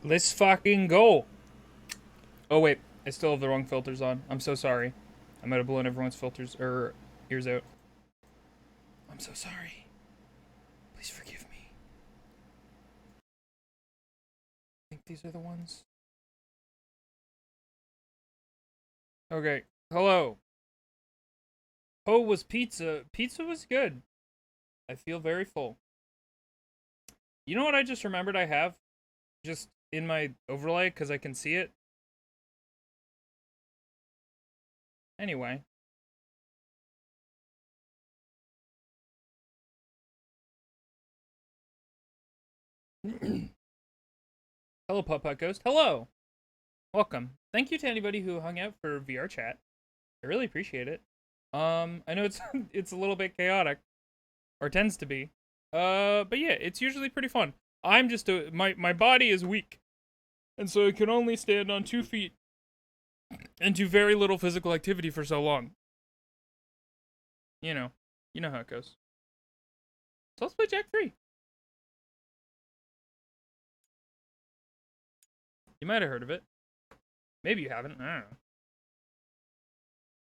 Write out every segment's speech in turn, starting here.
Let's fucking go. Oh, wait. I still have the wrong filters on. I'm so sorry. I might have blown everyone's filters or ears out. I'm so sorry. Please forgive me. I think these are the ones. Okay. Hello. Oh, was pizza. Pizza was good. I feel very full. You know what I just remembered I have? Just in my overlay, because I can see it. Anyway. Hello, Putt Ghost. Hello! Welcome. Thank you to anybody who hung out for VR chat. I really appreciate it. I know it's it's a little bit chaotic. Or tends to be. But yeah, it's usually pretty fun. I'm just my body is weak. And so it can only stand on 2 feet and do very little physical activity for so long. You know how it goes. So let's play Jack 3. You might have heard of it. Maybe you haven't. I don't know.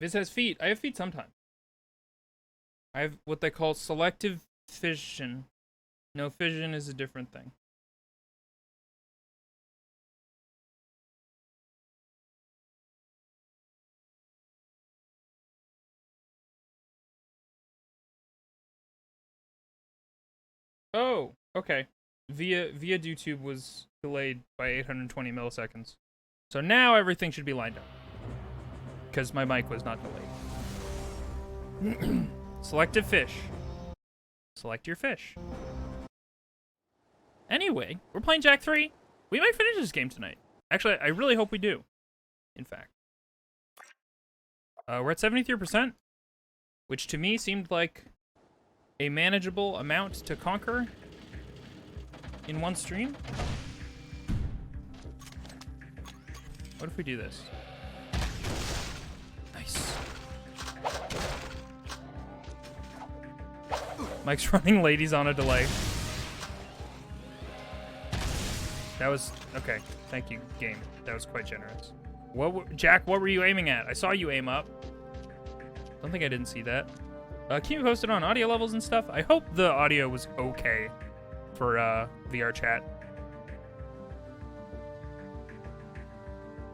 This has feet. I have feet sometimes. I have what they call selective fission. No, fission is a different thing. Oh, okay. Via YouTube was delayed by 820 milliseconds. So now everything should be lined up. Because my mic was not delayed. Selective fish. Select your fish. Anyway, we're playing Jack 3. We might finish this game tonight. Actually, I really hope we do. In fact. We're at 73%. Which to me seemed like a manageable amount to conquer in one stream. What if we do this? Nice. Mike's running ladies on a delay. That was... okay. Thank you, game. That was quite generous. Jack, what were you aiming at? I saw you aim up. Don't think I didn't see that. Can you post it on audio levels and stuff? I hope the audio was okay for VR chat.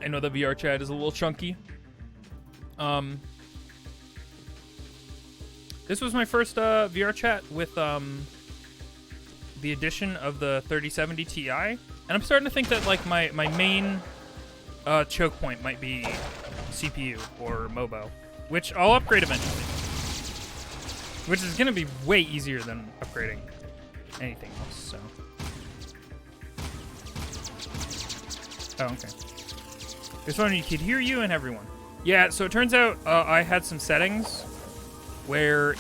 I know the VR chat is a little chunky. This was my first VR chat with the addition of the 3070 Ti, and I'm starting to think that like my main choke point might be CPU or MOBO, which I'll upgrade eventually. Which is going to be way easier than upgrading anything else, so. Oh, okay. This one, you could hear you and everyone. Yeah, so it turns out I had some settings where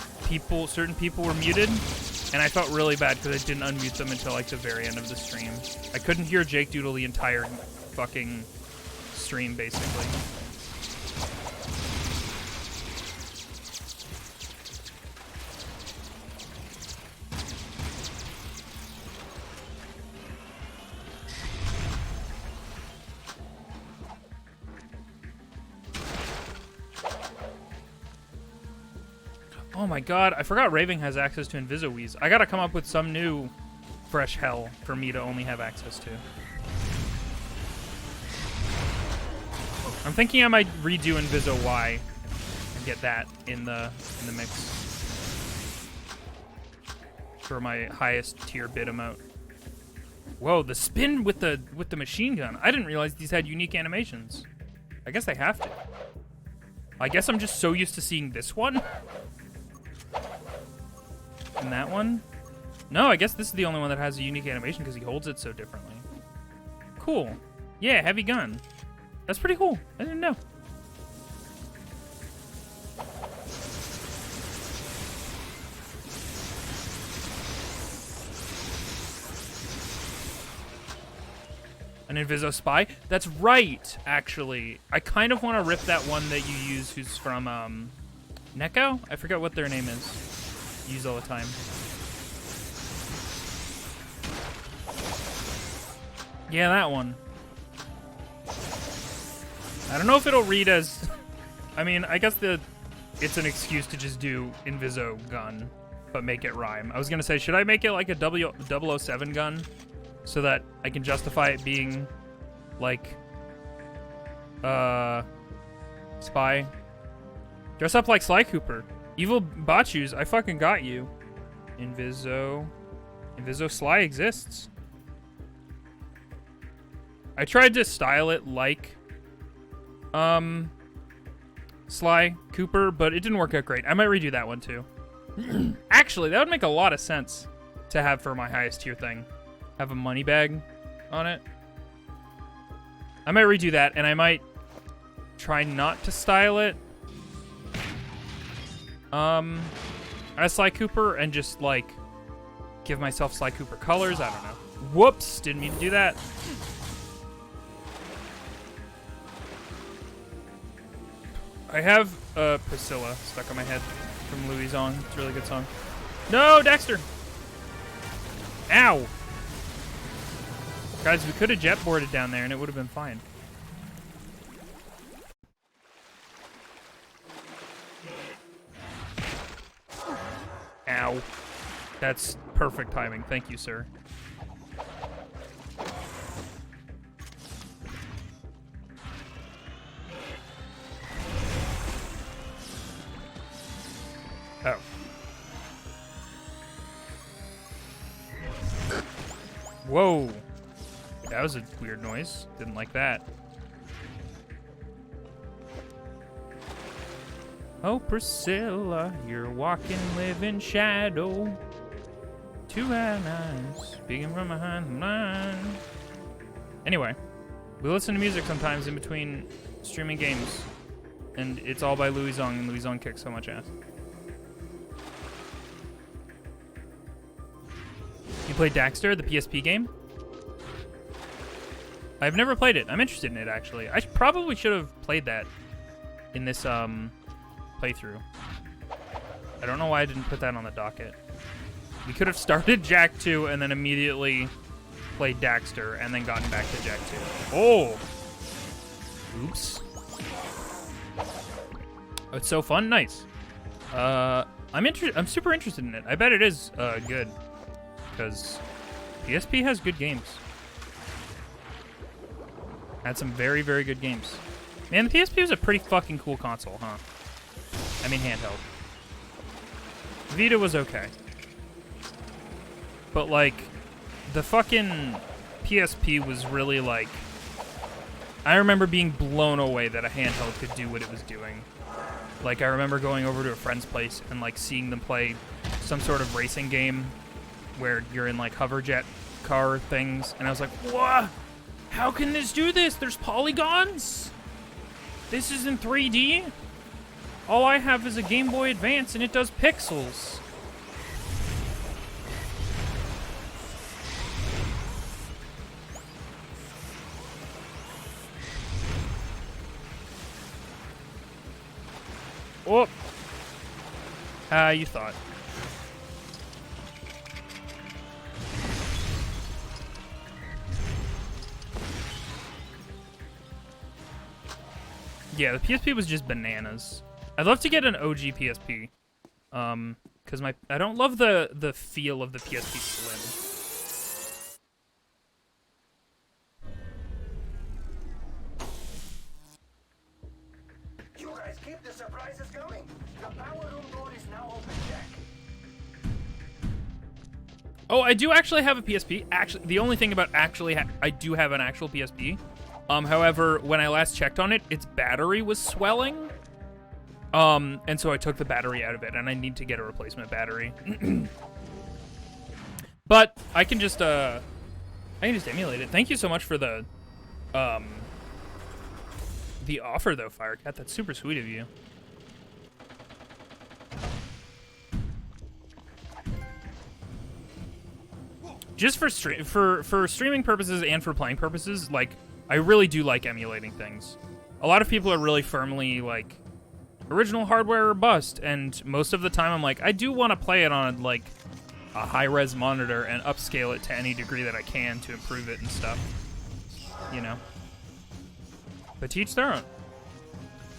certain people were muted, and I felt really bad because I didn't unmute them until like the very end of the stream. I couldn't hear Jake Doodle the entire fucking stream, basically. Oh my god, I forgot Raving has access to Invisoguys. I gotta come up with some new fresh hell for me to only have access to. I'm thinking I might redo Invisoguy and get that in the mix for my highest tier bit amount. Whoa, the spin with the machine gun. I didn't realize these had unique animations. I guess they have to. I guess I'm just so used to seeing this one. And that one? No, I guess this is the only one that has a unique animation because he holds it so differently. Cool. Yeah, heavy gun. That's pretty cool. I didn't know. An Inviso Spy? That's right, actually. I kind of want to rip that one that you use who's from, Neko? I forget what their name is. Use all the time. Yeah, that one. I don't know if it'll read as... I mean, I guess it's an excuse to just do Invisogun, but make it rhyme. I was going to say, should I make it like a 007 gun so that I can justify it being like spy? Dress up like Sly Cooper. Evil Bachus, I fucking got you. Inviso Sly exists. I tried to style it like Sly Cooper, but it didn't work out great. I might redo that one too. Actually, that would make a lot of sense to have for my highest tier thing. Have a money bag on it. I might redo that, and I might try not to style it as Sly Cooper and just like give myself Sly Cooper colors. I don't know. Whoops, didn't mean to do that. I have Priscilla stuck on my head from Louison. It's a really good song. No, Dexter! Ow! Guys, we could have jetboarded down there and it would have been fine. Ow. That's perfect timing. Thank you, sir. Oh. Whoa. That was a weird noise. Didn't like that. Oh, Priscilla, you're walking, living shadow. Two eyes, speaking from behind mine. Anyway, we listen to music sometimes in between streaming games. And it's all by Louison, and Louison kicks so much ass. You played Daxter, the PSP game? I've never played it. I'm interested in it, actually. I probably should have played that in this playthrough. I don't know why I didn't put that on the docket. We could have started Jak 2 and then immediately played Daxter and then gotten back to Jak 2. Oh! Oops. Oh, it's so fun? Nice. I'm super interested in it. I bet it is good. Because PSP has good games. Had some very, very good games. Man, the PSP was a pretty fucking cool console, huh? I mean, handheld. Vita was okay. But, like, the fucking PSP was really, like... I remember being blown away that a handheld could do what it was doing. Like, I remember going over to a friend's place and, like, seeing them play some sort of racing game where you're in, like, hoverjet car things. And I was like, what? How can this do this? There's polygons? This isn't 3D? All I have is a Game Boy Advance and it does pixels. Oh. You thought. Yeah, the PSP was just bananas. I'd love to get an OG PSP. Cause I don't love the feel of the PSP Slim. You guys keep the surprises going. The power room door is now open, Jak. Oh, I do actually have a PSP. Actually, the only thing about I do have an actual PSP. However, when I last checked on it, its battery was swelling. And so I took the battery out of it, and I need to get a replacement battery. But I can just emulate it. Thank you so much for the offer, though, Firecat. That's super sweet of you. Just for streaming purposes and for playing purposes, like, I really do like emulating things. A lot of people are really firmly, like, original hardware or bust, and most of the time I'm like, I do want to play it on, like, a high-res monitor and upscale it to any degree that I can to improve it and stuff. you know. But to each their own.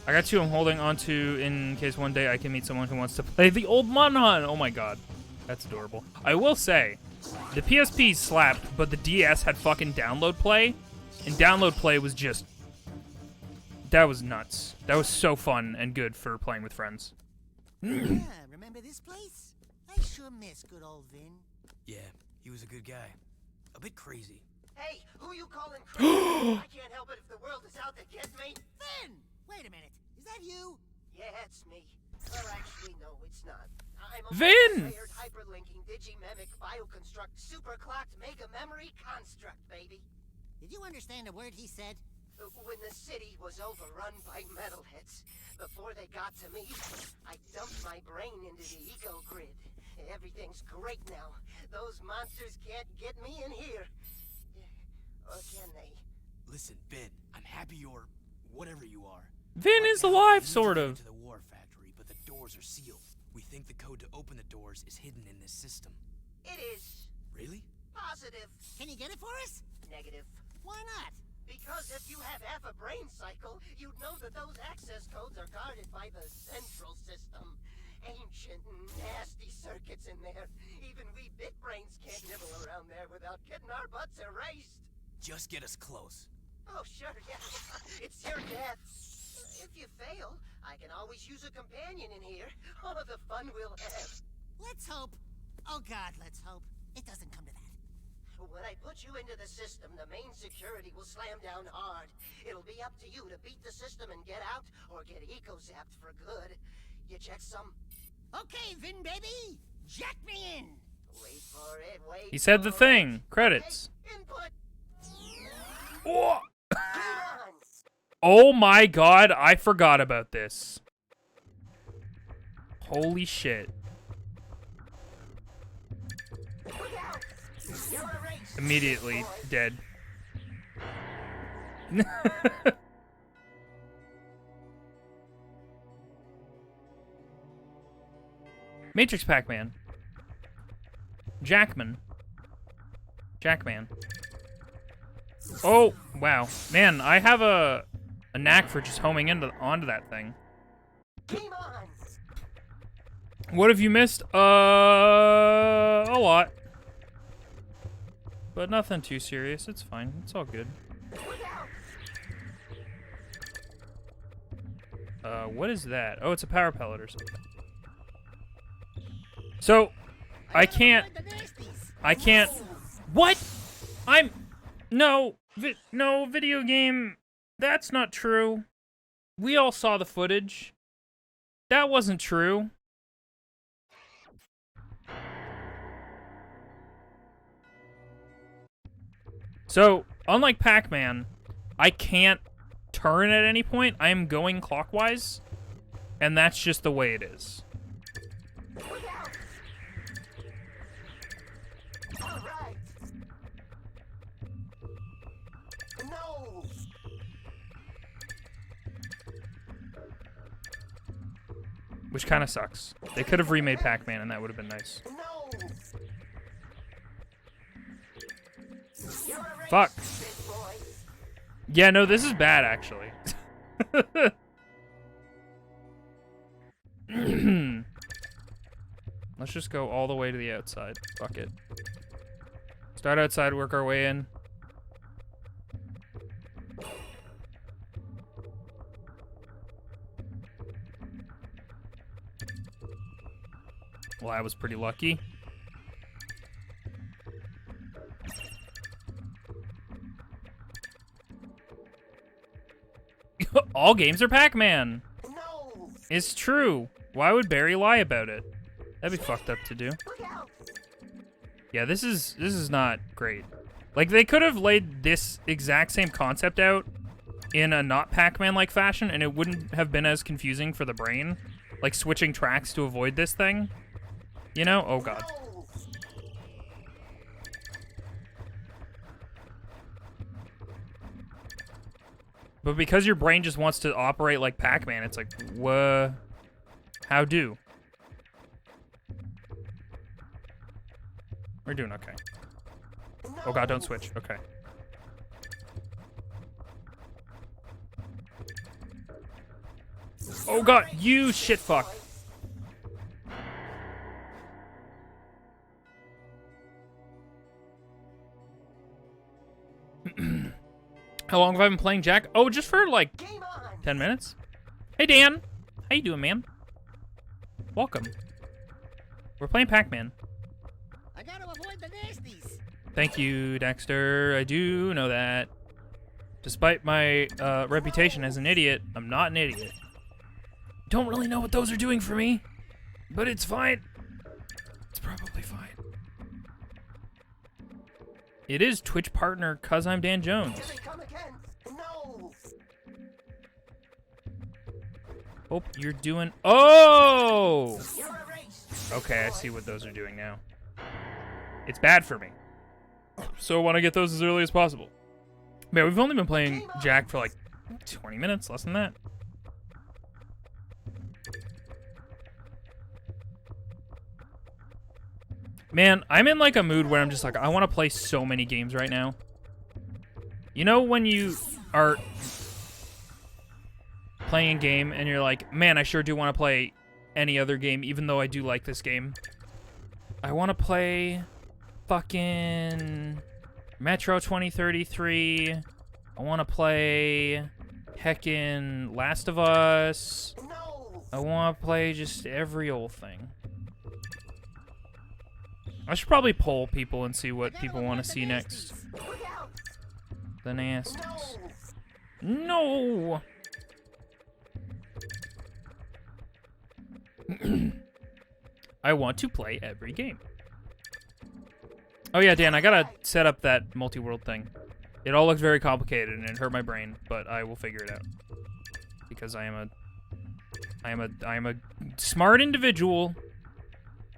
I got two I'm holding onto in case one day I can meet someone who wants to play the old Mon Hunt. Oh my god. That's adorable. I will say, the PSP slapped, but the DS had fucking download play. And download play was just... That was nuts. That was so fun and good for playing with friends. Yeah, remember this place? I sure miss good old Vin. Yeah, he was a good guy. A bit crazy. Hey, who you calling crazy? I can't help it if the world is out to get me. Vin! Wait a minute. Is that you? Yeah, it's me. Well, actually, no, it's not. I'm a Vin! multi-layered hyperlinking digimemic bioconstruct superclocked mega memory construct, baby. Did you understand a word he said? When the city was overrun by metalheads, before they got to me, I dumped my brain into the eco grid. Everything's great now. Those monsters can't get me in here. Or can they? Listen, Vin, I'm happy you're whatever you are. Vin Right is now, alive, we need to sort get of. into the war factory, but the doors are sealed. We think the code to open the doors is hidden in this system. It is. Really? Positive. Can you get it for us? Negative. Why not? Because if you have half a brain cycle, you'd know that those access codes are guarded by the central system. Ancient, nasty circuits in there. Even we bit brains can't nibble around there without getting our butts erased. Just get us close. Oh, sure, yeah. It's your death. If you fail, I can always use a companion in here. All of the fun we'll have. Let's hope. Oh god, let's hope. It doesn't come to that. When I put you into the system, the main security will slam down hard. It'll be up to you to beat the system and get out, or get eco-zapped for good. You check some? Okay, Vin baby! Jack me in! Wait for it, wait. He said the for thing. it. Credits. Hey, input. Oh! Come on. Oh my god, I forgot about this. Holy shit. Look out. You're erased. Immediately Boy. dead. Matrix Pac-Man. Jackman. Jackman. Oh, wow. Man, I have a knack for just homing onto that thing. Game on. What have you missed? A lot. But nothing too serious. It's fine. It's all good. Look out. What is that? Oh, it's a power pellet or something. So, I can't... What? No, no, video game. That's not true. We all saw the footage. That wasn't true. So, unlike Pac-Man, I can't turn at any point. I am going clockwise, and that's just the way it is. Look out. All right. No. Which kind of sucks. They could have remade Pac-Man, and that would have been nice. No. You're erased, Fuck. big boy. Yeah, no, this is bad, actually. Let's just go all the way to the outside. Fuck it. Start outside, work our way in. Well, I was pretty lucky. All games are Pac-Man. No. It's true. Why would Barry lie about it? That'd be fucked up to do. Look out. Yeah, this is not great. Like, they could have laid this exact same concept out in a not Pac-Man-like fashion, and it wouldn't have been as confusing for the brain. Like, switching tracks to avoid this thing. You know? Oh, God. No. But because your brain just wants to operate like Pac-Man, it's like, what? How do? We're doing okay. Oh god, don't switch. Okay. Oh god, you shit fuck. How long have I been playing Jack? Oh, just for like Game on! 10 minutes. Hey Dan, how you doing, man? Welcome. We're playing Pac-Man. I gotta avoid the nasties. Thank you, Dexter. I do know that. Despite my reputation as an idiot, I'm not an idiot. Don't really know what those are doing for me, but it's fine. It's probably fine. It is Twitch partner, cause I'm Dan Jones. Here they come again! No! Hope you're doing. Oh! You're erased! Okay, I see what those are doing now. It's bad for me. So I want to get those as early as possible. Man, we've only been playing Jack for like 20 minutes, less than that. Man, I'm in like a mood where I'm just like, I want to play so many games right now. You know when you are playing a game and you're like, man, I sure do want to play any other game, even though I do like this game. I want to play fucking Metro 2033. I want to play heckin' Last of Us. No! I want to play just every old thing. I should probably poll people and see what people want to see next. Look out! The nasties. No! No! I want to play every game. Oh yeah, Dan, I gotta set up that multi-world thing. It all looks very complicated and it hurt my brain, but I will figure it out. Because I am a smart individual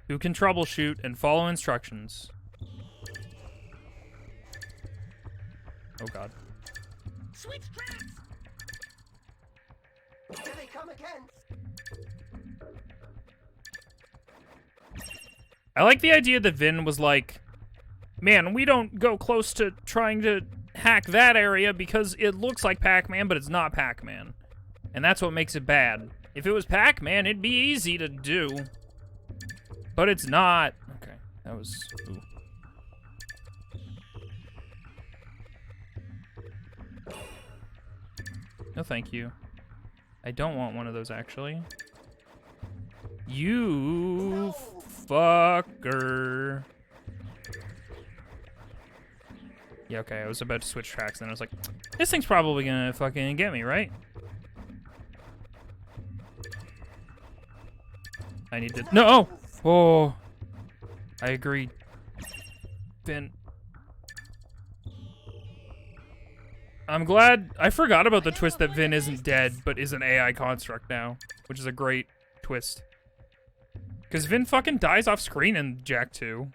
who can troubleshoot and follow instructions. Oh god. Switch tracks! Here they come again! I like the idea that Vin was like, man, we don't go close to trying to hack that area because it looks like Pac-Man, but it's not Pac-Man. And that's what makes it bad. If it was Pac-Man, it'd be easy to do. But it's not. Okay, that was... Ooh. No, thank you. I don't want one of those, actually. You fucker. Yeah, okay, I was about to switch tracks, and I was like, this thing's probably gonna fucking get me, right? I need to... No! Oh! I agree. Vin. I'm glad... I forgot about the twist that Vin isn't dead, but is an AI construct now, which is a great twist. Because Vin fucking dies off screen in Jak 2.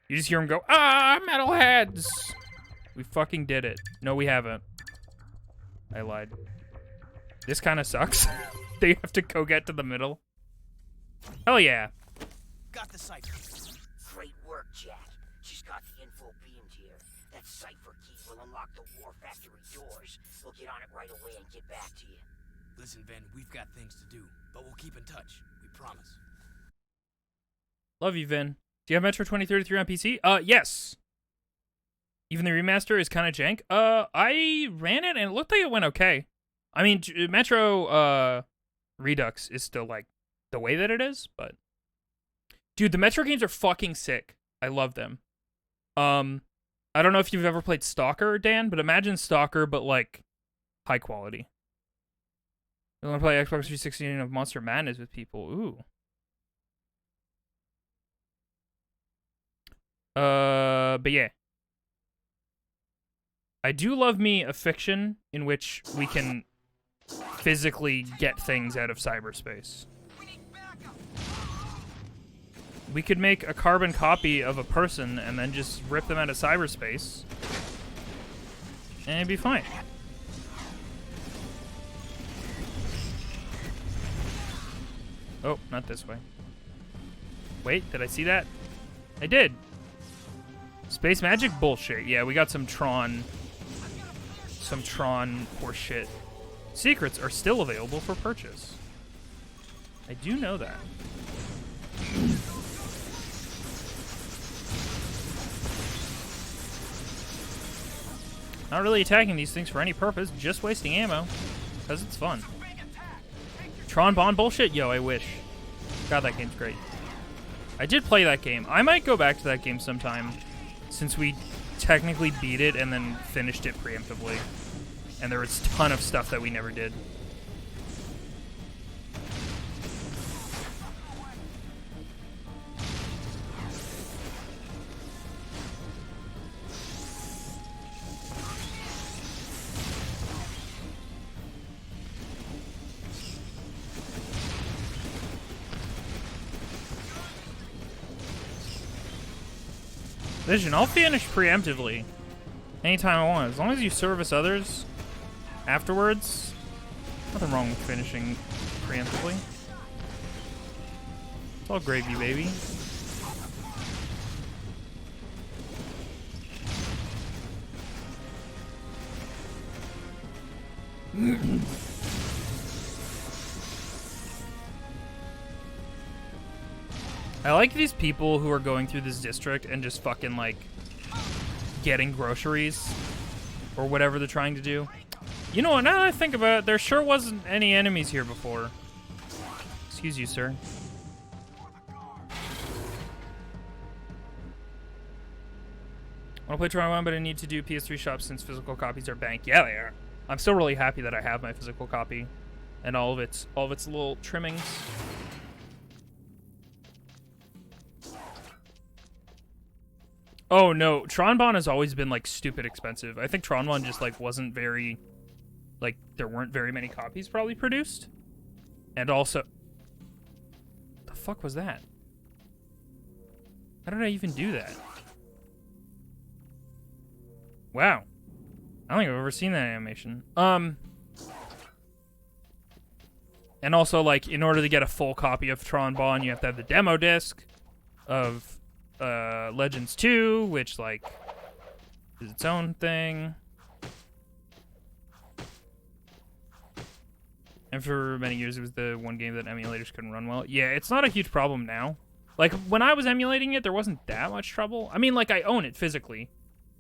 You just hear him go, ah, metalheads! We fucking did it. No, we haven't. I lied. This kind of sucks. They have to go get to the middle. Hell yeah. Got the cipher. Great work, Jack. She's got the info beamed here. That cipher key will unlock the war factory doors. We'll get on it right away and get back to you. Listen, Ben, we've got things to do, but we'll keep in touch. We promise. Love you, Vin. Do you have Metro 2033 on PC? Yes. Even the remaster is kind of jank. I ran it and it looked like it went okay. I mean, Metro Redux is still like the way that it is, but dude, the Metro games are fucking sick. I love them. I don't know if you've ever played Stalker, Dan, but imagine Stalker, but like high quality. You want to play Xbox 360 of Monster Madness with people? Ooh. But yeah. I do love me a fiction in which we can physically get things out of cyberspace. We could make a carbon copy of a person and then just rip them out of cyberspace. And it'd be fine. Oh, not this way. Wait, did I see that? I did. Space magic bullshit. Yeah, we got some Tron horseshit. Secrets are still available for purchase. I do know that. Not really attacking these things for any purpose, just wasting ammo. Because it's fun. Tron Bond bullshit? Yo, I wish. God, that game's great. I did play that game. I might go back to that game sometime, since we technically beat it and then finished it preemptively. And there was a ton of stuff that we never did. Vision, I'll finish preemptively anytime I want. As long as you service others afterwards, nothing wrong with finishing preemptively. It's all gravy, baby. I like these people who are going through this district and just fucking, like, getting groceries or whatever they're trying to do. You know what, now that I think about it, there sure wasn't any enemies here before. Excuse you, sir. I want to play Tron 1, but I need to do PS3 shops since physical copies are banked. Yeah, they are. I'm still really happy that I have my physical copy and all of its little trimmings. Oh no, Tron Bond has always been like stupid expensive. I think Tron 1 just like wasn't very, like there weren't very many copies probably produced. And also, the fuck was that? How did I even do that? Wow. I don't think I've ever seen that animation. And also like in order to get a full copy of Tron Bond, you have to have the demo disc of Legends 2, which like is its own thing. And for many years it was the one game that emulators couldn't run well. Yeah, it's not a huge problem now. Like when I was emulating it, there wasn't that much trouble. I mean, like I own it physically,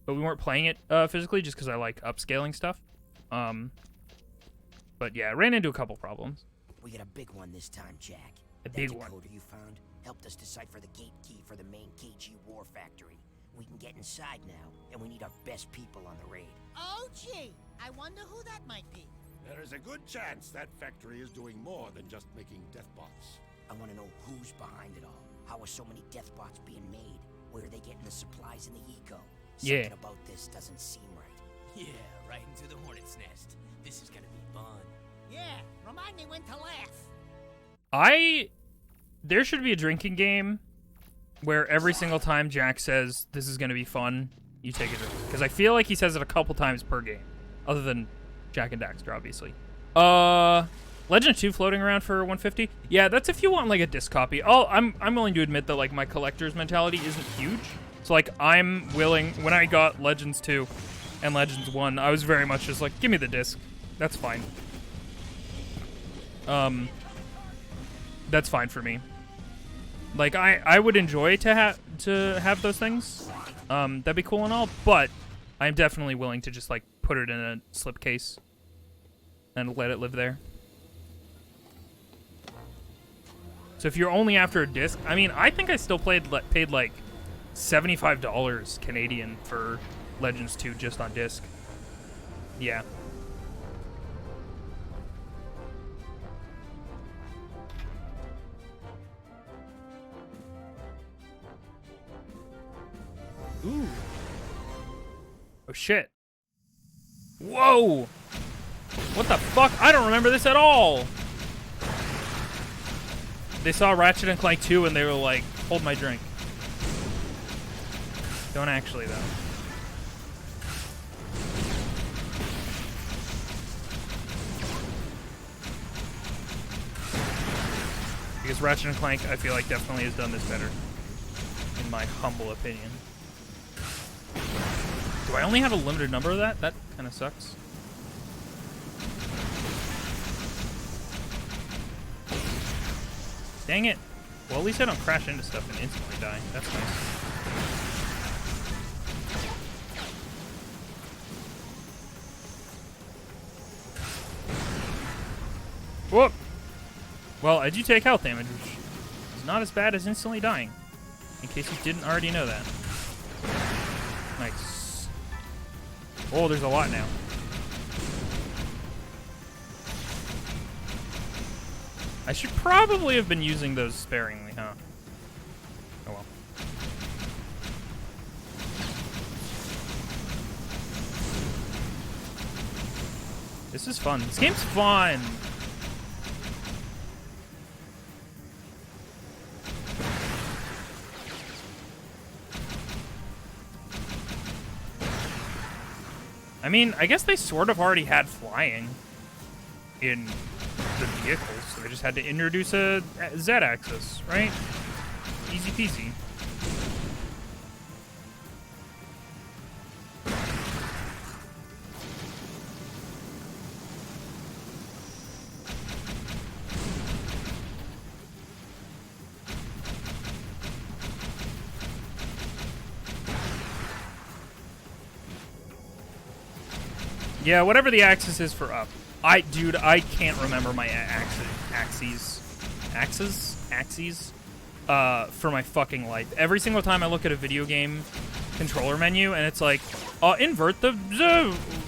but we weren't playing it physically just because I like upscaling stuff. But yeah, I ran into a couple problems. We got a big one this time, Jack. A big one. That decoder you found helped us decipher the gate key for the main KG war factory. We can get inside now, and we need our best people on the raid. Oh, gee. I wonder who that might be. There is a good chance that factory is doing more than just making deathbots. I want to know who's behind it all. How are so many deathbots being made? Where are they getting the supplies in the eco? Yeah. Something about this doesn't seem right. Yeah, right into the hornet's nest. This is gonna be fun. Yeah, remind me when to laugh. There should be a drinking game where every single time Jack says this is gonna be fun, you take a drink. Because I feel like he says it a couple times per game. Other than Jack and Daxter, obviously. Legend 2 floating around for 150. Yeah, that's if you want like a disc copy. I'm willing to admit that like my collector's mentality isn't huge. So like I'm willing, when I got Legends 2 and Legends 1, I was very much just like, give me the disc. That's fine. That's fine for me. Like I would enjoy to have those things. That'd be cool and all, but I'm definitely willing to just like put it in a slipcase and let it live there. So if you're only after a disc, I mean, I think I still paid like $75 Canadian for Legends 2 just on disc. Yeah. Ooh. Oh shit. Whoa! What the fuck? I don't remember this at all! They saw Ratchet and Clank 2 and they were like, hold my drink. Don't actually, though. Because Ratchet and Clank, I feel like, definitely has done this better. In my humble opinion. Do I only have a limited number of that? That kind of sucks. Dang it. Well, at least I don't crash into stuff and instantly die. That's nice. Whoop! Well, I do take health damage, which is not as bad as instantly dying. In case you didn't already know that. Nice. Oh, there's a lot now. I should probably have been using those sparingly, huh? Oh well. This is fun. This game's fun! I mean, I guess they sort of already had flying in the vehicles, so they just had to introduce a Z-axis, right? Easy peasy. Yeah, whatever the axis is for up. Dude, I can't remember my axes for my fucking life. Every single time I look at a video game controller menu and it's like, invert the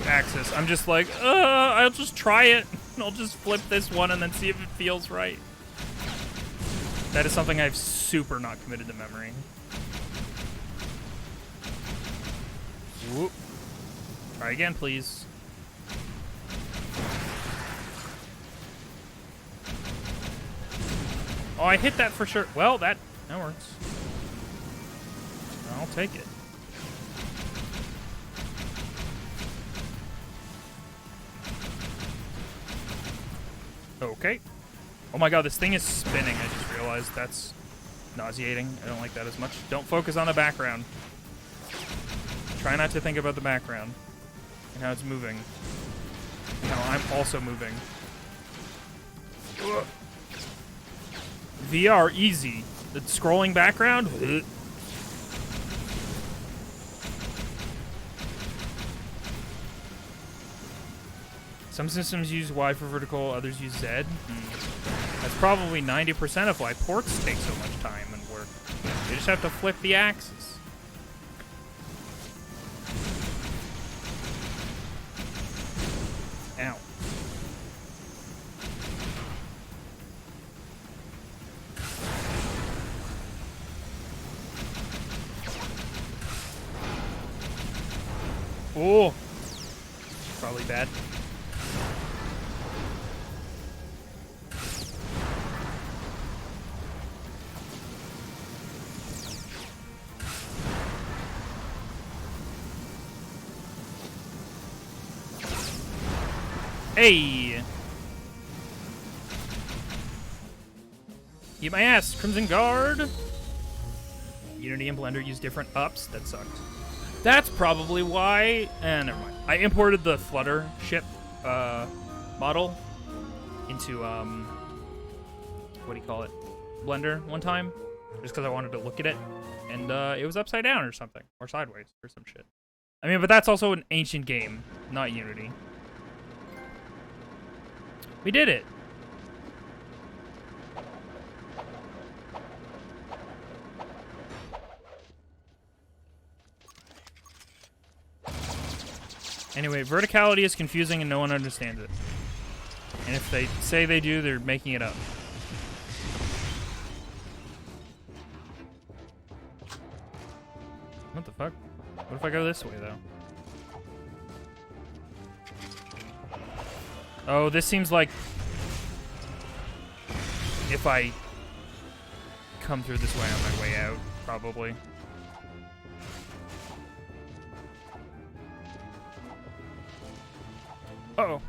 axis. I'm just like, I'll just try it. I'll just flip this one and then see if it feels right. That is something I've super not committed to memory. Whoop. Try again, please. Oh, I hit that for sure. Well, that works. I'll take it. Okay. Oh my god, this thing is spinning. I just realized that's nauseating. I don't like that as much. Don't focus on the background. Try not to think about the background and how it's moving. And how I'm also moving. Ugh. VR easy. The scrolling background. Ugh. Some systems use Y for vertical, others use Z. That's probably 90% of why ports take so much time and work. They just have to flip the axis. Ow. Oh, probably bad. Hey! Eat my ass, Crimson Guard! Unity and Blender use different ups. That sucked. That's probably why... never mind. I imported the Flutter ship model into, what do you call it? Blender one time. Just because I wanted to look at it. And it was upside down or something. Or sideways or some shit. I mean, but that's also an ancient game, not Unity. We did it! Anyway, verticality is confusing and no one understands it. And if they say they do, they're making it up. What the fuck? What if I go this way, though? Oh, this seems like if I come through this way on my way out, probably. Uh-oh.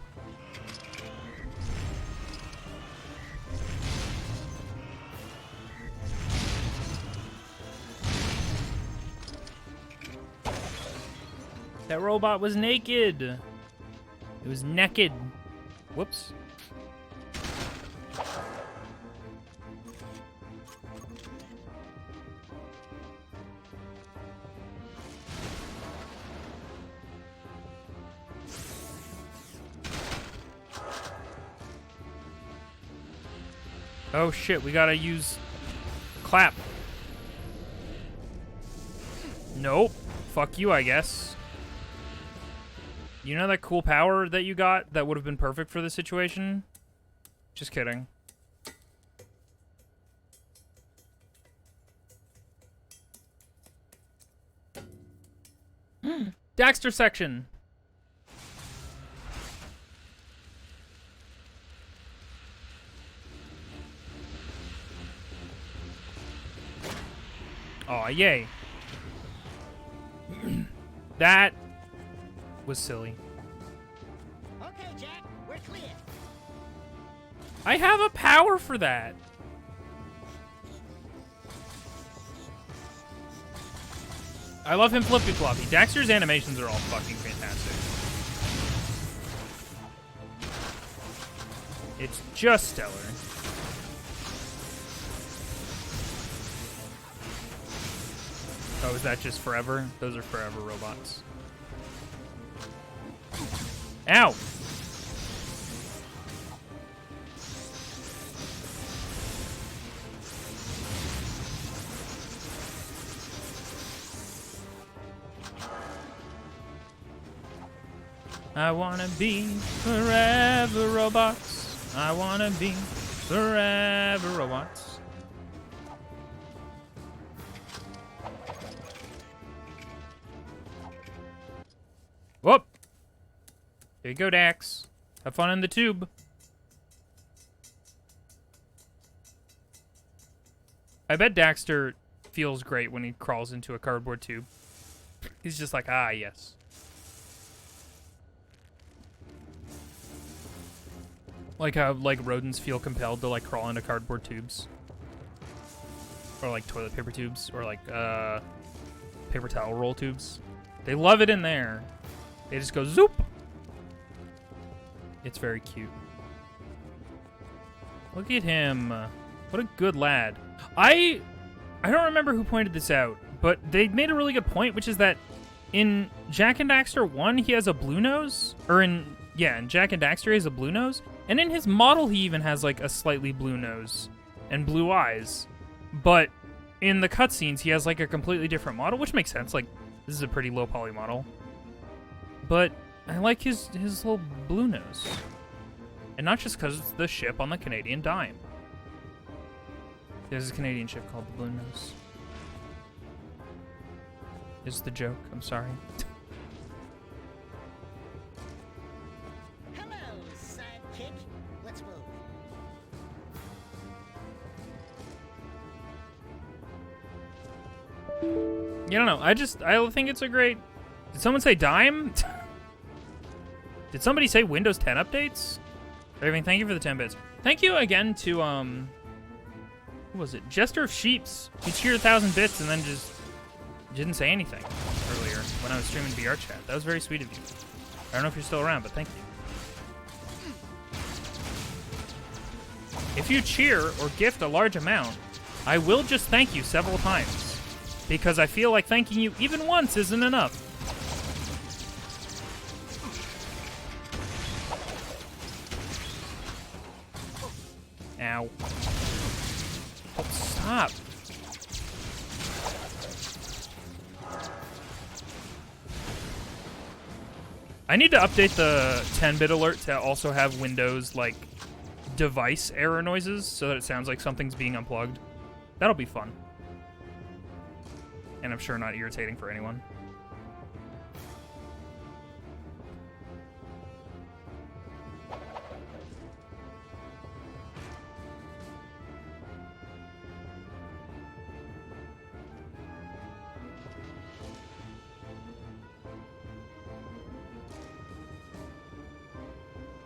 That robot was naked. It was naked. Whoops. Oh shit, we gotta use clap. Nope. Fuck you, I guess. You know that cool power that you got that would have been perfect for this situation? Just kidding. Daxter section. Aw, yay. That was silly. Okay, Jack, we're clear. I have a power for that. I love him flippy floppy. Daxter's animations are all fucking fantastic. It's just stellar. Oh, is that just forever? Those are forever robots. Ow! I wanna be forever robots. I wanna be forever robots. Whoop! Here you go, Dax. Have fun in the tube. I bet Daxter feels great when he crawls into a cardboard tube. He's just like, ah, yes. Like how, like, rodents feel compelled to, like, crawl into cardboard tubes. Or, like, toilet paper tubes. Or, like, paper towel roll tubes. They love it in there. They just go zoop. It's very cute. Look at him. What a good lad. I don't remember who pointed this out, but they made a really good point, which is that in Jak and Daxter 1, he has a blue nose. Or in Jak and Daxter, he has a blue nose. And in his model, he even has, like, a slightly blue nose and blue eyes. But in the cutscenes, he has, like, a completely different model, which makes sense. Like, this is a pretty low poly model. But I like his little blue nose. And not just because it's the ship on the Canadian dime. There's a Canadian ship called the Blue Nose. Is the joke. I'm sorry. Hello, sidekick. Let's move. You don't know. I think it's a great... Did someone say dime? Did somebody say Windows 10 updates? Irving, thank you for the 10 bits. Thank you again to, who was it? Jester of Sheeps. He cheered 1,000 bits and then just didn't say anything earlier when I was streaming VR chat. That was very sweet of you. I don't know if you're still around, but thank you. If you cheer or gift a large amount, I will just thank you several times. Because I feel like thanking you even once isn't enough. Ow. Oh, stop. I need to update the 10-bit alert to also have Windows, like, device error noises so that it sounds like something's being unplugged. That'll be fun. And I'm sure not irritating for anyone.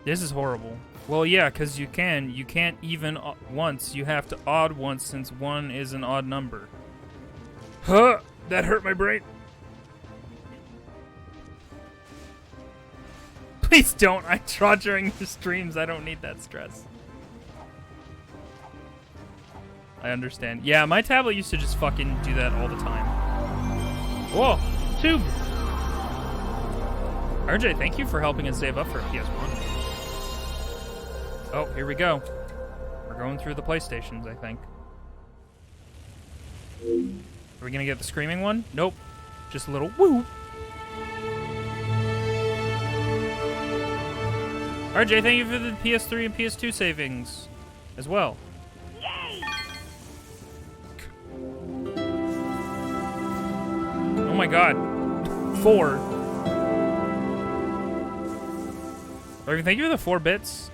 This is horrible. Well, yeah, because you can't even once. You have to odd once since 1 is an odd number. Huh! That hurt my brain. Please don't. I draw during the streams. I don't need that stress. I understand. Yeah, my tablet used to just fucking do that all the time. Whoa! Tube! RJ, thank you for helping us save up for PS1. Oh, here we go. We're We're going through the PlayStations, I think. Are we gonna get the screaming one? Nope. Just a little woo. RJ, thank you for the PS3 and PS2 savings as well. Yay! Oh my god. 4. Raven, thank you for the 4 bits.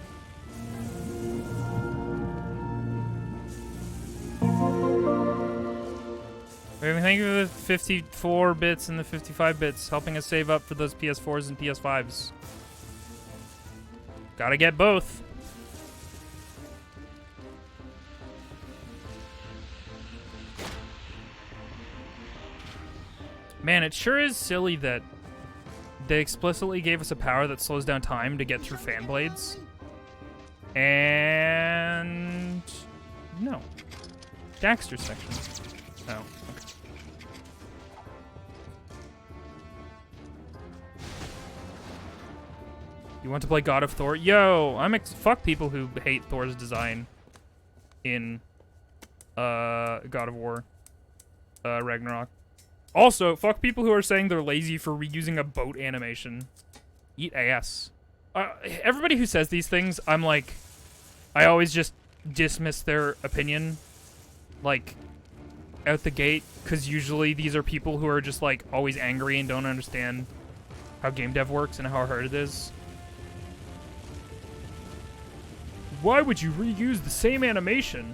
Raven, thank you for the 54 bits and the 55 bits, helping us save up for those PS4s and PS5s. Gotta get both. Man, it sure is silly that they explicitly gave us a power that slows down time to get through fan blades. And... no. Daxter section. Oh, okay. You want to play God of Thor? Yo, fuck people who hate Thor's design in God of War Ragnarok. Also, fuck people who are saying they're lazy for reusing a boat animation. Eat ass. Everybody who says these things, I'm like, I always just dismiss their opinion, like, out the gate, because usually these are people who are just, like, always angry and don't understand how game dev works and how hard it is. Why would you reuse the same animation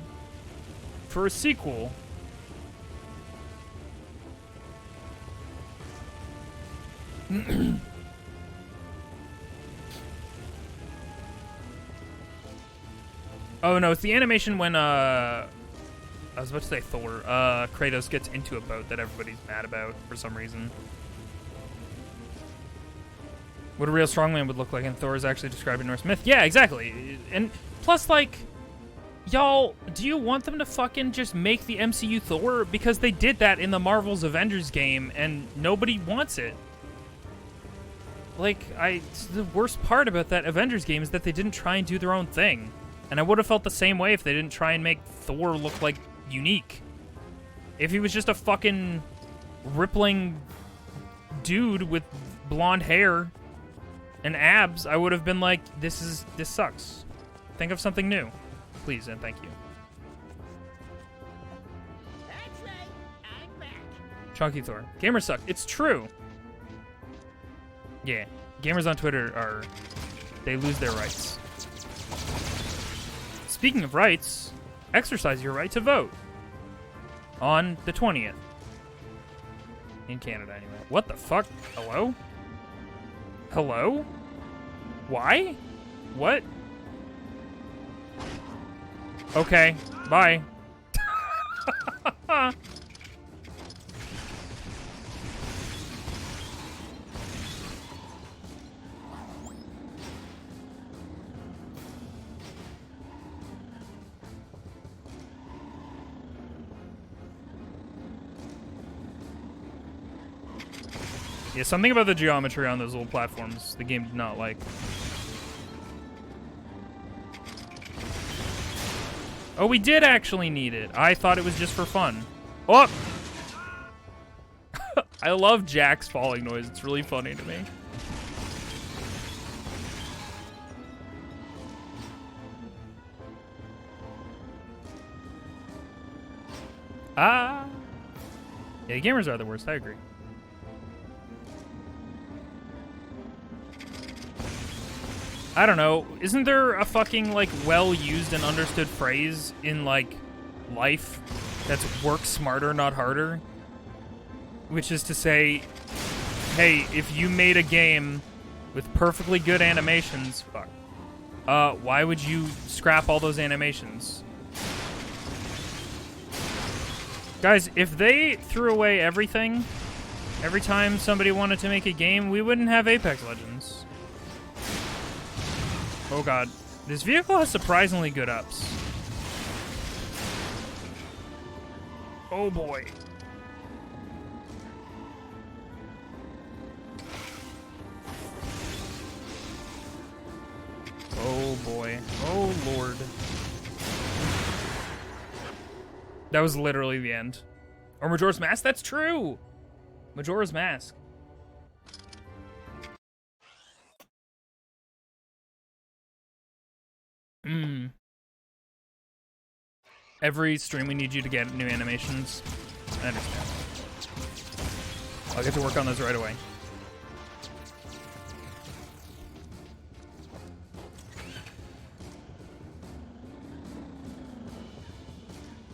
for a sequel? Oh no, it's the animation when I was about to say Thor, Kratos gets into a boat that everybody's mad about for some reason. What a real strongman would look like, and Thor is actually described in Norse myth. Yeah, exactly. And plus, like, y'all, do you want them to fucking just make the MCU Thor? Because they did that in the Marvel's Avengers game, and nobody wants it. Like, the worst part about that Avengers game is that they didn't try and do their own thing. And I would have felt the same way if they didn't try and make Thor look, like, unique. If he was just a fucking rippling dude with blonde hair and abs, I would have been like, this sucks. Think of something new. Please and thank you. That's right. I'm back. Chunky Thor. Gamers suck. It's true. Yeah. Gamers on Twitter they lose their rights. Speaking of rights, exercise your right to vote on the 20th. In Canada, anyway. What the fuck? Hello? Hello? Why? What? Okay, bye. Yeah, something about the geometry on those little platforms the game did not like. Oh, we did actually need it. I thought it was just for fun. Oh! I love Jack's falling noise. It's really funny to me. Ah! Yeah, gamers are the worst. I agree. I don't know. Isn't there a fucking, like, well-used and understood phrase in, like, life that's work smarter, not harder? Which is to say, hey, if you made a game with perfectly good animations, why would you scrap all those animations? Guys, if they threw away everything every time somebody wanted to make a game, we wouldn't have Apex Legends. Oh god. This vehicle has surprisingly good ups. Oh boy. Oh boy. Oh lord. That was literally the end. Or Majora's Mask? That's true! Majora's Mask. Every stream we need you to get new animations. I understand. I'll get to work on those right away.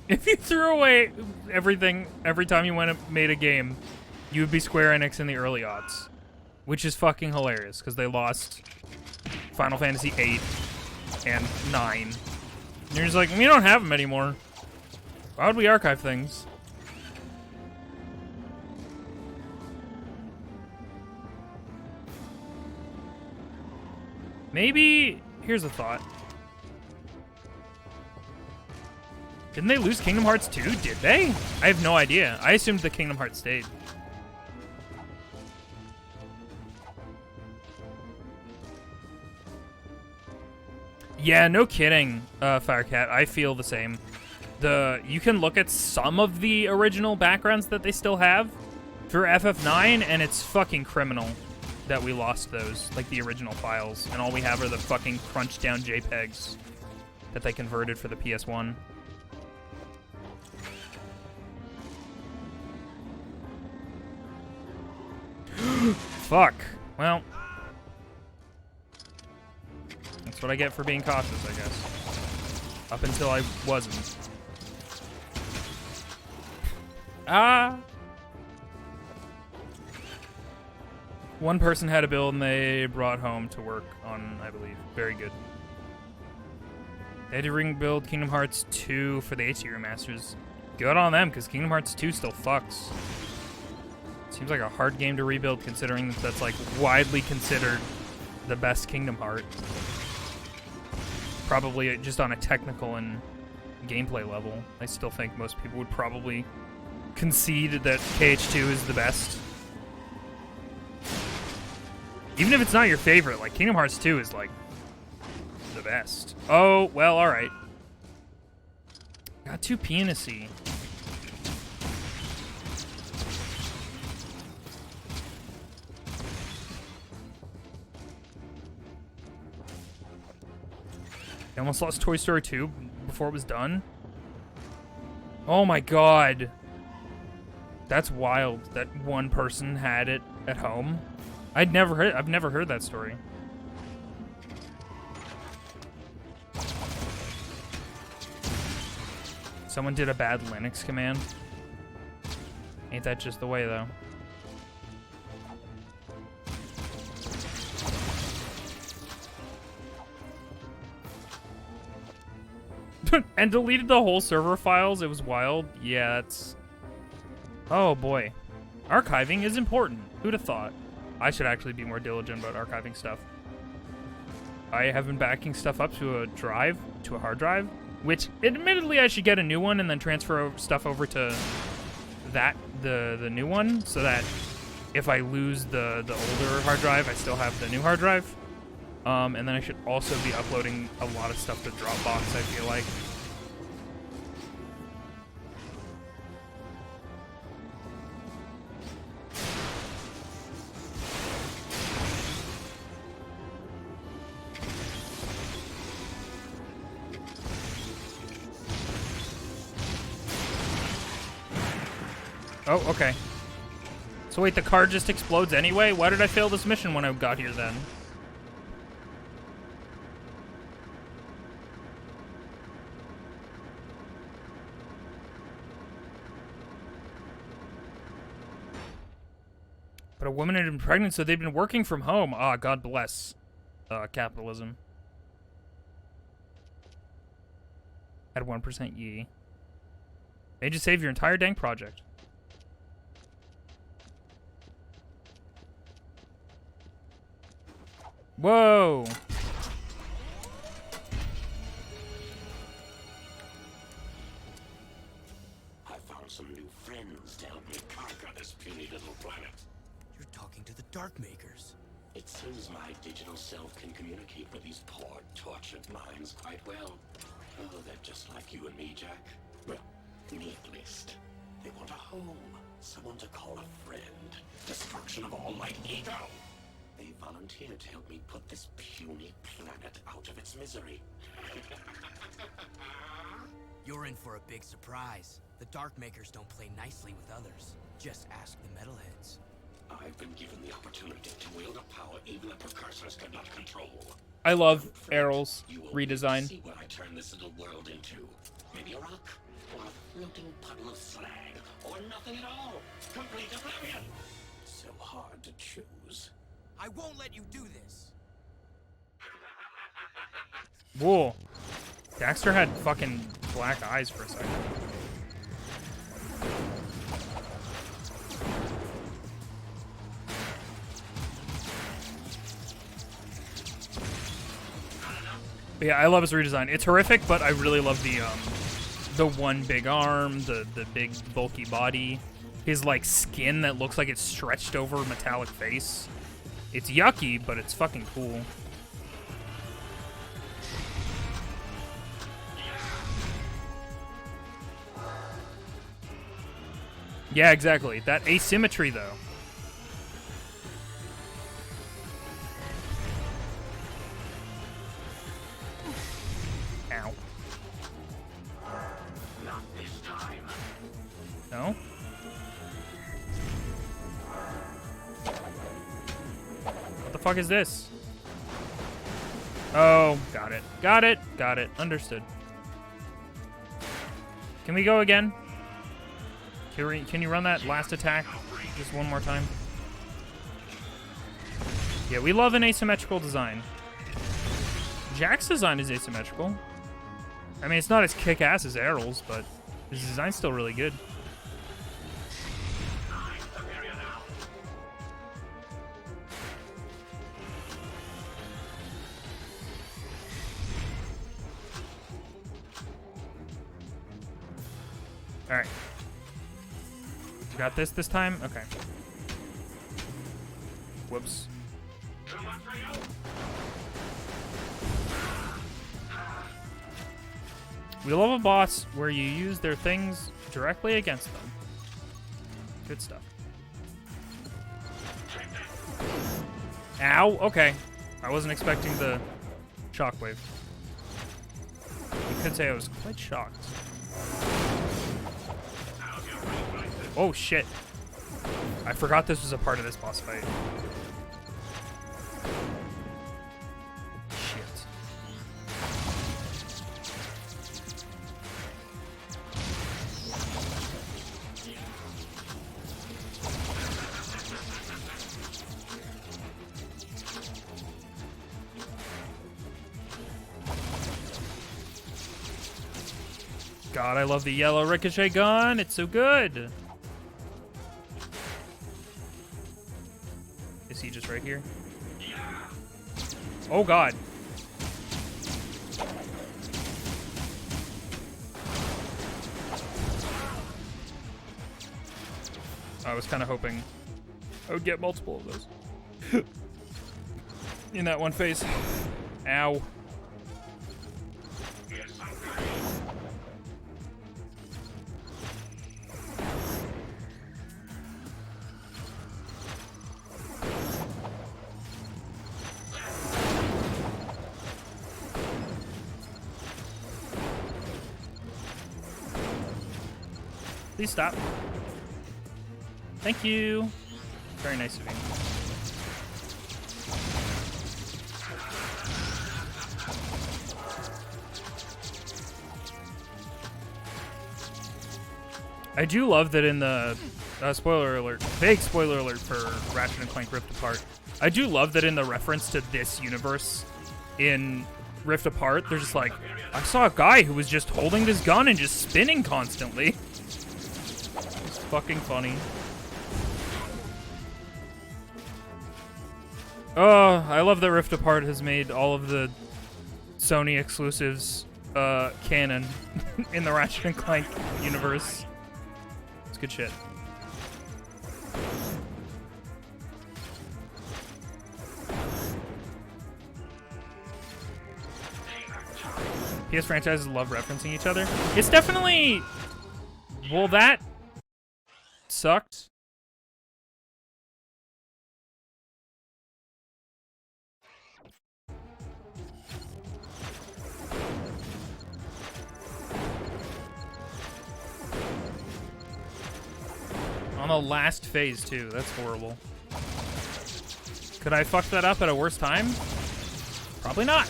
If you threw away everything every time you went and made a game, you would be Square Enix in the early aughts. Which is fucking hilarious, because they lost Final Fantasy 8 and 9. And you're just like, we don't have them anymore. Why would we archive things? Maybe, here's a thought. Didn't they lose Kingdom Hearts 2? Did they? I have no idea. I assumed the Kingdom Hearts stayed. Yeah, no kidding, Firecat. I feel the same. You can look at some of the original backgrounds that they still have for FF9, and it's fucking criminal that we lost those, like the original files, and all we have are the fucking crunched down JPEGs that they converted for the PS1. Fuck. Well, that's what I get for being cautious, I guess. Up until I wasn't. Ah! One person had a build and they brought home to work on, I believe. Very good. They had to rebuild Kingdom Hearts 2 for the HD remasters. Good on them, because Kingdom Hearts 2 still fucks. Seems like a hard game to rebuild, considering that that's like widely considered the best Kingdom Heart. Probably just on a technical and gameplay level. I still think most people would probably concede that KH2 is the best. Even if it's not your favorite, like Kingdom Hearts 2 is like the best. Oh, well, alright. Got too pianist-y. I almost lost Toy Story 2 before it was done. Oh my god. That's wild that one person had it at home. I've never heard that story. Someone did a bad Linux command. Ain't that just the way, though? And deleted the whole server files. It was wild. Yeah, that's... Oh, boy. Archiving is important. Who'd have thought? I should actually be more diligent about archiving stuff. I have been backing stuff up to a drive, to a hard drive, which admittedly I should get a new one and then transfer stuff over to that, the new one, so that if I lose the older hard drive, I still have the new hard drive. And then I should also be uploading a lot of stuff to Dropbox, I feel like. Oh, okay. So wait, the car just explodes anyway? Why did I fail this mission when I got here then? But a woman had been pregnant, so they'd been working from home. Ah, God bless capitalism. At 1% ye. They just saved your entire dang project. Whoa! I found some new friends to help me conquer this puny little planet. You're talking to the Dark Makers. It seems my digital self can communicate with these poor, tortured minds quite well. Oh, they're just like you and me, Jack. Well, Need list. They want a home, someone to call a friend. Destruction of all my ego. They volunteered to help me put this puny planet out of its misery. You're in for a big surprise. The Dark Makers don't play nicely with others. Just ask the Metalheads. I've been given the opportunity to wield a power even the precursors could not control. I love For it, Errol's you will redesign. see what I turn this little world into. Maybe a rock, or a floating puddle of slag, or nothing at all. Complete oblivion. So hard to choose. I won't let you do this. Whoa. Daxter had fucking black eyes for a second. But yeah, I love his redesign. It's horrific, but I really love the one big arm, the big bulky body, his like skin that looks like it's stretched over a metallic face. It's yucky, but it's fucking cool. Yeah, exactly. That asymmetry, though. Ow. Not this time. No? What the fuck is this? Oh, got it. Got it. Got it. Understood. Can we go again? Can you run that last attack just one more time? Yeah, we love an asymmetrical design. Jack's design is asymmetrical. I mean, it's not as kick-ass as Errol's, but his design's still really good. All right. You got this time? Okay. Whoops. We love a boss where you use their things directly against them. Good stuff. Ow! Okay. I wasn't expecting the shockwave. You could say I was quite shocked. Oh shit. I forgot this was a part of this boss fight. Shit. God, I love the yellow ricochet gun. It's so good. Is he just right here? Oh god. I was kind of hoping I would get multiple of those. In that one phase. Ow. Please stop. Thank you. Very nice of you. I do love that in the spoiler alert, vague spoiler alert for Ratchet and Clank Rift Apart. I do love that in the reference to this universe in Rift Apart, they're just like, I saw a guy who was just holding this gun and just spinning constantly. It's fucking funny. Oh, I love that Rift Apart has made all of the Sony exclusives canon in the Ratchet and Clank universe. It's good shit. PS franchises love referencing each other. It's definitely Well, that sucked. On the last phase, too. That's horrible. Could I fuck that up at a worse time? Probably not.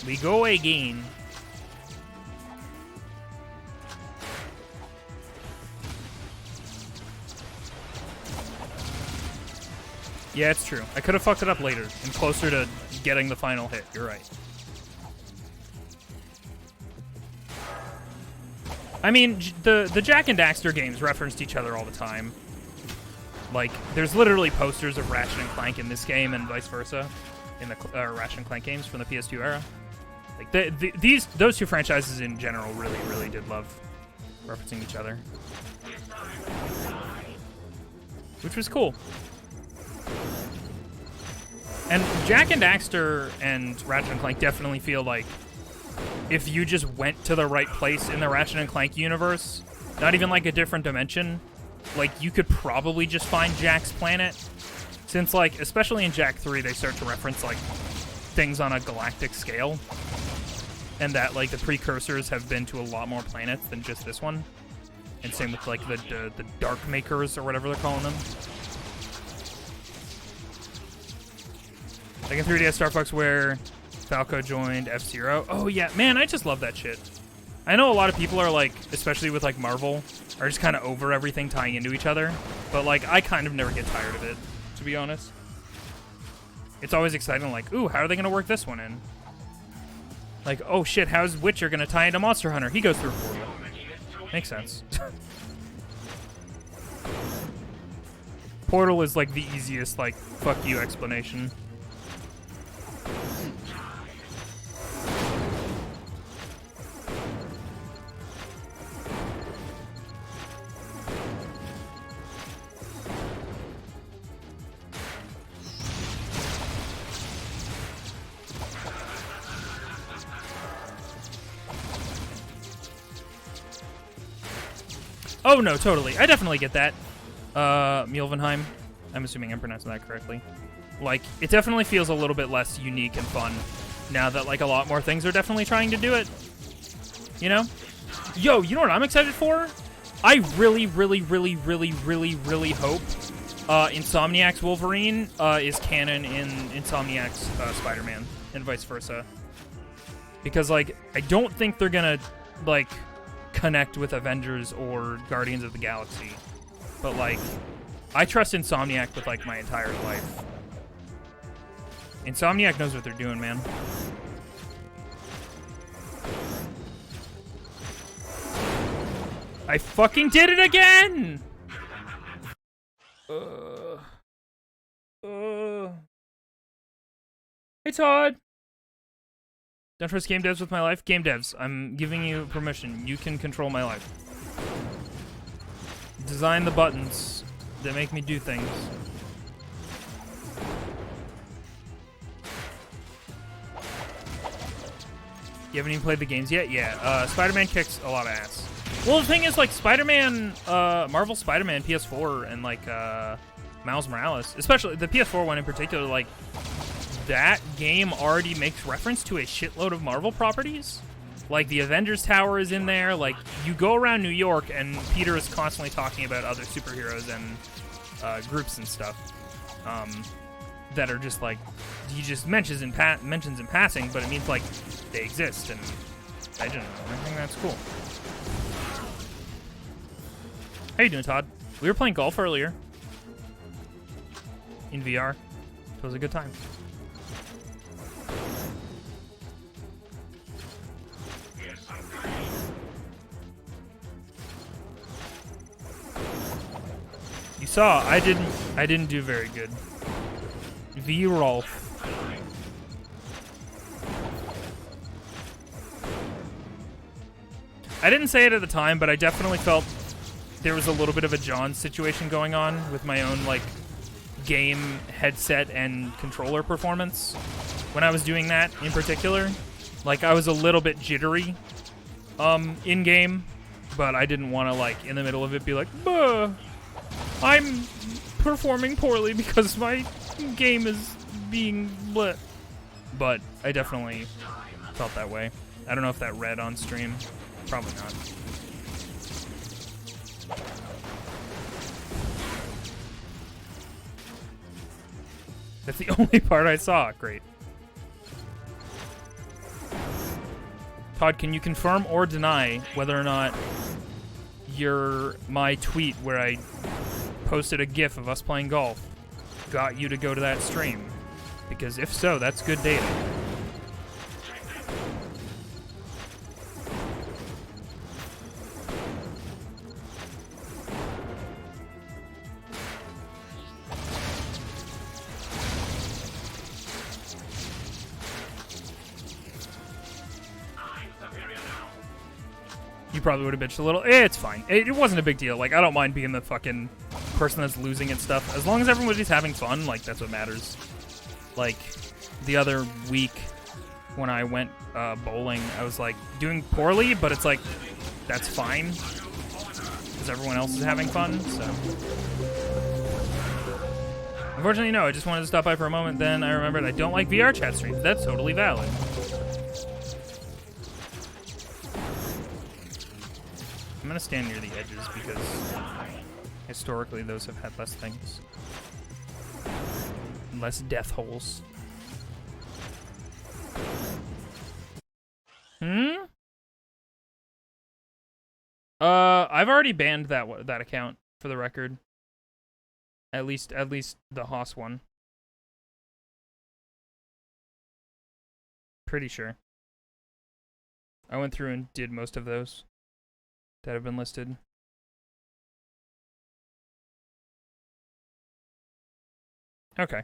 We go again. Yeah, it's true. I could have fucked it up later and closer to getting the final hit. You're right. I mean, the Jak and Daxter games referenced each other all the time. Like, there's literally posters of Ratchet and Clank in this game and vice versa in the Ratchet and Clank games from the PS2 era. Like, those two franchises in general really, really did love referencing each other. Which was cool. And Jak and Daxter and Ratchet and Clank definitely feel like if you just went to the right place in the Ratchet and Clank universe, not even like a different dimension, like you could probably just find Jak's planet. Since like, especially in Jak 3, they start to reference like things on a galactic scale. And that like the precursors have been to a lot more planets than just this one. And same with like the Dark Makers or whatever they're calling them. Like in 3DS Star Fox where Falco joined F-Zero. Oh yeah, man, I just love that shit. I know a lot of people are like, especially with like Marvel, are just kind of over everything tying into each other. But like, I kind of never get tired of it, to be honest. It's always exciting, like, ooh, how are they going to work this one in? Like, oh shit, how's Witcher going to tie into Monster Hunter? He goes through a portal. Makes sense. Portal is like the easiest, like, fuck you explanation. Oh, no, totally. I definitely get that. Mjolnir. I'm assuming I'm pronouncing that correctly. Like, it definitely feels a little bit less unique and fun now that, like, a lot more things are definitely trying to do it. You know? Yo, you know what I'm excited for? I really, really, really, really, really, really hope Insomniac's Wolverine is canon in Insomniac's Spider-Man and vice versa. Because, like, I don't think they're gonna, like, connect with Avengers or Guardians of the Galaxy. But, like, I trust Insomniac with, like, my entire life. Insomniac knows what they're doing, man. I fucking did it again! Hey, Todd! Don't trust game devs with my life? Game devs, I'm giving you permission. You can control my life. Design the buttons that make me do things. You haven't even played the games yet? Yeah, Spider-Man kicks a lot of ass. Well, the thing is, like, Spider-Man, Marvel Spider-Man PS4 and, like, Miles Morales, especially the PS4 one in particular, like, that game already makes reference to a shitload of Marvel properties. Like, the Avengers Tower is in there. Like, you go around New York, and Peter is constantly talking about other superheroes and groups and stuff that are just, like, he just mentions in passing, but it means, like, they exist, and I don't know. I think that's cool. How you doing, Todd? We were playing golf earlier in VR. It was a good time. You saw, I didn't do very good. V-roll. I didn't say it at the time, but I definitely felt there was a little bit of a John situation going on with my own, like, game headset and controller performance when I was doing that in particular. Like, I was a little bit jittery in game, but I didn't want to, like, in the middle of it be like, "Buh, I'm performing poorly because my game is being lit." But I definitely felt that way. I don't know if that read on stream. Probably not. That's the only part I saw. Great. Todd, can you confirm or deny whether or not my tweet where I posted a GIF of us playing golf got you to go to that stream? Because if so, that's good data. You probably would have bitched a little. It's fine. It wasn't a big deal. Like, I don't mind being the fucking person that's losing and stuff. As long as everybody's having fun, like, that's what matters. Like, the other week when I went bowling, I was, like, doing poorly, but it's like, that's fine. Because everyone else is having fun, so. Unfortunately, no. I just wanted to stop by for a moment. Then I remembered I don't like VR chat streams. That's totally valid. I'm gonna stand near the edges because historically those have had less things. Less death holes. I've already banned that account for the record. At least the Haas one. Pretty sure. I went through and did most of those that have been listed. Okay.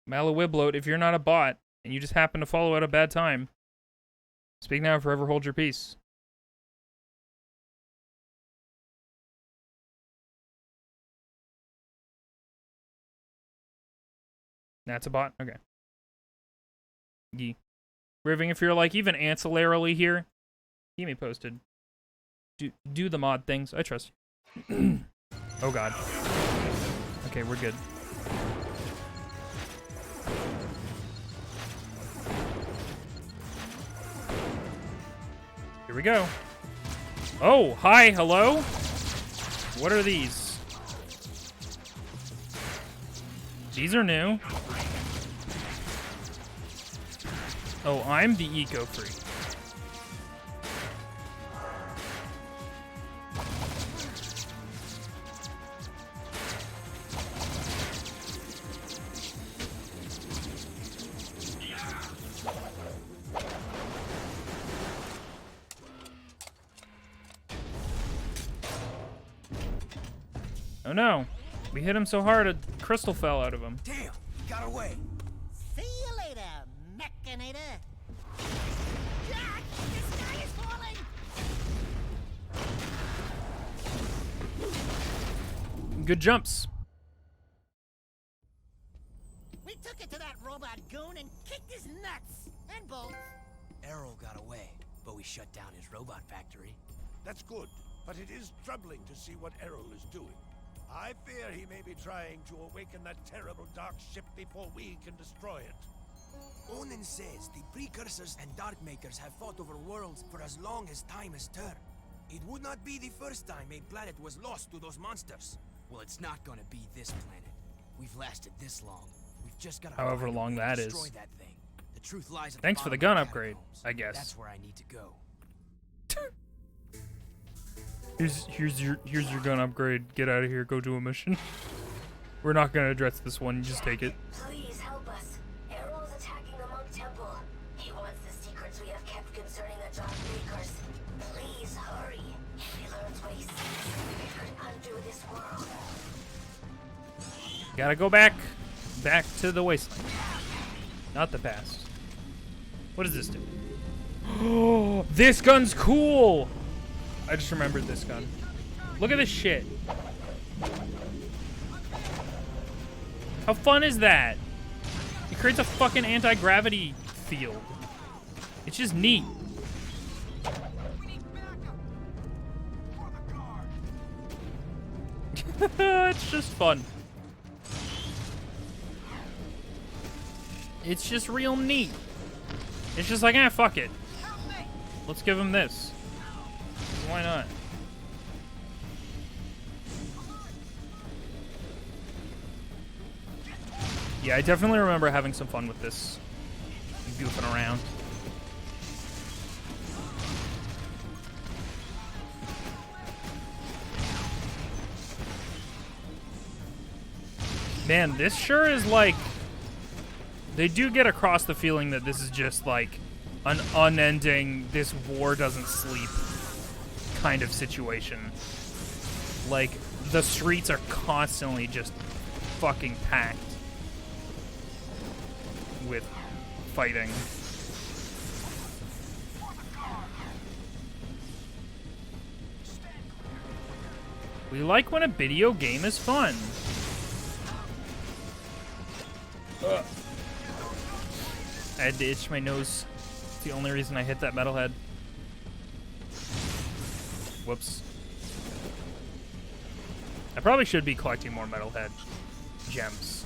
Malawibloat, if you're not a bot and you just happen to follow at a bad time, speak now or forever hold your peace. That's a bot? Okay. Yee. Riving, if you're like even ancillarily here, keep me posted. Do the mod things. I trust you. Oh god. Okay, we're good. Here we go. Oh, hi, hello? What are these? These are new. Oh, I'm the eco-freak. Oh no. We hit him so hard a crystal fell out of him. Damn, he got away. See you later, Mechanator. Jack, this guy is falling. Good jumps. We took it to that robot goon and kicked his nuts and bolts. Arrow got away, but we shut down his robot factory. That's good, but it is troubling to see what Errol is doing. I fear he may be trying to awaken that terrible dark ship before we can destroy it. Onan says the precursors and dark makers have fought over worlds for as long as time has turned. It would not be the first time a planet was lost to those monsters. Well, it's not gonna be this planet. We've lasted this long. We've just gotta However find a long way that to is. destroy that thing. The truth lies at Thanks the for the bottom gun of upgrade, catacombs. I guess. That's where I need to go. Here's your gun upgrade. Get out of here. Go do a mission. We're not gonna address this one. You just take it. Please help us. Errol is attacking the monk temple. He wants the secrets we have kept concerning the dark makers. Please hurry. If he learns what he sees, we could undo this world. Gotta go back to the wasteland, not the past. What does this do? Oh, this gun's cool. I just remembered this gun. Look at this shit. How fun is that? It creates a fucking anti-gravity field. It's just neat. It's just fun. It's just real neat. It's just like, fuck it. Let's give him this. Why not? Yeah, I definitely remember having some fun with this. Goofing around. Man, this sure is like... They do get across the feeling that this is just like an unending, this war doesn't sleep kind of situation. Like, the streets are constantly just fucking packed with fighting. We like when a video game is fun. Ugh. I had to itch my nose. It's the only reason I hit that metalhead. Whoops. I probably should be collecting more metalhead gems.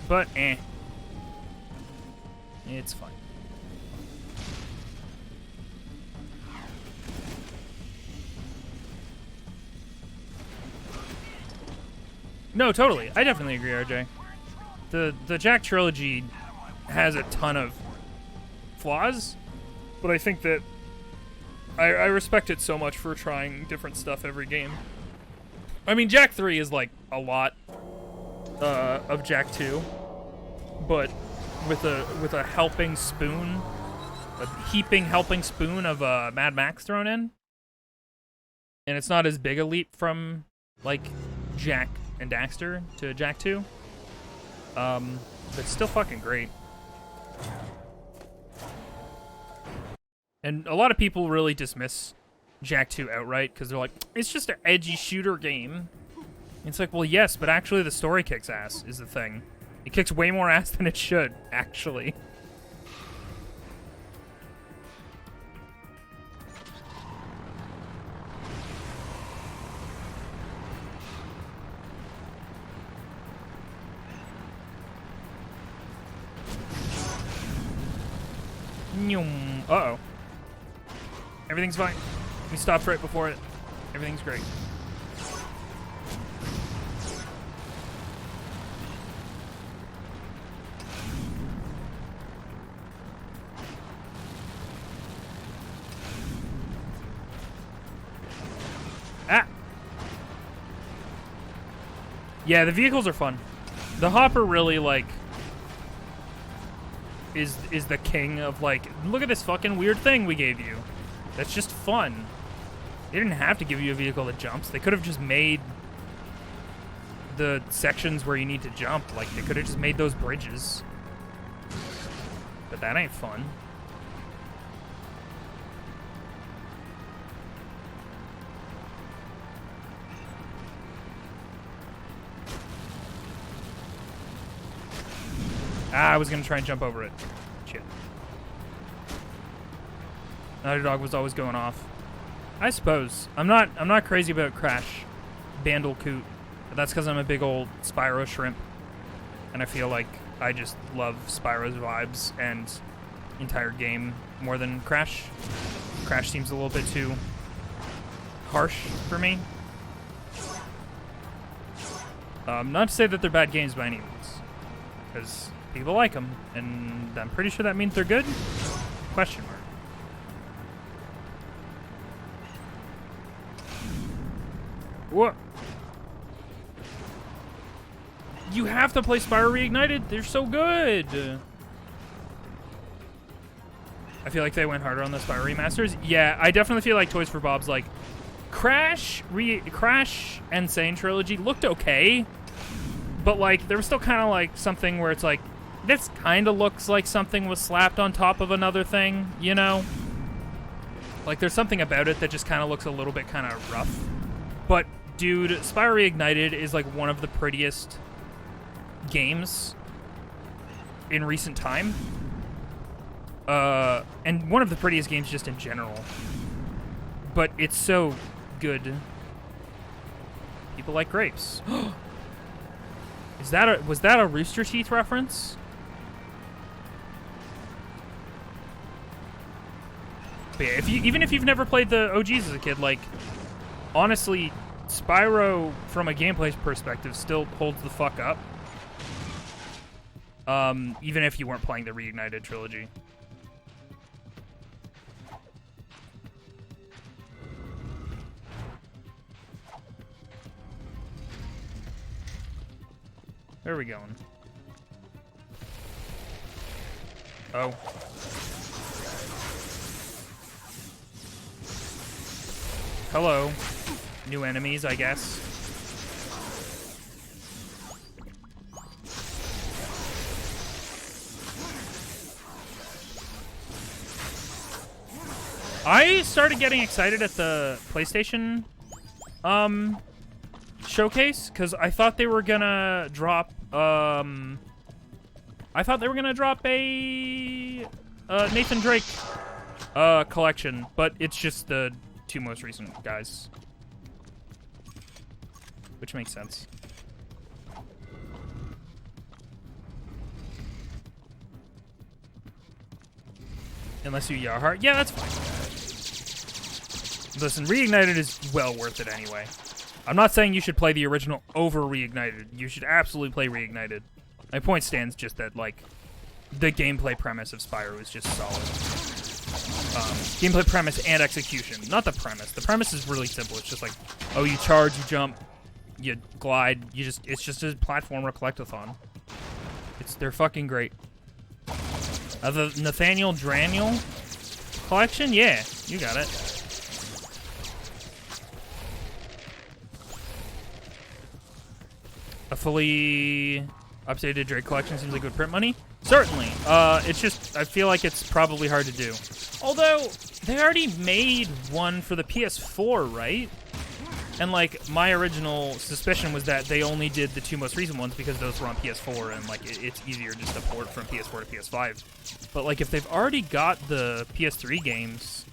But, it's fine. No, totally. I definitely agree, RJ. The Jack trilogy has a ton of flaws, but I think that I respect it so much for trying different stuff every game. I mean, Jack 3 is like a lot of Jack 2, but with a helping spoon, a heaping helping spoon of Mad Max thrown in, and it's not as big a leap from like Jack and Daxter to Jack 2. But it's still fucking great. And a lot of people really dismiss Jack 2 outright because they're like, it's just an edgy shooter game. It's like, well, yes, but actually the story kicks ass is the thing. It kicks way more ass than it should, actually. Uh-oh. Everything's fine. We stopped right before it. Everything's great. Ah! Yeah, the vehicles are fun. The Hopper really, like... is the king of, like, look at this fucking weird thing we gave you. That's just fun. They didn't have to give you a vehicle that jumps. They could have just made the sections where you need to jump. Like, they could have just made those bridges. But that ain't fun. Ah, I was gonna try and jump over it. Shit. Naughty Dog was always going off. I suppose. I'm not crazy about Crash Bandicoot, but that's because I'm a big old Spyro shrimp. And I feel like I just love Spyro's vibes and entire game more than Crash. Crash seems a little bit too harsh for me. Not to say that they're bad games by any means, because people like them, and I'm pretty sure that means they're good? Question mark. What? You have to play Spyro Reignited. They're so good. I feel like they went harder on the Spyro remasters. Yeah, I definitely feel like Toys for Bob's like Crash Insane trilogy looked okay, but like there was still kind of like something where it's like this kind of looks like something was slapped on top of another thing, you know? Like, there's something about it that just kind of looks a little bit kind of rough. But, dude, Spyro Reignited is, like, one of the prettiest games in recent time. And one of the prettiest games just in general. But it's so good. People like grapes. Was that a Rooster Teeth reference? But yeah, even if you've never played the OGs as a kid, like, honestly, Spyro, from a gameplay perspective, still holds the fuck up. Even if you weren't playing the Reignited trilogy. Where are we going? Oh. Hello. New enemies, I guess. I started getting excited at the PlayStation showcase because I thought they were gonna drop a Nathan Drake collection, but it's just the two most recent guys, which makes sense. Unless you Yarheart. Yeah, that's fine. Listen, Reignited is well worth it anyway. I'm not saying you should play the original over Reignited. You should absolutely play Reignited. My point stands just that, like, the gameplay premise of Spyro is just solid. Gameplay premise and execution. Not the premise. The premise is really simple. It's just like, oh, you charge, you jump, you glide, it's just a platformer collectathon. They're fucking great. The Nathaniel Draniel collection? Yeah, you got it. A fully updated Drake collection seems like good print money. Certainly. It's just, I feel like it's probably hard to do. Although, they already made one for the PS4, right? And, like, my original suspicion was that they only did the two most recent ones because those were on PS4, and, like, it's easier just to port from PS4 to PS5. But, like, if they've already got the PS3 games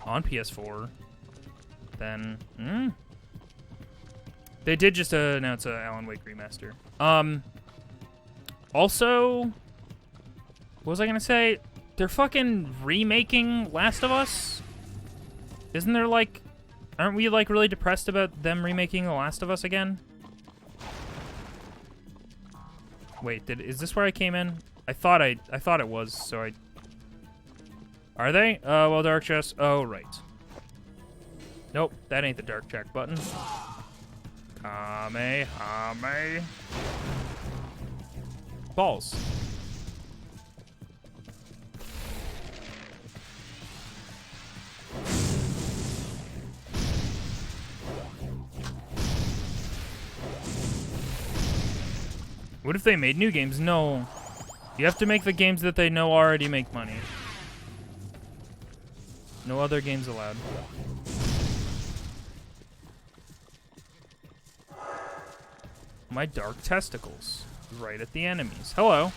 on PS4, then, They did just announce a Alan Wake remaster. Also, what was I gonna say? They're fucking remaking Last of Us? Isn't there, like... Aren't we, like, really depressed about them remaking The Last of Us again? Wait, is this where I came in? I thought it was, so I... Are they? Well, Dark Chest. Oh, right. Nope, that ain't the Dark Check button. Kamehame. Balls. What if they made new games? No. You have to make the games that they know already make money. No other games allowed. My dark testicles. Right at the enemies. Hello.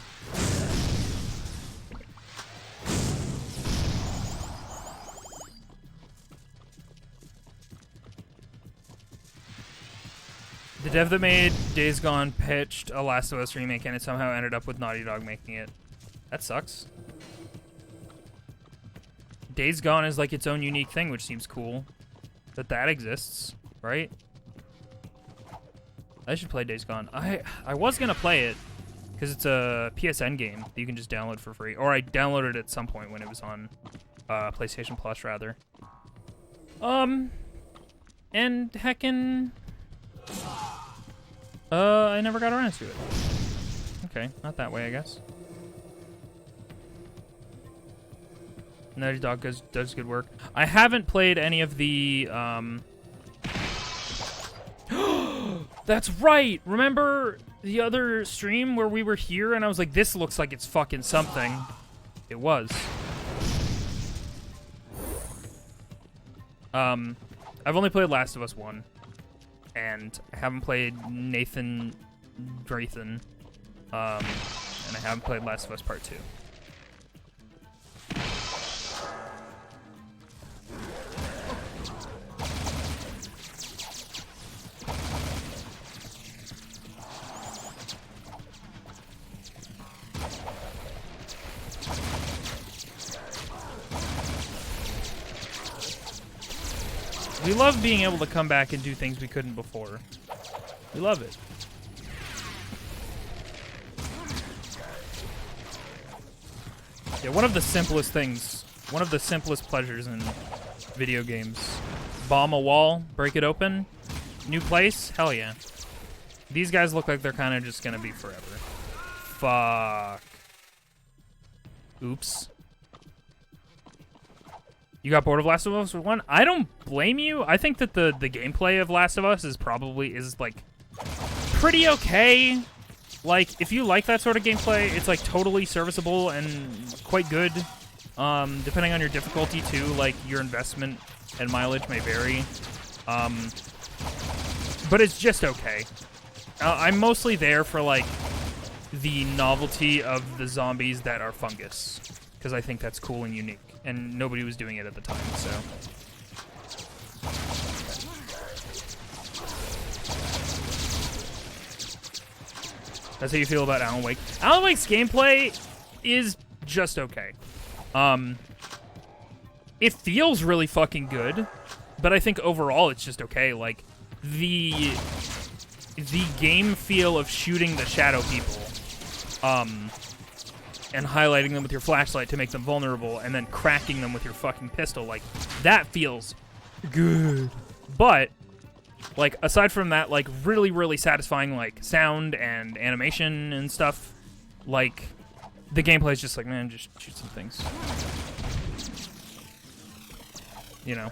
The dev that made Days Gone pitched a Last of Us remake, and it somehow ended up with Naughty Dog making it. That sucks. Days Gone is like its own unique thing, which seems cool. That exists, right? I should play Days Gone. I was gonna play it because it's a PSN game that you can just download for free, or I downloaded it at some point when it was on PlayStation Plus, rather. And heckin'. I never got around to it. Okay, not that way, I guess. Naughty Dog does good work. I haven't played any of the, That's right. Remember the other stream where we were here and I was like, this looks like it's fucking something. It was. I've only played Last of Us 1. And I haven't played Nathan Drayton. And I haven't played Last of Us Part 2. We love being able to come back and do things we couldn't before. We love it. Yeah, one of the simplest things, one of the simplest pleasures in video games. Bomb a wall, break it open, new place, hell yeah. These guys look like they're kind of just gonna be forever. Fuck. Oops. You got bored of Last of Us 1? I don't blame you. I think that the gameplay of Last of Us is like pretty okay. Like, if you like that sort of gameplay, it's like totally serviceable and quite good. Depending on your difficulty too, like your investment and mileage may vary. But it's just okay. I'm mostly there for like the novelty of the zombies that are fungus, because I think that's cool and unique, and nobody was doing it at the time, so. That's how you feel about Alan Wake. Alan Wake's gameplay is just okay. It feels really fucking good, but I think overall it's just okay. Like, the game feel of shooting the shadow people, and highlighting them with your flashlight to make them vulnerable, and then cracking them with your fucking pistol, like, that feels good. But, like, aside from that, like, really, really satisfying, like, sound and animation and stuff, like, the gameplay is just like, man, just shoot some things. You know?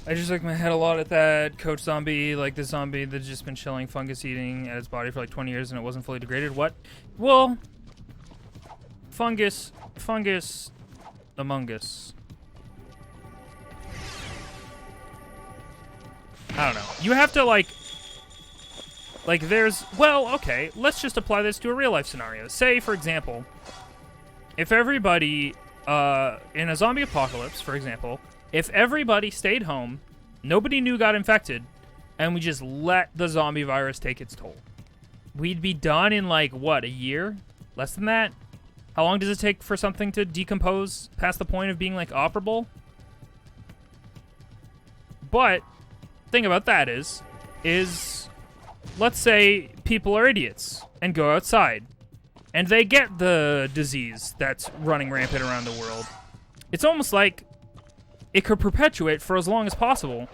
I just shook my head a lot at that coach zombie, like the zombie that's just been chilling, fungus eating at its body for like 20 years and it wasn't fully degraded. What? Well, fungus among us. I don't know. You have to like there's, well, okay, let's just apply this to a real life scenario. Say, for example, if everybody, in a zombie apocalypse, for example, if everybody stayed home, nobody new got infected, and we just let the zombie virus take its toll, we'd be done in, like, what, a year? Less than that? How long does it take for something to decompose past the point of being, like, operable? But, thing about that is, let's say people are idiots and go outside, and they get the disease that's running rampant around the world. It's almost like it could perpetuate for as long as possible.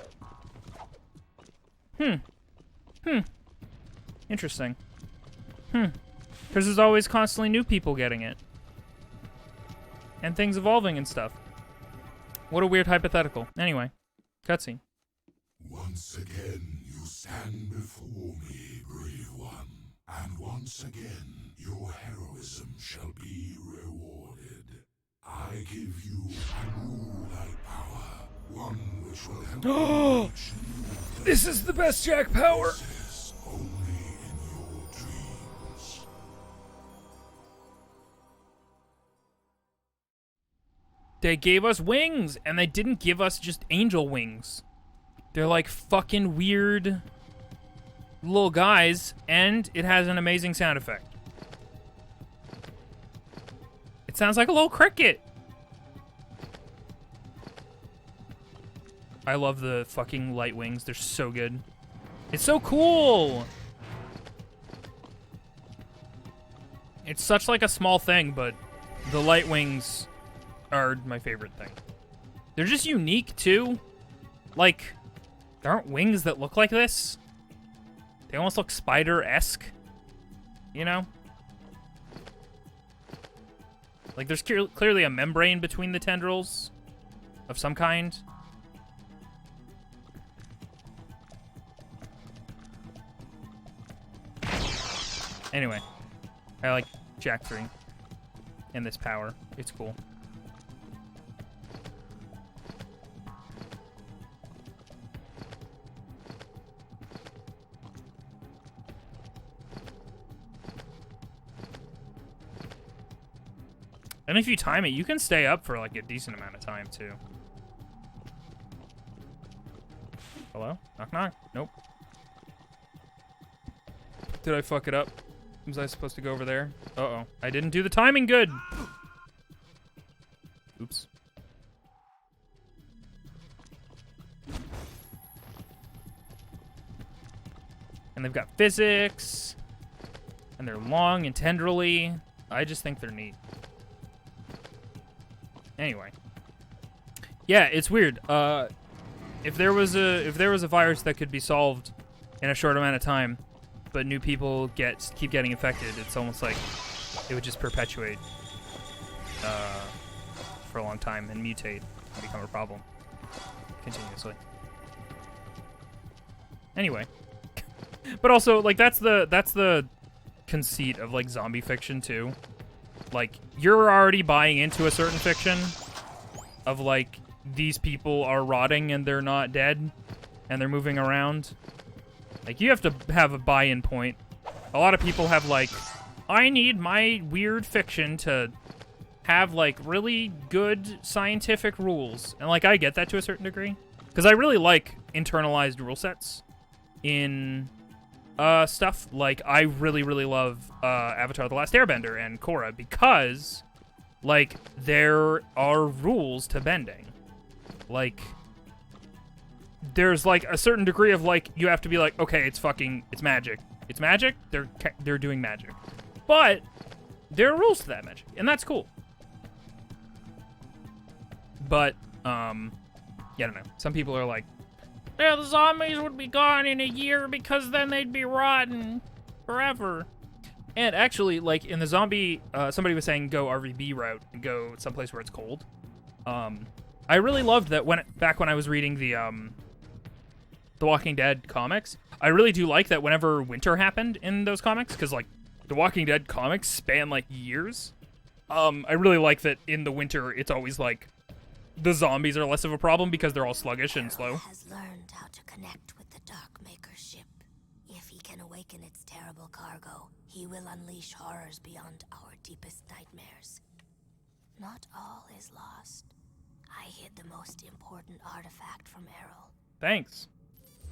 Interesting. Because there's always constantly new people getting it. And things evolving and stuff. What a weird hypothetical. Anyway, cutscene. Once again, you stand before me, brave one. And once again, your heroism shall be rewarded. I give you a new light power, one which will help you reach new. This is the best Jack power! Success only in your dreams. They gave us wings, and they didn't give us just angel wings. They're like fucking weird little guys, and it has an amazing sound effect. It sounds like a little cricket. I love the fucking light wings. They're so good. It's so cool. It's such like a small thing, but the light wings are my favorite thing. They're just unique too. Like, there aren't wings that look like this. They almost look spider-esque, you know? Like, there's clearly a membrane between the tendrils of some kind. Anyway, I like Jack 3 and this power. It's cool. And if you time it, you can stay up for like a decent amount of time too. Hello? Knock knock? Nope. Did I fuck it up? Was I supposed to go over there? Uh-oh. I didn't do the timing good! Oops. And they've got physics. And they're long and tendrily. I just think they're neat. Anyway. Yeah, it's weird. If there was a virus that could be solved in a short amount of time, but new people keep getting infected, it's almost like it would just perpetuate for a long time and mutate and become a problem continuously. Anyway. But also, like, that's the conceit of like zombie fiction too. Like, you're already buying into a certain fiction of like these people are rotting and they're not dead and they're moving around. Like, you have to have a buy-in point. A lot of people have like, I need my weird fiction to have like really good scientific rules. And like, I get that to a certain degree. Because I really like internalized rule sets in stuff. Like, I really, really love Avatar The Last Airbender and Korra because, like, there are rules to bending. Like, there's, like, a certain degree of, like, you have to be like, okay, it's magic. It's magic, they're doing magic. But there are rules to that magic, and that's cool. But, yeah, I don't know. Some people are like, yeah, the zombies would be gone in a year because then they'd be rotten forever. And actually, like, in the zombie, somebody was saying go RVB route and go someplace where it's cold. I really loved that back when I was reading the Walking Dead comics. I really do like that whenever winter happened in those comics, because, like, the Walking Dead comics span, like, years. I really like that in the winter, it's always, like, the zombies are less of a problem because they're all sluggish and slow. Has learned how to connect with the Darkmaker ship. If he can awaken its terrible cargo, he will unleash horrors beyond our deepest nightmares. Not all is lost. I hid the most important artifact from Errol. Thanks.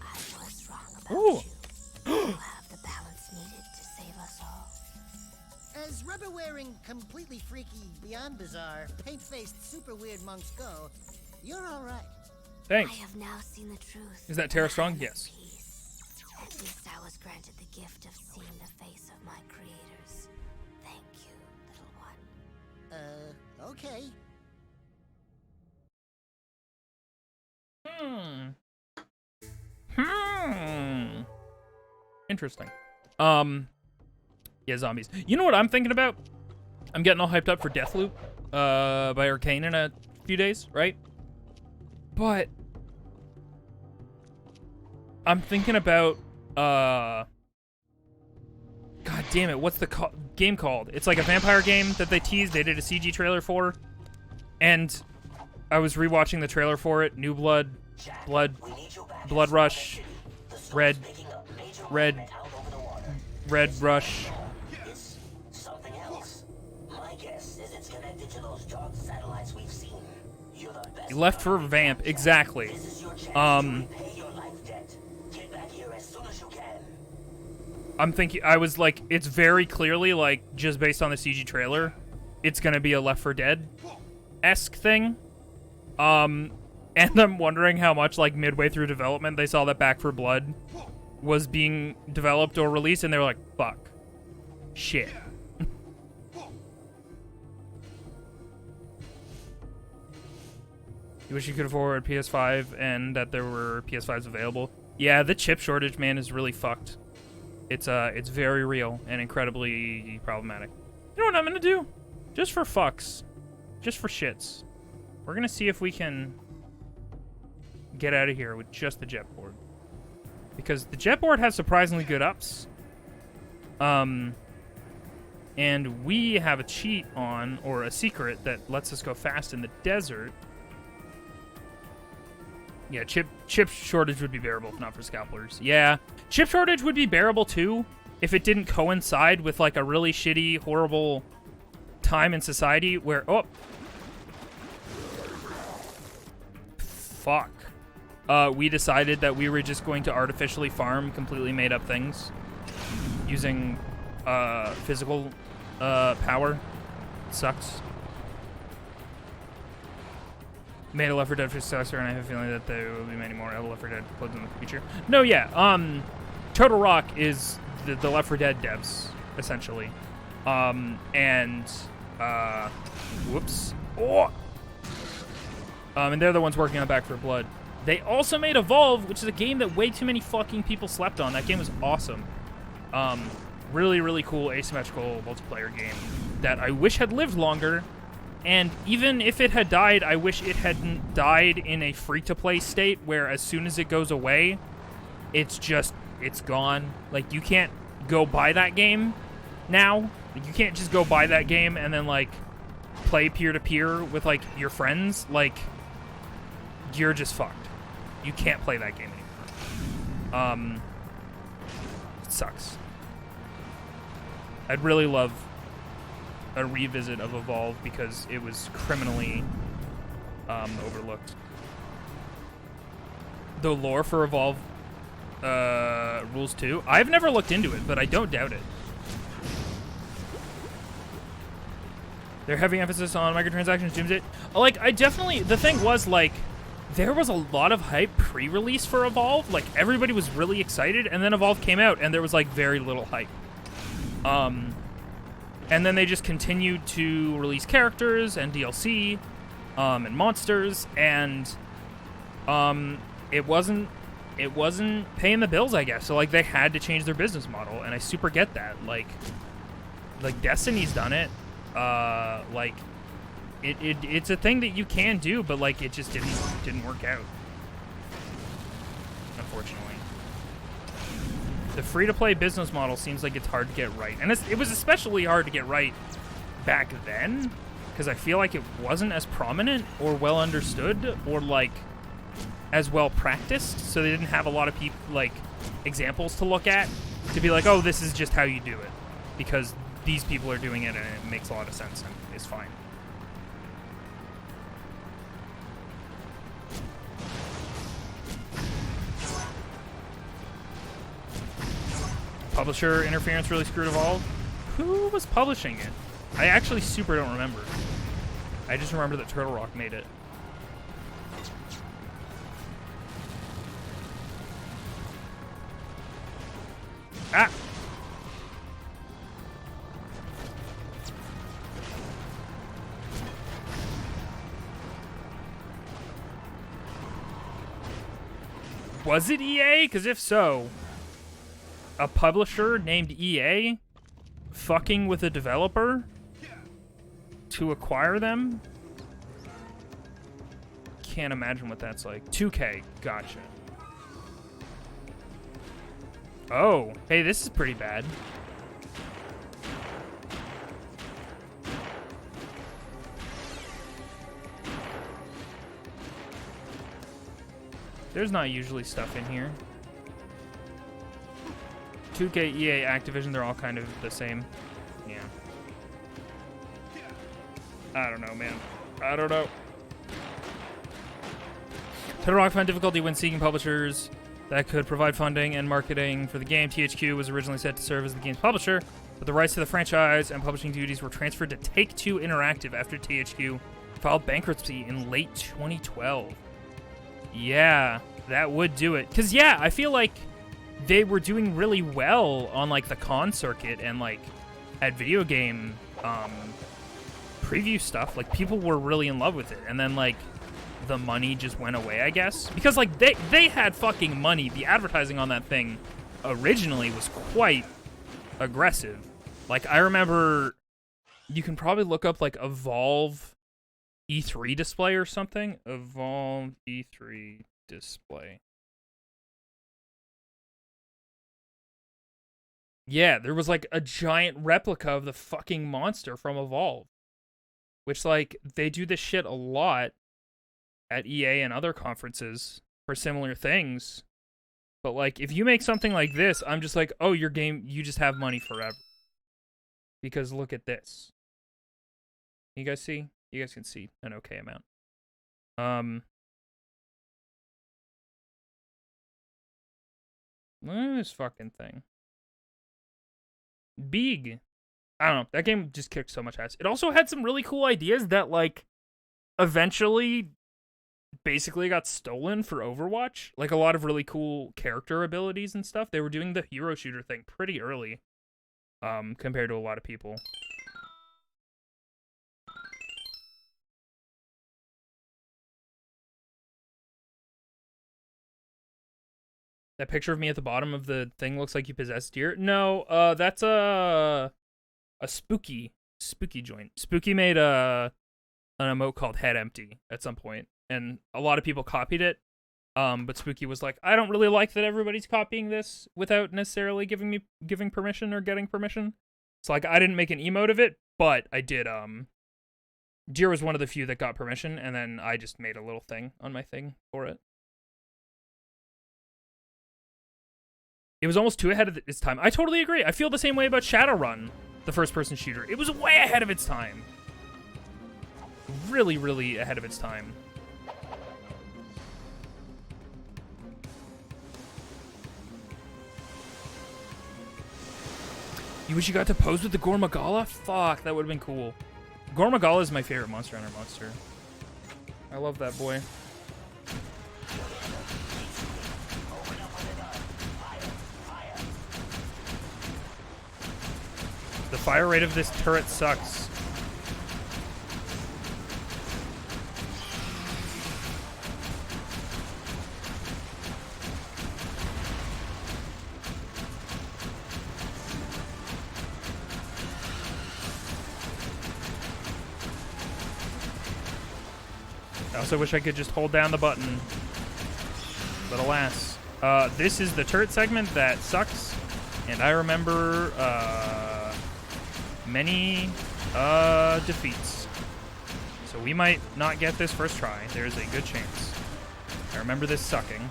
I was wrong about you. You have the balance needed to save us all. As rubber-wearing, completely freaky, beyond bizarre, paint-faced, super weird monks go, you're all right. Thanks. I have now seen the truth. Is that Tara Strong? Yes. Peace. At least I was granted the gift of seeing the face of my creators. Thank you, little one. Okay. Interesting. Yeah, zombies. You know what I'm thinking about? I'm getting all hyped up for Deathloop by Arcane in a few days, right? But I'm thinking about God damn it, what's the game called? It's like a vampire game that they teased. They did a CG trailer for, and I was rewatching the trailer for it. New Blood, Blood Rush, Red Rush. Something else. My guess is it's connected to those dark satellites we've seen. You're the best. Left for Vamp, exactly. This is your chance to repay your life debt. Get back here as soon as you can. I'm thinking, I was like, it's very clearly, like, just based on the CG trailer, it's gonna be a Left 4 Dead-esque thing. And I'm wondering how much, like, midway through development they saw that Back 4 Blood was being developed or released, and they were like, fuck. Shit. You wish you could afford PS5 and that there were PS5s available. Yeah, the chip shortage, man, is really fucked. It's very real and incredibly problematic. You know what I'm gonna do? Just for fucks, just for shits, we're gonna see if we can get out of here with just the jet board, because the jet board has surprisingly good ups. And we have a cheat on, or a secret that lets us go fast in the desert. Yeah, chip shortage would be bearable if not for scalpers. Yeah, chip shortage would be bearable too if it didn't coincide with like a really shitty, horrible time in society where, oh, fuck. We decided that we were just going to artificially farm completely made up things using physical power. Sucks. Made a Left 4 Dead successor, and I have a feeling that there will be many more Left 4 Dead clones in the future. No, yeah, Turtle Rock is the Left 4 Dead devs, essentially. Whoops. Oh! And they're the ones working on Back 4 Blood. They also made Evolve, which is a game that way too many fucking people slept on. That game was awesome. Really, really cool asymmetrical multiplayer game that I wish had lived longer. And even if it had died, I wish it hadn't died in a free-to-play state where as soon as it goes away, it's gone. Like, you can't go buy that game now. Like, you can't just go buy that game and then, like, play peer-to-peer with, like, your friends. Like, you're just fucked. You can't play that game anymore. It sucks. I'd really love a revisit of Evolve because it was criminally overlooked. The lore for Evolve rules too. I've never looked into it, but I don't doubt it. Their heavy emphasis on microtransactions dooms it. Like, I definitely... The thing was, like, there was a lot of hype pre-release for Evolve. Like, everybody was really excited, and then Evolve came out, and there was, like, very little hype. And then they just continued to release characters and DLC, and monsters, and it wasn't paying the bills, I guess. So, like, they had to change their business model, and I super get that. Like Destiny's done it. Like, it's a thing that you can do, but, like, it just didn't work out, unfortunately. The free-to-play business model seems like it's hard to get right. And it was especially hard to get right back then, because I feel like it wasn't as prominent or well understood or, like, as well practiced, so they didn't have a lot of people, like, examples to look at to be like, oh, this is just how you do it, because these people are doing it and it makes a lot of sense and is fine. Publisher interference really screwed Evolve. Who was publishing it? I actually super don't remember. I just remember that Turtle Rock made it. Ah! Was it EA? Because if so, a publisher named EA fucking with a developer to acquire them? Can't imagine what that's like. 2K, gotcha. Oh, hey, this is pretty bad. There's not usually stuff in here. 2K, EA, Activision, they're all kind of the same. Yeah. I don't know, man. I don't know. Turtle Rock found difficulty when seeking publishers that could provide funding and marketing for the game. THQ was originally set to serve as the game's publisher, but the rights to the franchise and publishing duties were transferred to Take-Two Interactive after THQ filed bankruptcy in late 2012. Yeah, that would do it. Because, yeah, I feel like they were doing really well on, like, the con circuit and, like, at video game preview stuff. Like, people were really in love with it. And then, like, the money just went away, I guess. Because, like, they had fucking money. The advertising on that thing originally was quite aggressive. Like, I remember, you can probably look up, like, Evolve E3 display or something. Evolve E3 display. Yeah, there was, like, a giant replica of the fucking monster from Evolve. Which, like, they do this shit a lot at EA and other conferences for similar things. But, like, if you make something like this, I'm just like, oh, your game, you just have money forever. Because look at this. You guys see? You guys can see an okay amount. Look at this fucking thing. Big. I don't know. That game just kicked so much ass. It also had some really cool ideas that, like, eventually basically got stolen for Overwatch. Like, a lot of really cool character abilities and stuff. They were doing the hero shooter thing pretty early, compared to a lot of people. That picture of me at the bottom of the thing looks like you possess deer. No, that's a spooky joint. Spooky made an emote called Head Empty at some point, and a lot of people copied it. But Spooky was like, I don't really like that everybody's copying this without necessarily giving permission or getting permission. So, like, I didn't make an emote of it, but I did. Deer was one of the few that got permission, and then I just made a little thing on my thing for it. It was almost too ahead of its time. I totally agree. I feel the same way about Shadowrun, the first-person shooter. It was way ahead of its time. Really, really ahead of its time. You wish you got to pose with the Gormagala? Fuck, that would have been cool. Gormagala is my favorite Monster Hunter monster. I love that boy. The fire rate of this turret sucks. I also wish I could just hold down the button. But alas. This is the turret segment that sucks. And I remember, many defeats. So we might not get this first try. There's a good chance. I remember this sucking.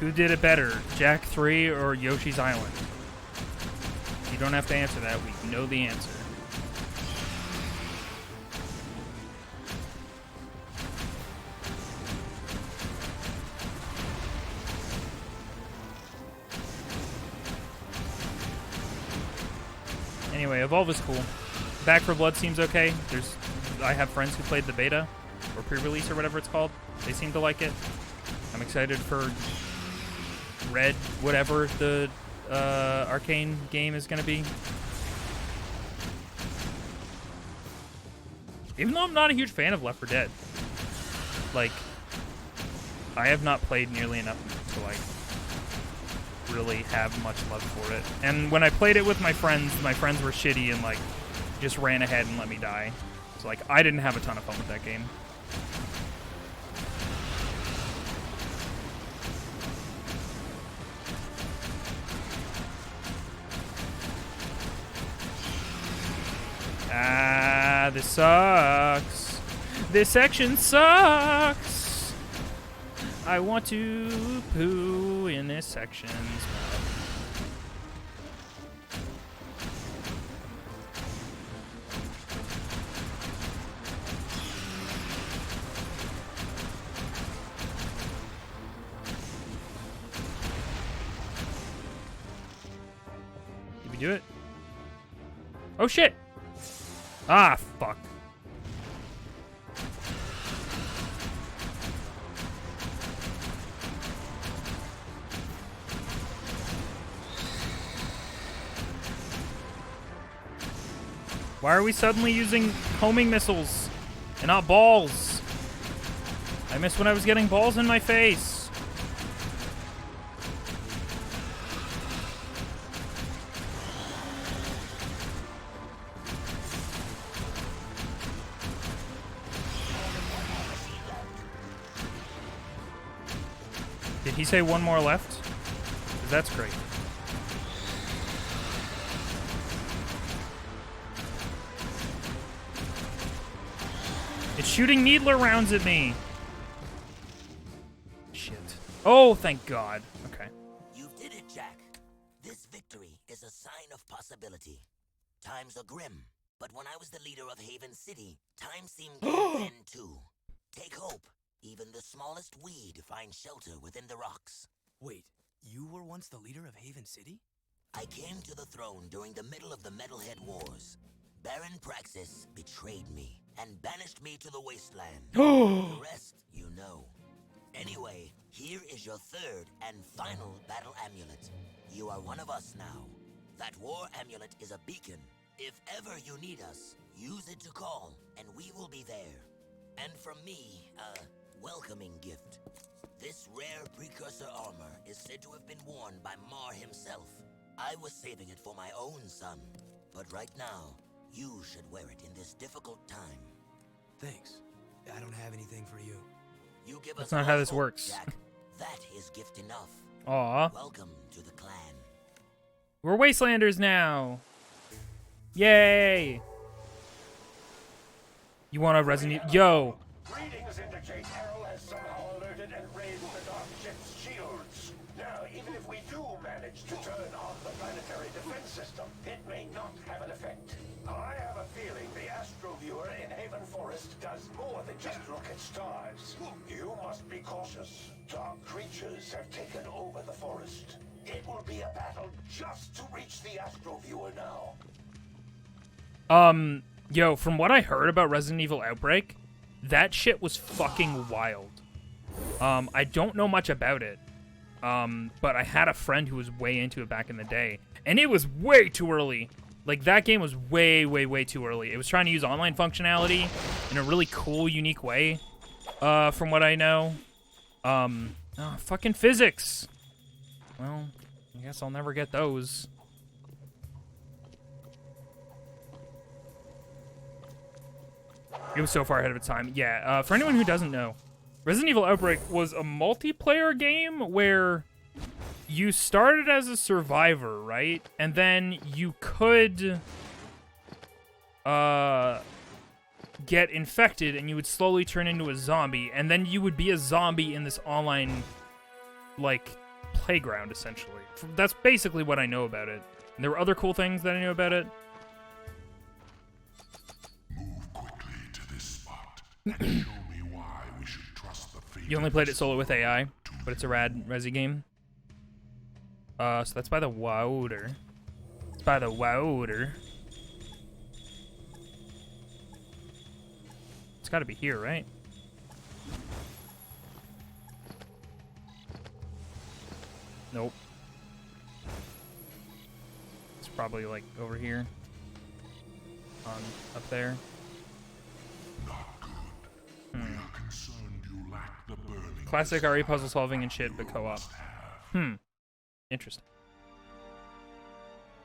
Who did it better, Jak 3 or Yoshi's Island? You don't have to answer that. We know the answer. Anyway, Evolve is cool. Back 4 Blood seems okay. I have friends who played the beta or pre-release or whatever it's called. They seem to like it. I'm excited for Red, whatever the Arcane game is going to be. Even though I'm not a huge fan of Left 4 Dead. Like, I have not played nearly enough to, like, really have much love for it. And when I played it with my friends were shitty and, like, just ran ahead and let me die. So, like, I didn't have a ton of fun with that game. Ah, this sucks. This section sucks. I want to poo in this section. do it? Oh shit! Ah, fuck. Why are we suddenly using homing missiles and not balls? I missed when I was getting balls in my face. Did he say one more left? 'Cause that's great. It's shooting needler rounds at me. Shit. Oh, thank God. Okay. You did it, Jack. This victory is a sign of possibility. Times are grim, but when I was the leader of Haven City, time seemed grim then too. Take hope. Even the smallest weed finds shelter within the rocks. Wait, you were once the leader of Haven City? I came to the throne during the middle of the Metalhead Wars. Baron Praxis betrayed me and banished me to the wasteland. The rest, you know. Anyway, here is your third and final battle amulet. You are one of us now. That war amulet is a beacon. If ever you need us, use it to call, and we will be there. And from me, a welcoming gift. This rare precursor armor is said to have been worn by Mar himself. I was saving it for my own son, but right now, you should wear it in this difficult time. Thanks. I don't have anything for you. You give That's us not how all this hope, works. Jack. That is gift enough. Aw. Welcome to the clan. We're Wastelanders now. Yay. You want a Resident Evil? Yo. Readings indicate Errol has somehow alerted and raised the Dark Ship's shields. Now, even if we do manage to turn on the planetary defense system, it may not have an effect. I have a feeling the Astro Viewer in Haven Forest does more than just look at stars. You must be cautious. Dark creatures have taken over the forest. It will be a battle just to reach the Astro Viewer now. Yo, from what I heard about Resident Evil Outbreak, that shit was fucking wild. I don't know much about it. But I had a friend who was way into it back in the day, and it was way too early. Like, that game was way, way, way too early. It was trying to use online functionality in a really cool, unique way, from what I know. Oh, fucking physics. Well, I guess I'll never get those. It was so far ahead of its time. Yeah, for anyone who doesn't know, Resident Evil Outbreak was a multiplayer game where you started as a survivor, right? And then you could get infected and you would slowly turn into a zombie, and then you would be a zombie in this online, like, playground, essentially. That's basically what I know about it. And there were other cool things that I knew about it. Move quickly to this spot and show me why we should trust the fate. You only played it solo with AI, but it's a rad Resi game. So that's by the water. It's by the water. It's gotta be here, right? Nope. It's probably like over here. Up there. Not good. We are concerned you lack the burning. Classic RE puzzle solving and shit, but co-op. Interesting.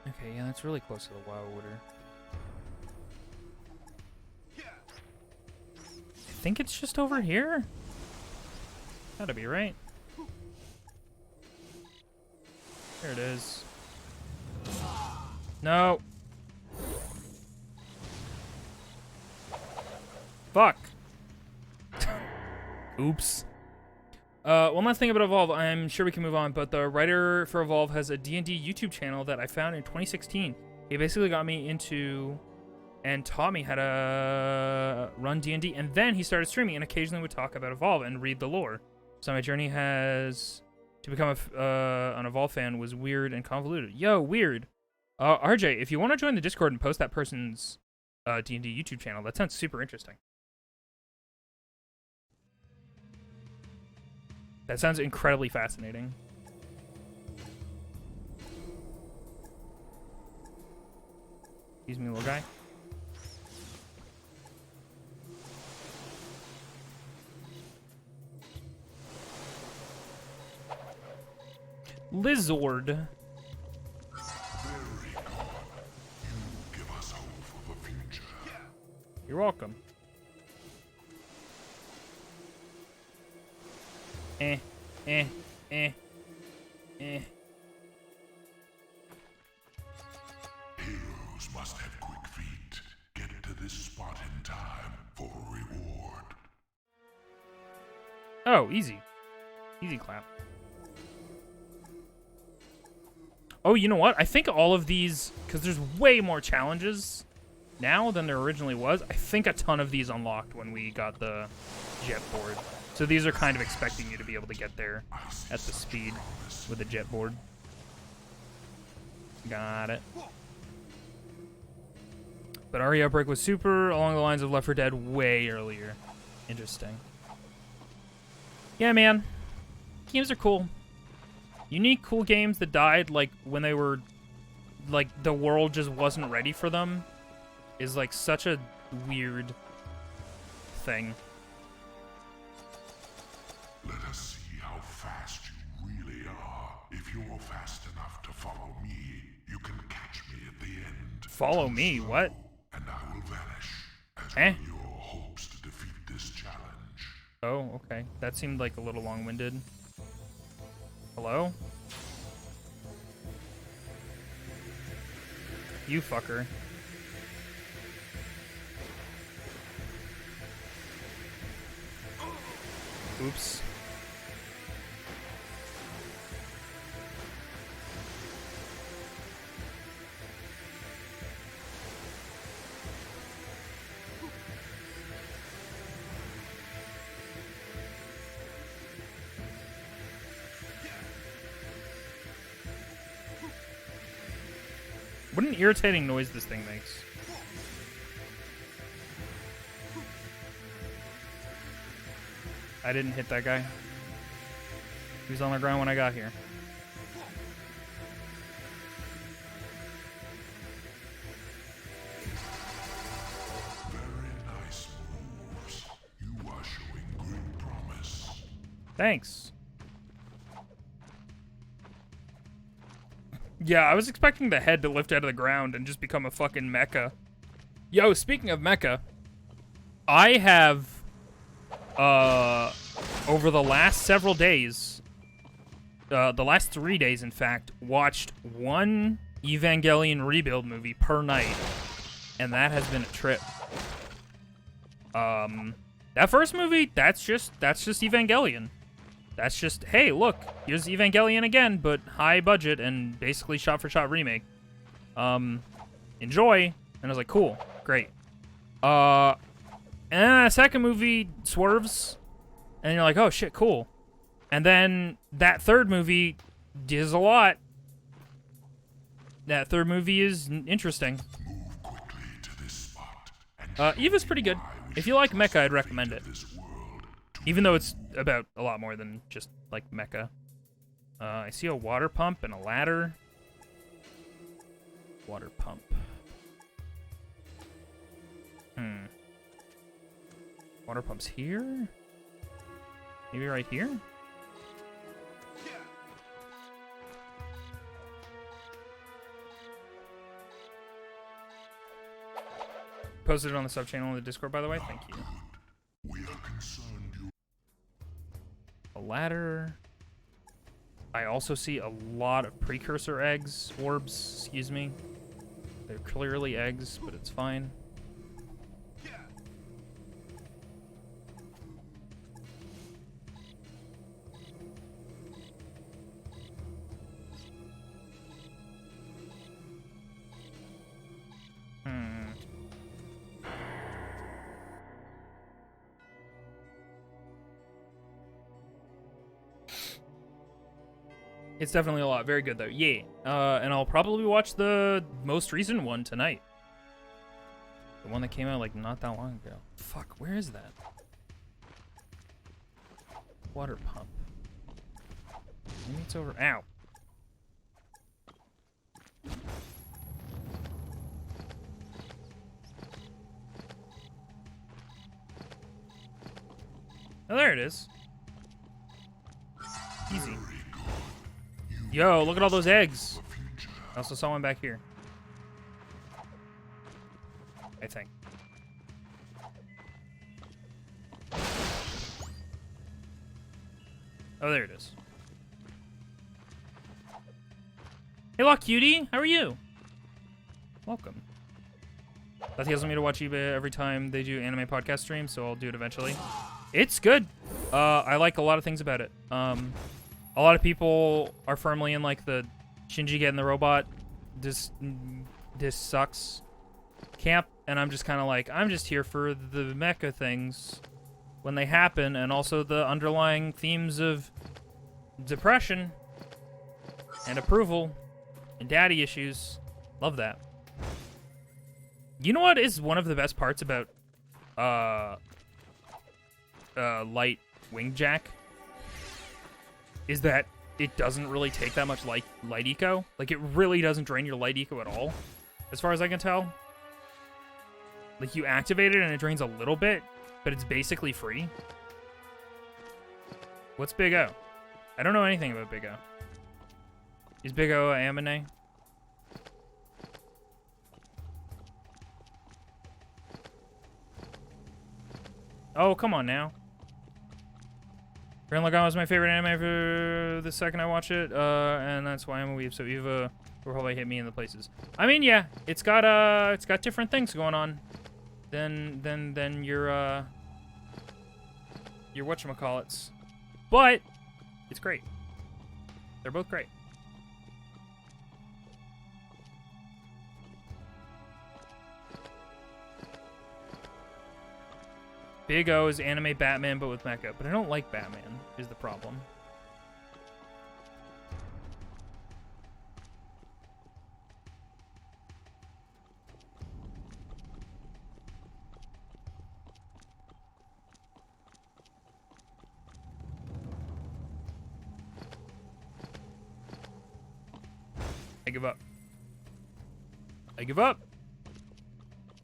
Okay, yeah, that's really close to the WoW order. I think it's just over here. Gotta be right. There it is. No. Fuck. Oops. One last thing about Evolve. I'm sure we can move on, but the writer for Evolve has a D&D YouTube channel that I found in 2016. He basically got me into and taught me how to run D&D, and then he started streaming and occasionally would talk about Evolve and read the lore. So my journey has to become an Evolve fan was weird and convoluted. Yo, weird. RJ, if you want to join the Discord and post that person's D&D YouTube channel, that sounds super interesting. That sounds incredibly fascinating. Excuse me, little guy. Lizard. Very good. You give us hope for the future. You're welcome. Eh, eh, eh, eh. Heroes must have quick feet. Get to this spot in time for a reward. Oh, easy. Easy clap. Oh, you know what? I think all of these, because there's way more challenges now than there originally was, I think a ton of these unlocked when we got the jet board. So these are kind of expecting you to be able to get there at the speed with the jet board. Got it. But RE Outbreak was super along the lines of Left 4 Dead way earlier. Interesting. Yeah, man. Games are cool. Unique, cool games that died, like, when they were, like, the world just wasn't ready for them is, like, such a weird thing. Let us see how fast you really are. If you're fast enough to follow me, you can catch me at the end. Follow me? What? And I will vanish, as Eh? will your hopes to defeat this challenge. Oh, okay. That seemed like a little long-winded. Hello? You fucker. Oops. What an irritating noise this thing makes. I didn't hit that guy. He was on the ground when I got here. Very nice moves. You are showing great promise. Thanks. Yeah, I was expecting the head to lift out of the ground and just become a fucking mecha. Yo, speaking of mecha, I have, over the last several days, the last 3 days, in fact, watched one Evangelion Rebuild movie per night, and that has been a trip. That first movie, that's just Evangelion. That's just, hey, look, here's Evangelion again, but high budget and basically shot-for-shot remake. Enjoy. And I was like, cool, great. And then the second movie swerves, and you're like, oh shit, cool. And then that third movie does a lot. That third movie is interesting. Move quickly to this spot. Eva's pretty good. If you like mecha, I'd recommend it. Even though it's about a lot more than just, like, mecha. I see a water pump and a ladder. Water pump. Water pump's here? Maybe right here? Posted it on the sub channel in the Discord, by the way. Thank you. We are concerned you. A ladder. I also see a lot of precursor eggs, orbs, excuse me. They're clearly eggs, but it's fine. It's definitely a lot. Very good, though. Yeah. And I'll probably watch the most recent one tonight. The one that came out, like, not that long ago. Fuck, where is that? Water pump. Maybe it's over. Ow. Oh, there it is. Easy. Yo, look at all those eggs. I also saw one back here. I think. Oh, there it is. Hey, look, cutie. How are you? Welcome. That tells me to watch eBay every time they do anime podcast streams, so I'll do it eventually. It's good. I like a lot of things about it. A lot of people are firmly in like the Shinji getting the robot. This sucks camp, and I'm just kind of like, I'm just here for the mecha things when they happen, and also the underlying themes of depression and approval and daddy issues. Love that. You know what is one of the best parts about light wing jack? Is that it doesn't really take that much light eco. Like, it really doesn't drain your light eco at all, as far as I can tell. Like, you activate it and it drains a little bit, but it's basically free. What's Big O? I don't know anything about Big O. Is Big O a Amine? Oh, come on now. Gurren Lagann was my favorite anime for the second I watched it, and that's why I'm a weeb. So Eva will probably hit me in the places. I mean, yeah, it's got different things going on than your whatchamacallits, but it's great. They're both great. Big O is anime Batman, but with mecha. But I don't like Batman, is the problem. I give up. I give up.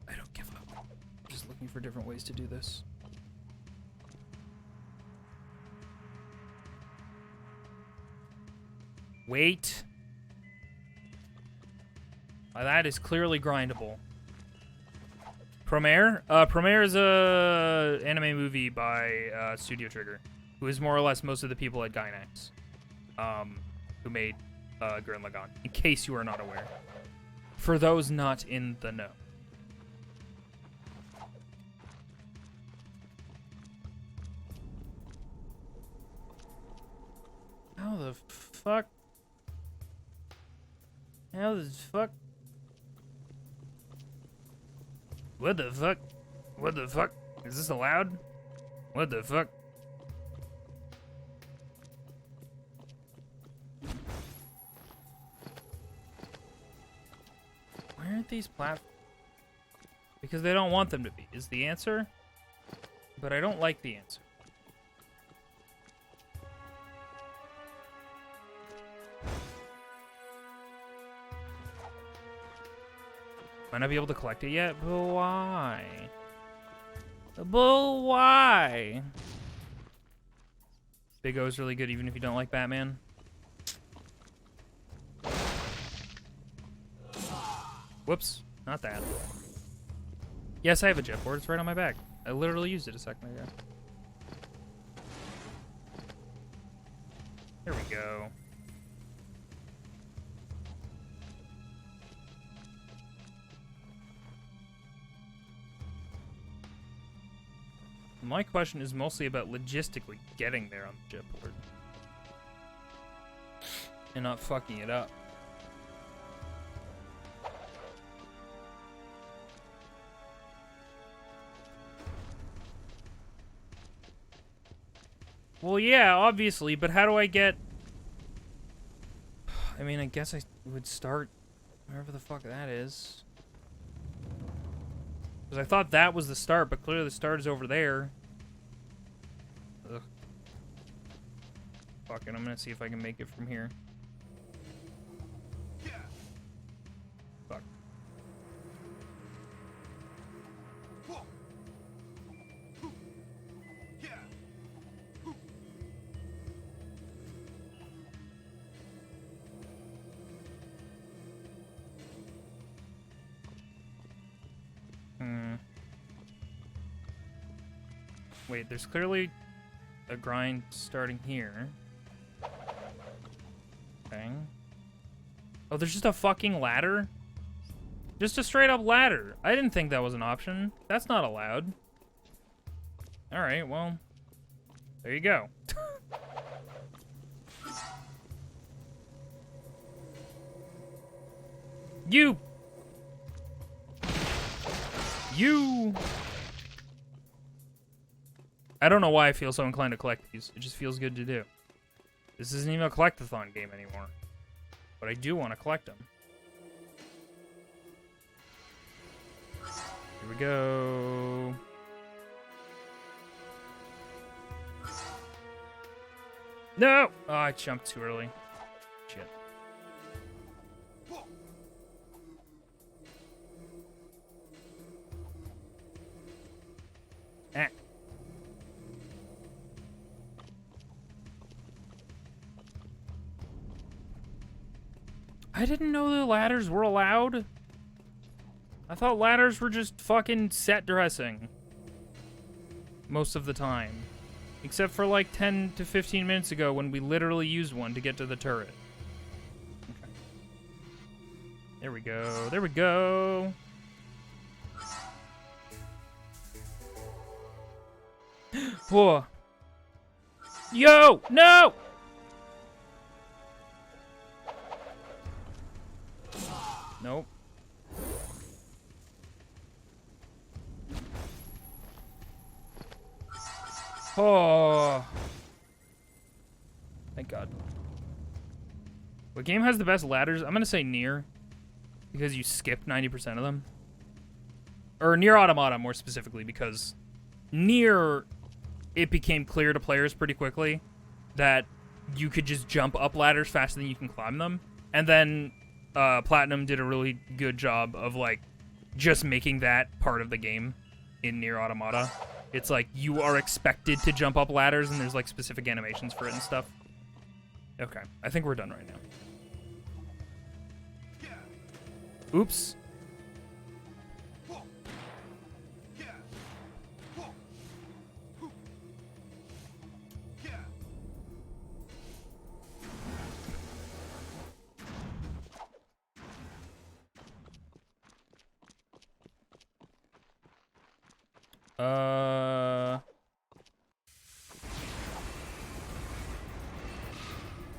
I don't give up. I'm just looking for different ways to do this. Wait. That is clearly grindable. Promare? Promare is a anime movie by Studio Trigger, who is more or less most of the people at Gainax, who made Gurren Lagann, in case you are not aware. For those not in the know. How the fuck? How the fuck? What the fuck? What the fuck? Is this allowed? What the fuck? Why aren't these platforms? Because they don't want them to be, is the answer. But I don't like the answer. Might not be able to collect it yet, but why? But why? Big O is really good even if you don't like Batman. Whoops, not that. Yes, I have a jetboard. It's right on my back. I literally used it a second ago. There we go. My question is mostly about logistically getting there on the jetboard. And not fucking it up. Well, yeah, obviously, but how do I get... I mean, I guess I would start wherever the fuck that is. Because I thought that was the start, but clearly the start is over there. Ugh. Fuck it, I'm gonna see if I can make it from here. Fuck. Wait, there's clearly a grind starting here. Okay. Oh, there's just a fucking ladder? Just a straight up ladder. I didn't think that was an option. That's not allowed. Alright, well. There you go. You! I don't know why I feel so inclined to collect these. It just feels good to do. This isn't even a collectathon game anymore. But I do want to collect them. Here we go. No! Oh, I jumped too early. Shit. Eh. I didn't know the ladders were allowed. I thought ladders were just fucking set dressing. Most of the time. Except for like 10 to 15 minutes ago when we literally used one to get to the turret. Okay. There we go. There we go. Whoa. Yo! No! Nope. Oh. Thank God. What game has the best ladders? I'm gonna say Nier. Because you skip 90% of them. Or Nier Automata, more specifically, because Nier, it became clear to players pretty quickly that you could just jump up ladders faster than you can climb them. And then Platinum did a really good job of, like, just making that part of the game in Nier Automata. It's like, you are expected to jump up ladders, and there's, like, specific animations for it and stuff. Okay, I think we're done right now. Oops.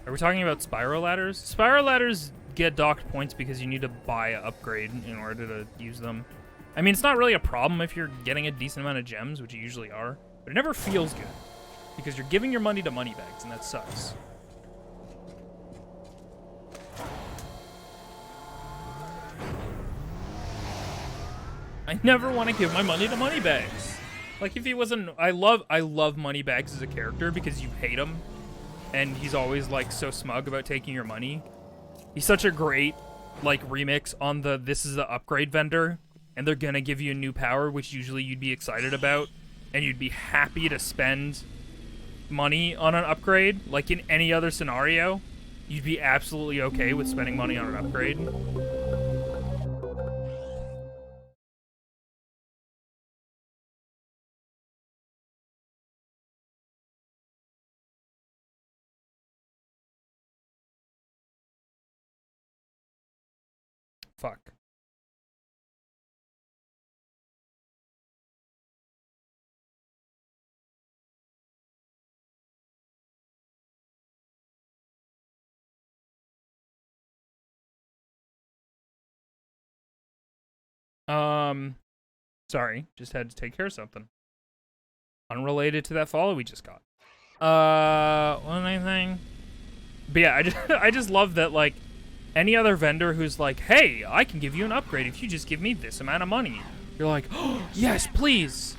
Are we talking about spiral ladders? Spiral ladders get docked points because you need to buy an upgrade in order to use them. I mean, it's not really a problem if you're getting a decent amount of gems, which you usually are, but it never feels good because you're giving your money to money bags, and that sucks. I never want to give my money to money bags. Like, if he wasn't... I love Moneybags as a character because you hate him. And he's always, like, so smug about taking your money. He's such a great, like, remix on the this is the upgrade vendor. And they're gonna give you a new power, which usually you'd be excited about. And you'd be happy to spend money on an upgrade. Like, in any other scenario, you'd be absolutely okay with spending money on an upgrade. Fuck. Sorry, just had to take care of something. Unrelated to that follow we just got. One thing. But yeah, I just love that, like, any other vendor who's like, hey, I can give you an upgrade if you just give me this amount of money. You're like, oh, yes, please.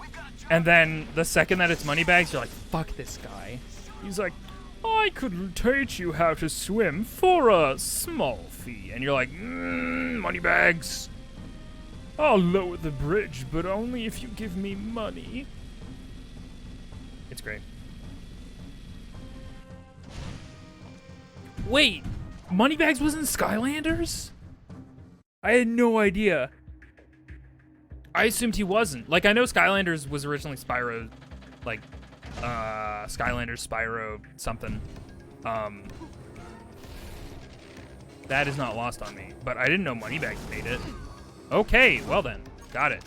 And then the second that it's Moneybags, you're like, fuck this guy. He's like, I could teach you how to swim for a small fee. And you're like, Moneybags. I'll lower the bridge, but only if you give me money. It's great. Wait, Moneybags was in Skylanders? I had no idea. I assumed he wasn't. Like, I know Skylanders was originally Spyro, like, Skylanders, Spyro, something. That is not lost on me. But I didn't know Moneybags made it. Okay, well then. Got it.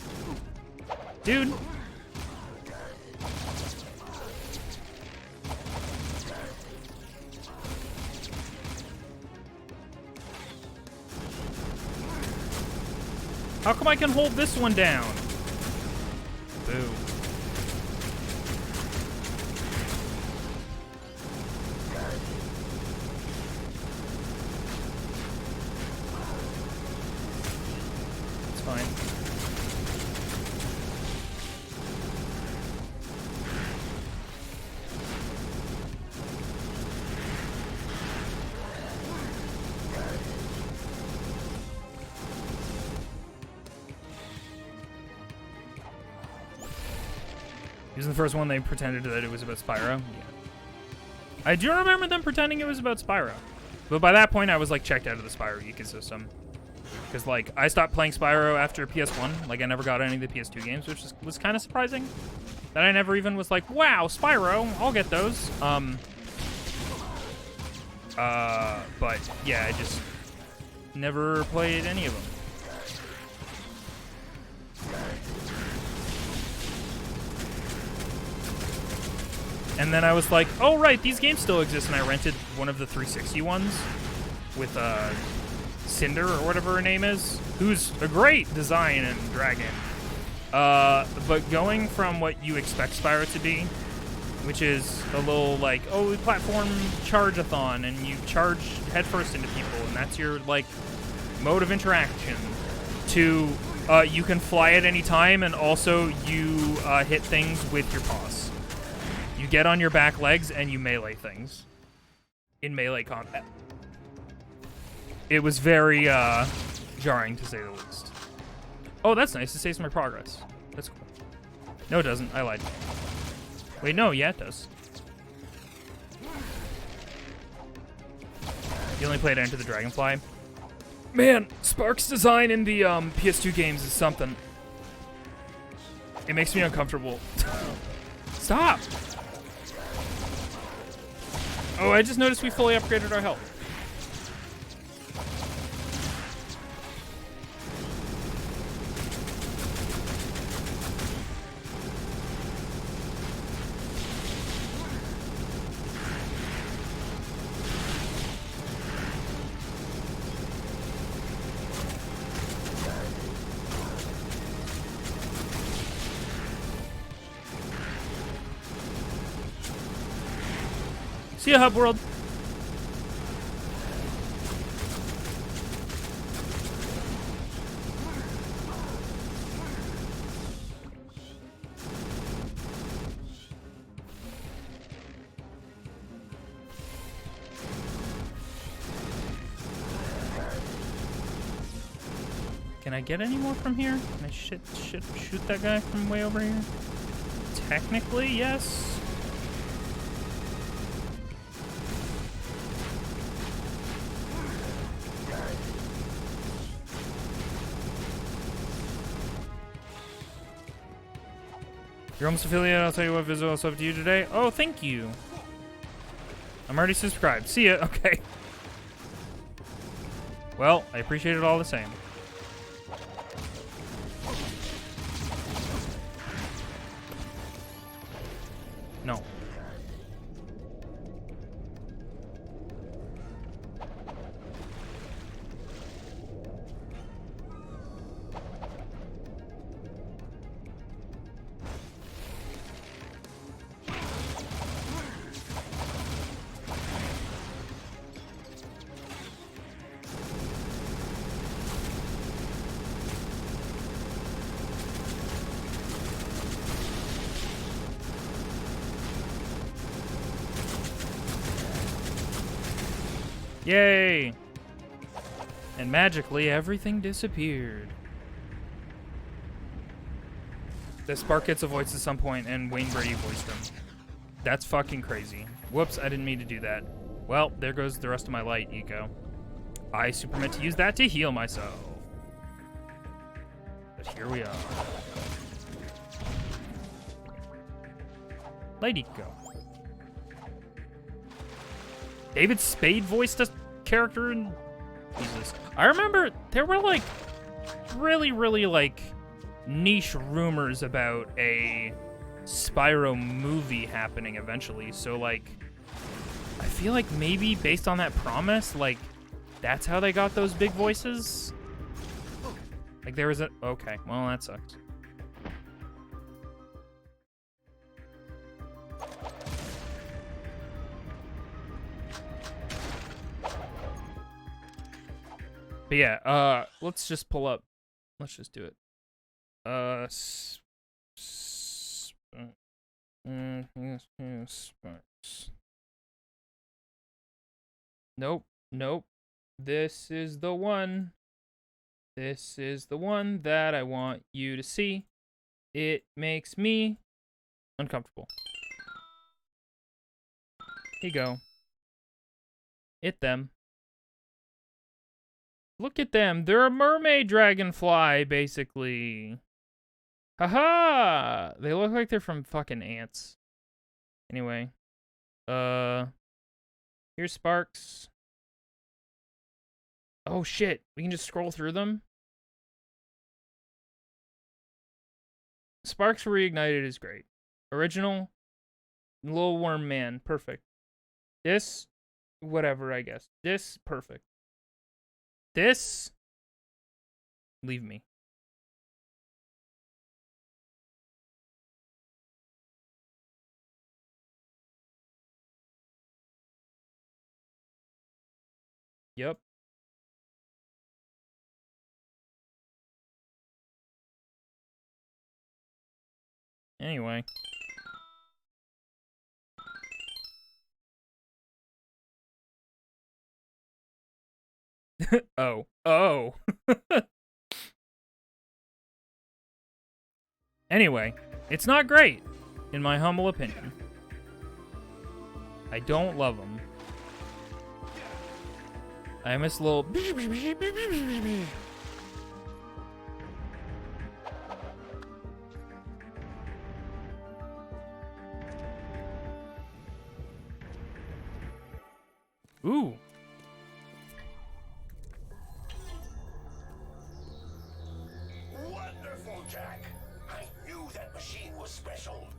Dude. How come I can hold this one down? Boo. It's fine. He was the first one they pretended that it was about Spyro. Yeah. I do remember them pretending it was about Spyro. But by that point, I was, like, checked out of the Spyro ecosystem. Because, like, I stopped playing Spyro after PS1. Like, I never got any of the PS2 games, which was kind of surprising. That I never even was like, wow, Spyro, I'll get those. But, yeah, I just never played any of them. And then I was like, oh, right, these games still exist. And I rented one of the 360 ones with Cinder or whatever her name is, who's a great design and dragon. But going from what you expect Spyro to be, which is a little like, oh, we platform charge-a-thon, and you charge headfirst into people, and that's your, like, mode of interaction, to you can fly at any time, and also you hit things with your paws. You get on your back legs and you melee things in melee combat. It was very jarring, to say the least. Oh, that's nice. It saves my progress. That's cool. No, it doesn't. I lied. Wait, no. Yeah, it does. You only played Enter the Dragonfly? Man, Spark's design in the PS2 games is something. It makes me uncomfortable. Stop! Oh, I just noticed we fully upgraded our health. See ya, Hub World. Can I get any more from here? Can I shoot that guy from way over here? Technically, yes. You're almost affiliated. I'll tell you what visual is up to you today. Oh, thank you. I'm already subscribed. See ya. Okay. Well, I appreciate it all the same. No. Yay! And magically, everything disappeared. The Spark gets a voice at some point, and Wayne Brady voiced him. That's fucking crazy. Whoops, I didn't mean to do that. Well, there goes the rest of my light, Eco. I super meant to use that to heal myself. But here we are. Light Eco. David Spade voiced a character in... Jesus. I remember there were, like, really, like, niche rumors about a Spyro movie happening eventually. So, like, I feel like maybe based on that promise, like, that's how they got those big voices? Like, there was a... Okay, well, that sucks. But yeah, let's just pull up. Let's just do it. Sparks. Nope, nope. This is the one. This is the one that I want you to see. It makes me uncomfortable. Here you go. Hit them. Look at them. They're a mermaid dragonfly, basically. Haha! They look like they're from fucking ants. Anyway. Here's Sparks. Oh shit. We can just scroll through them. Sparks Reignited is great. Original. Little Worm Man. Perfect. This. Whatever, I guess. This. Perfect. This, leave me. Yep. Anyway. Oh. Anyway, it's not great, in my humble opinion. I don't love them. I miss a little... Ooh. Wonderful, Jack. I knew that machine was special.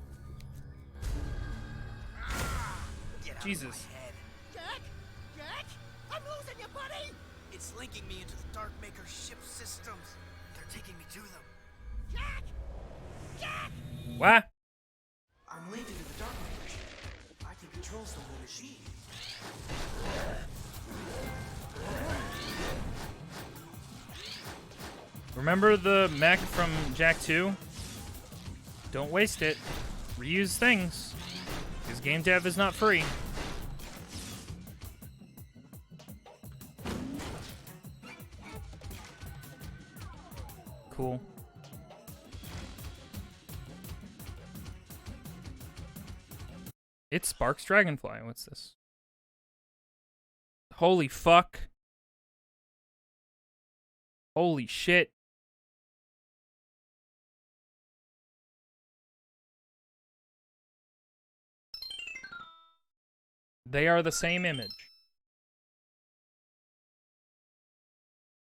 Jesus. Jack? Jack? I'm losing you, buddy! It's linking me into the Darkmaker ship systems. They're taking me to them. Jack! Jack! What? I'm linked into the Darkmaker ship. I can control some of the machine. Remember the mech from Jak 2? Don't waste it. Reuse things. Because game dev is not free. Cool. It's Sparks Dragonfly. What's this? Holy fuck. Holy shit. They are the same image.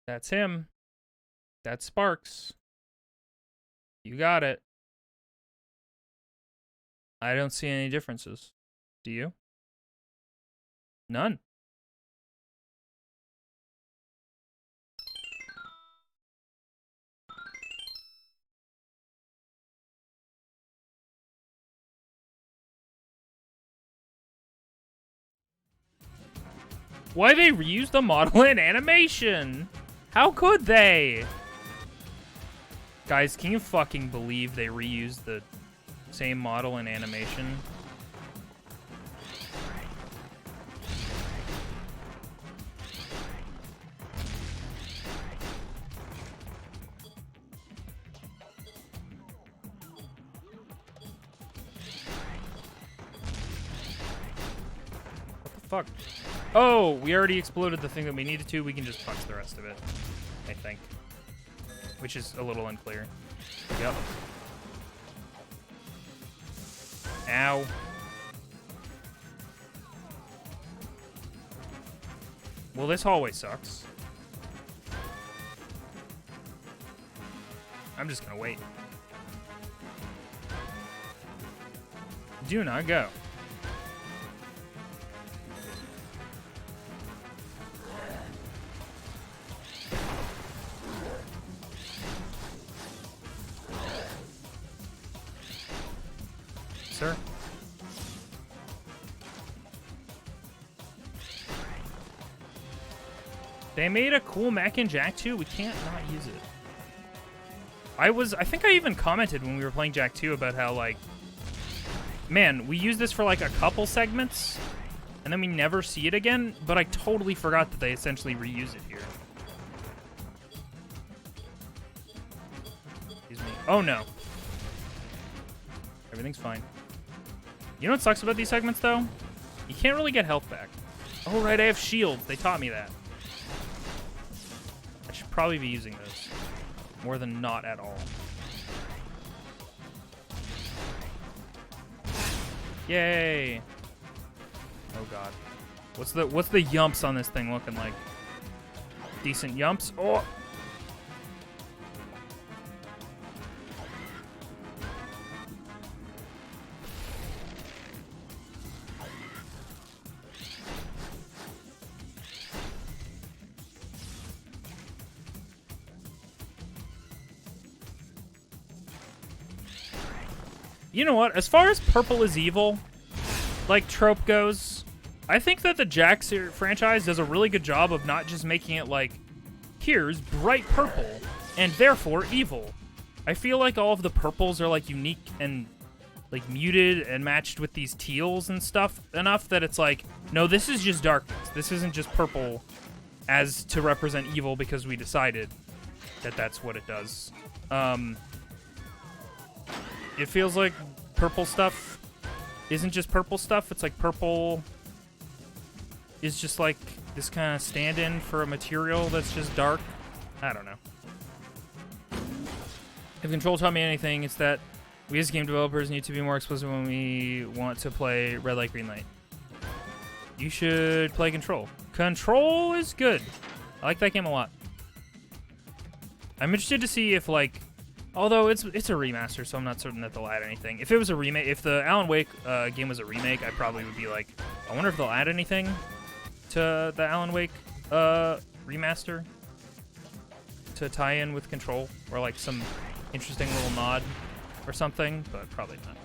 That's him. That's Sparks. You got it. I don't see any differences. Do you? None. Why they reuse the model in animation? How could they? Guys, can you fucking believe they reused the same model in animation? fuck? Oh, we already exploded the thing that we needed to. We can just punch the rest of it, I think. Which is a little unclear. Yep. Ow. Well, this hallway sucks. I'm just gonna wait. Do not go. Sir? They made a cool Mac and Jack 2. We can't not use it. I think I even commented when we were playing Jack 2 about how, like, man, we use this for, like, a couple segments, and then we never see it again, but I totally forgot that they essentially reuse it here. Excuse me. Oh, no. Everything's fine. You know what sucks about these segments, though? You can't really get health back. Oh, right, I have shields. They taught me that. I should probably be using those. More than not at all. Yay! Oh god. What's the yumps on this thing looking like? Decent yumps? Oh! You know what? As far as purple is evil, like, trope goes, I think that the Jack franchise does a really good job of not just making it like, here's bright purple, and therefore evil. I feel like all of the purples are, like, unique and, like, muted and matched with these teals and stuff enough that it's like, no, this is just darkness. This isn't just purple as to represent evil because we decided that that's what it does. It feels like purple stuff isn't just purple stuff. It's like purple is just like this kind of stand-in for a material that's just dark. I don't know. If Control taught me anything, it's that we as game developers need to be more explicit when we want to play red light, green light. You should play Control. Control is good. I like that game a lot. I'm interested to see if, like, although it's a remaster, so I'm not certain that they'll add anything. If it was a remake, if the Alan Wake game was a remake, I probably would be like, I wonder if they'll add anything to the Alan Wake remaster to tie in with Control, or like some interesting little nod or something, but probably not.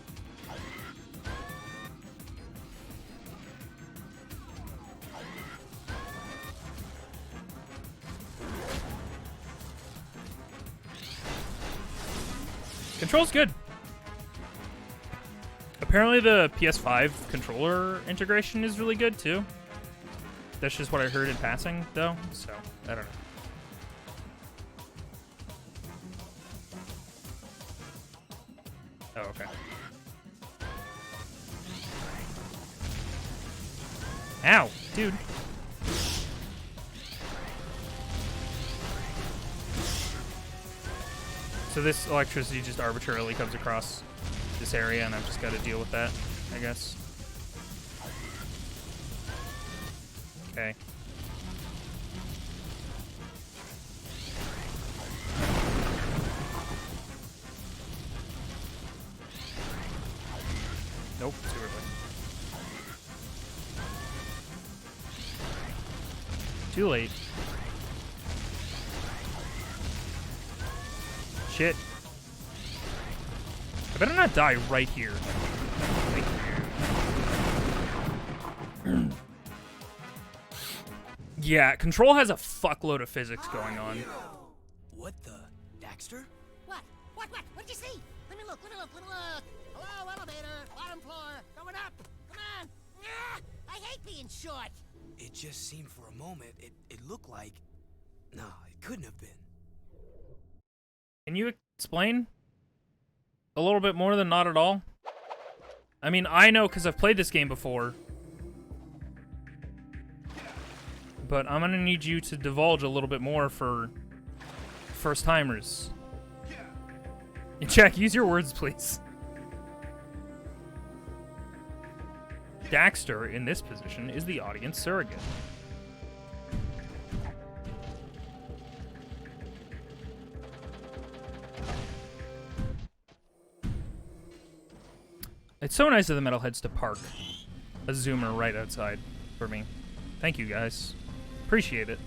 Control's good. Apparently the PS5 controller integration is really good too. That's just what I heard in passing though, so I don't know. Oh, okay. Ow, dude. So this electricity just arbitrarily comes across this area, and I've just got to deal with that, I guess. Okay. Nope, too early. Too late. Shit. I better not die right here. Yeah, Control has a fuckload of physics going on. What the? Daxter? What? What'd you see? Let me look. Hello, elevator. Bottom floor. Going up. Come on. Ah, I hate being short. It just seemed for a moment, it looked like... No, it couldn't have been. Can you explain a little bit more than not at all? I mean, I know because I've played this game before. but I'm gonna need you to divulge a little bit more for first timers. Jack, use your words, please. Daxter, in this position, is the audience surrogate. It's so nice of the metalheads to park a zoomer right outside for me. Thank you, guys. Appreciate it.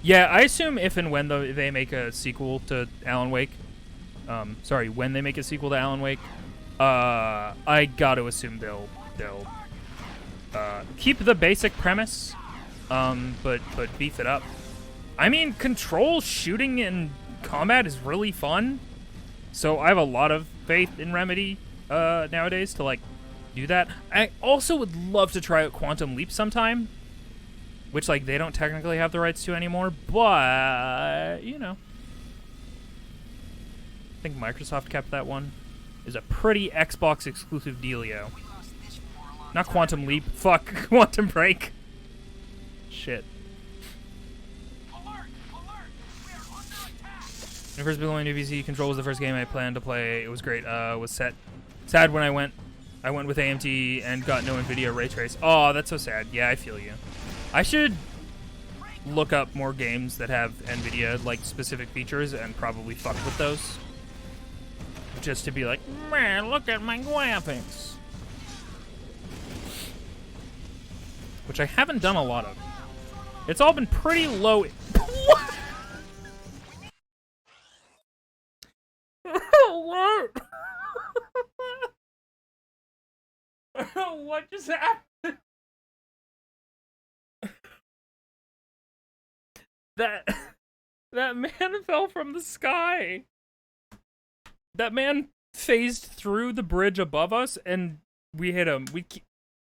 Yeah, I assume if and when they make a sequel to Alan Wake, when they make a sequel to Alan Wake, I gotta assume they'll keep the basic premise, but beef it up. I mean, Control shooting and combat is really fun, so I have a lot of faith in Remedy nowadays to like do that. I also would love to try out Quantum Leap sometime, which like they don't technically have the rights to anymore, but you know, I think Microsoft kept that one. Is a pretty Xbox exclusive dealio. Not Quantum Leap. Fuck. Quantum Break. Shit. When I first built my new PC, Control was the first game I planned to play. It was great. Was sad when I went with AMD and got no NVIDIA ray trace. Oh, that's so sad. Yeah, I feel you. I should look up more games that have NVIDIA like specific features and probably fuck with those. Just to be like, man, look at my graphics. Which I haven't done a lot of. It's all been pretty low. What? What? What just happened? That man fell from the sky. That man phased through the bridge above us, and we hit him.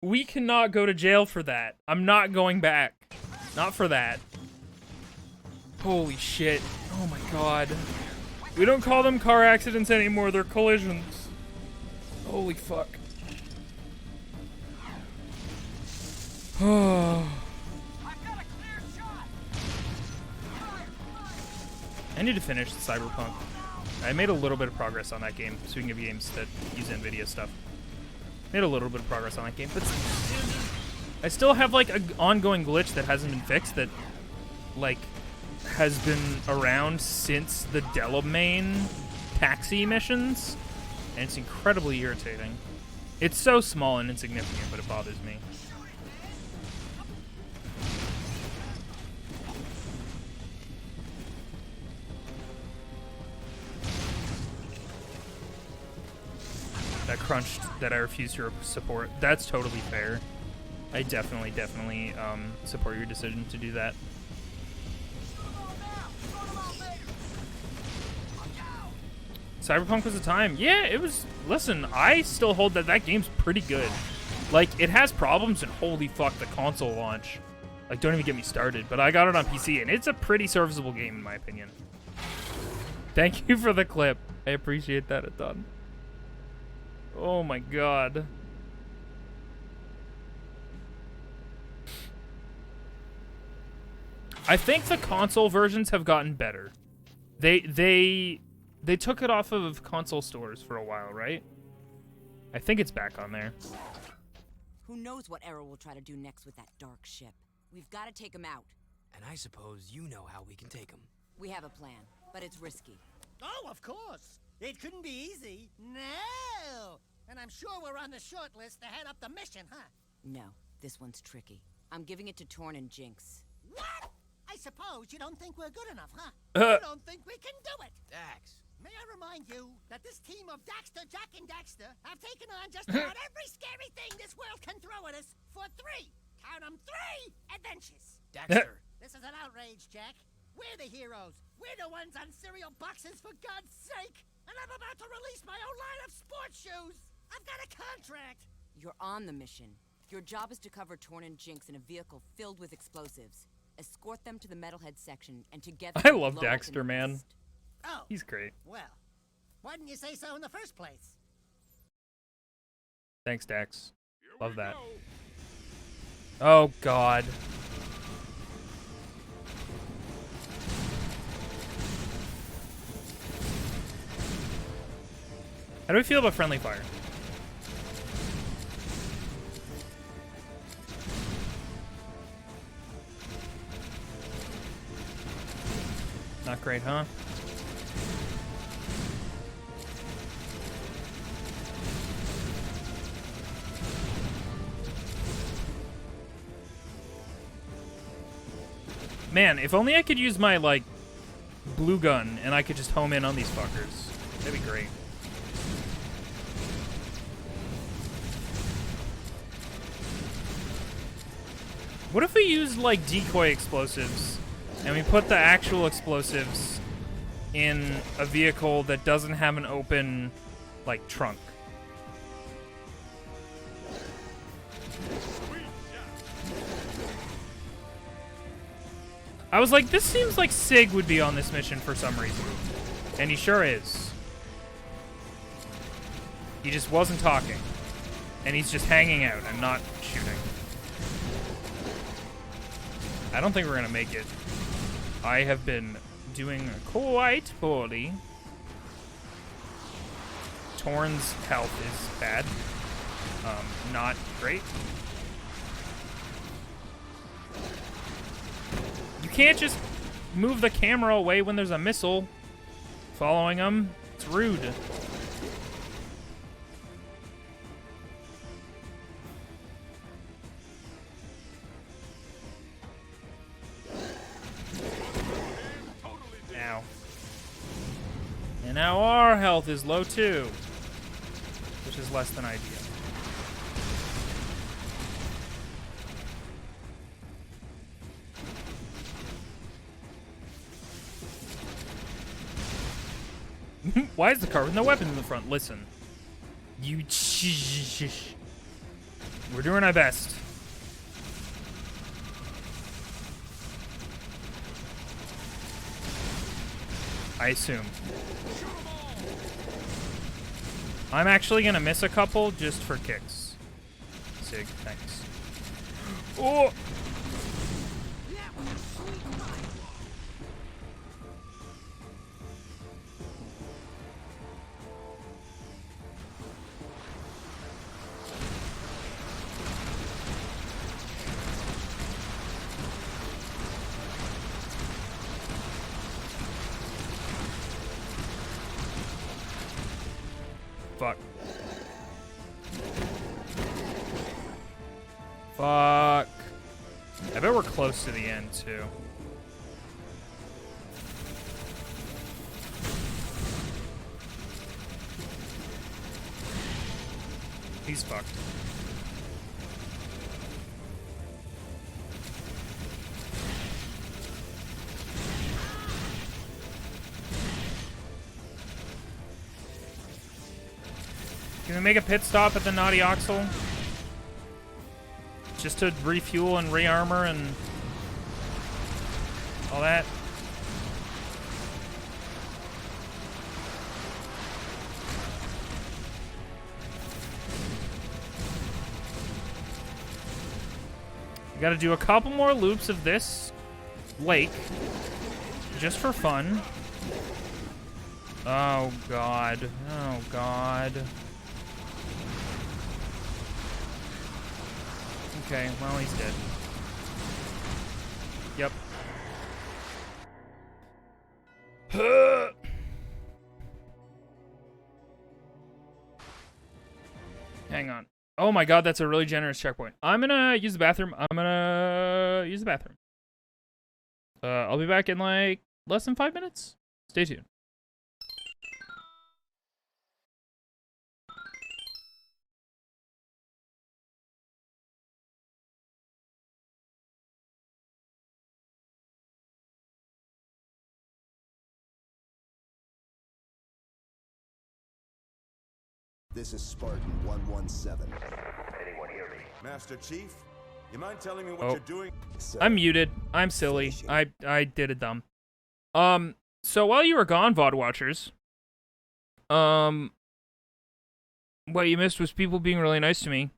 We cannot go to jail for that. I'm not going back. Not for that. Holy shit. Oh my god. We don't call them car accidents anymore. They're collisions. Holy fuck. Oh. I need to finish the Cyberpunk. I made a little bit of progress on that game, speaking of games that use NVIDIA stuff. Made a little bit of progress on that game, but I still have like an ongoing glitch that hasn't been fixed that like has been around since the Delamain taxi missions, and it's incredibly irritating. It's so small and insignificant, but it bothers me. That crunched that I refuse to support. That's totally fair. I definitely support your decision to do that. Cyberpunk was a time. Yeah, it was. Listen, I still hold that game's pretty good. Like, it has problems, and holy fuck, the console launch. Like, don't even get me started. But I got it on PC, and it's a pretty serviceable game, in my opinion. Thank you for the clip. I appreciate that a ton. Oh my god. I think the console versions have gotten better. They took it off of console stores for a while, right? I think it's back on there. Who knows what Arrow will try to do next with that dark ship. We've got to take him out. And I suppose you know how we can take him. We have a plan, but it's risky. Oh, of course. It couldn't be easy. No. And I'm sure we're on the short list to head up the mission, huh? No, this one's tricky. I'm giving it to Torn and Jinx. What? I suppose you don't think we're good enough, huh? You don't think we can do it? Dax. May I remind you that this team of Daxter, Jack, and Daxter have taken on just about every scary thing this world can throw at us for 3, count 'em, 3 adventures. Daxter. This is an outrage, Jack. We're the heroes. We're the ones on cereal boxes, for God's sake. And I'm about to release my own line of sports shoes. I've got a contract. You're on the mission. Your job is to cover Torn and Jinx in a vehicle filled with explosives. Escort them to the Metalhead section, and together... I love Daxter, man. Oh. He's great. Well, why didn't you say so in the first place? Thanks, Dax. Love that. Oh, God. How do we feel about friendly fire? Not great, huh? Man, if only I could use my, like, blue gun and I could just home in on these fuckers. That'd be great. What if we used, like, decoy explosives and we put the actual explosives in a vehicle that doesn't have an open, like, trunk? I was like, this seems like Sig would be on this mission for some reason. And he sure is. He just wasn't talking. And he's just hanging out and not shooting. I don't think we're gonna make it. I have been doing quite poorly. Torn's health is bad. Not great. You can't just move the camera away when there's a missile following him. It's rude. Now. And now our health is low too, which is less than ideal. Why is the car with no weapons in the front? Listen. We're doing our best. I assume. I'm actually gonna miss a couple just for kicks. Sig, thanks. Oh! Fuck. Fuck. I bet we're close to the end, too. He's fucked. Can we make a pit stop at the Naughty Oxel? Just to refuel and rearmor and all that? We gotta do a couple more loops of this lake, just for fun. Oh god. Oh god. Okay, well, he's dead. Yep. Hang on. Oh my god, that's a really generous checkpoint. I'm gonna use the bathroom. I'll be back in like less than 5 minutes. Stay tuned. This is Spartan 117. Anyone hear me? Master Chief, you mind telling me what you're doing? I'm muted. I'm silly. I did it dumb. So while you were gone, VOD watchers, what you missed was people being really nice to me.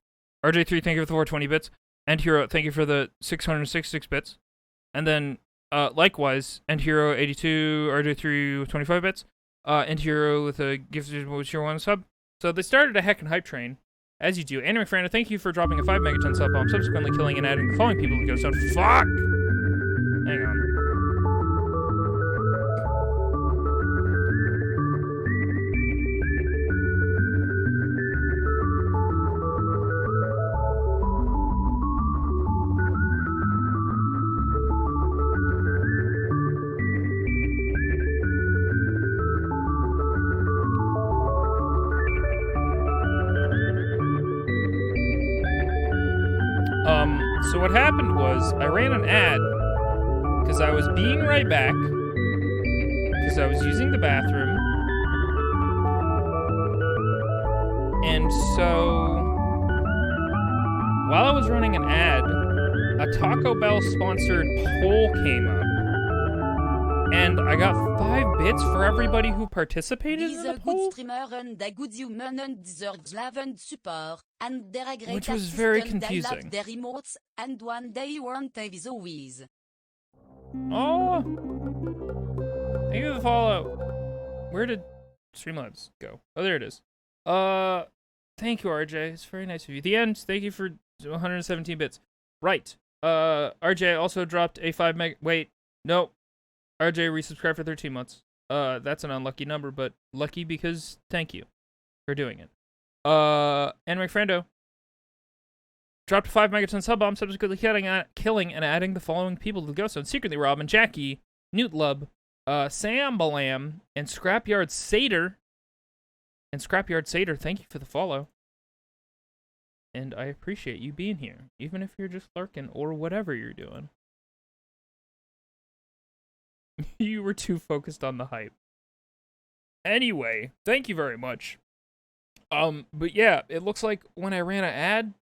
RJ3, thank you for the 420 bits. End Hero, thank you for the 666 bits. And then, likewise, End Hero 82, RJ3 25 bits. End Hero with a gifted tier 1 sub. So they started a heckin' hype train, as you do. Anime Frano, thank you for dropping a 5 megaton sub bomb, subsequently killing and adding the following people to go sound. Fuck! Hang on. So what happened was, I ran an ad, because I was being right back, because I was using the bathroom, and so, while I was running an ad, a Taco Bell sponsored poll came up, and I got 5 bits for everybody who participated in the poll, which was very confusing. Oh, thank you for the follow. Where did Streamlabs go? Oh, there it is. Thank you, RJ. It's very nice of you. The end. Thank you for 117 bits. Right. RJ also dropped a 5 meg. Wait, no. RJ resubscribed for 13 months. That's an unlucky number, but lucky because thank you for doing it. Anime Frando dropped a 5 megaton sub bomb, subsequently killing and adding the following people to the ghost zone: Secretly Robin, Jackie, Newt Lub, Sam Balam, and Scrapyard Satyr. And Scrapyard Satyr, thank you for the follow. And I appreciate you being here, even if you're just lurking or whatever you're doing. You were too focused on the hype. Anyway, thank you very much. But yeah, it looks like when I ran an ad,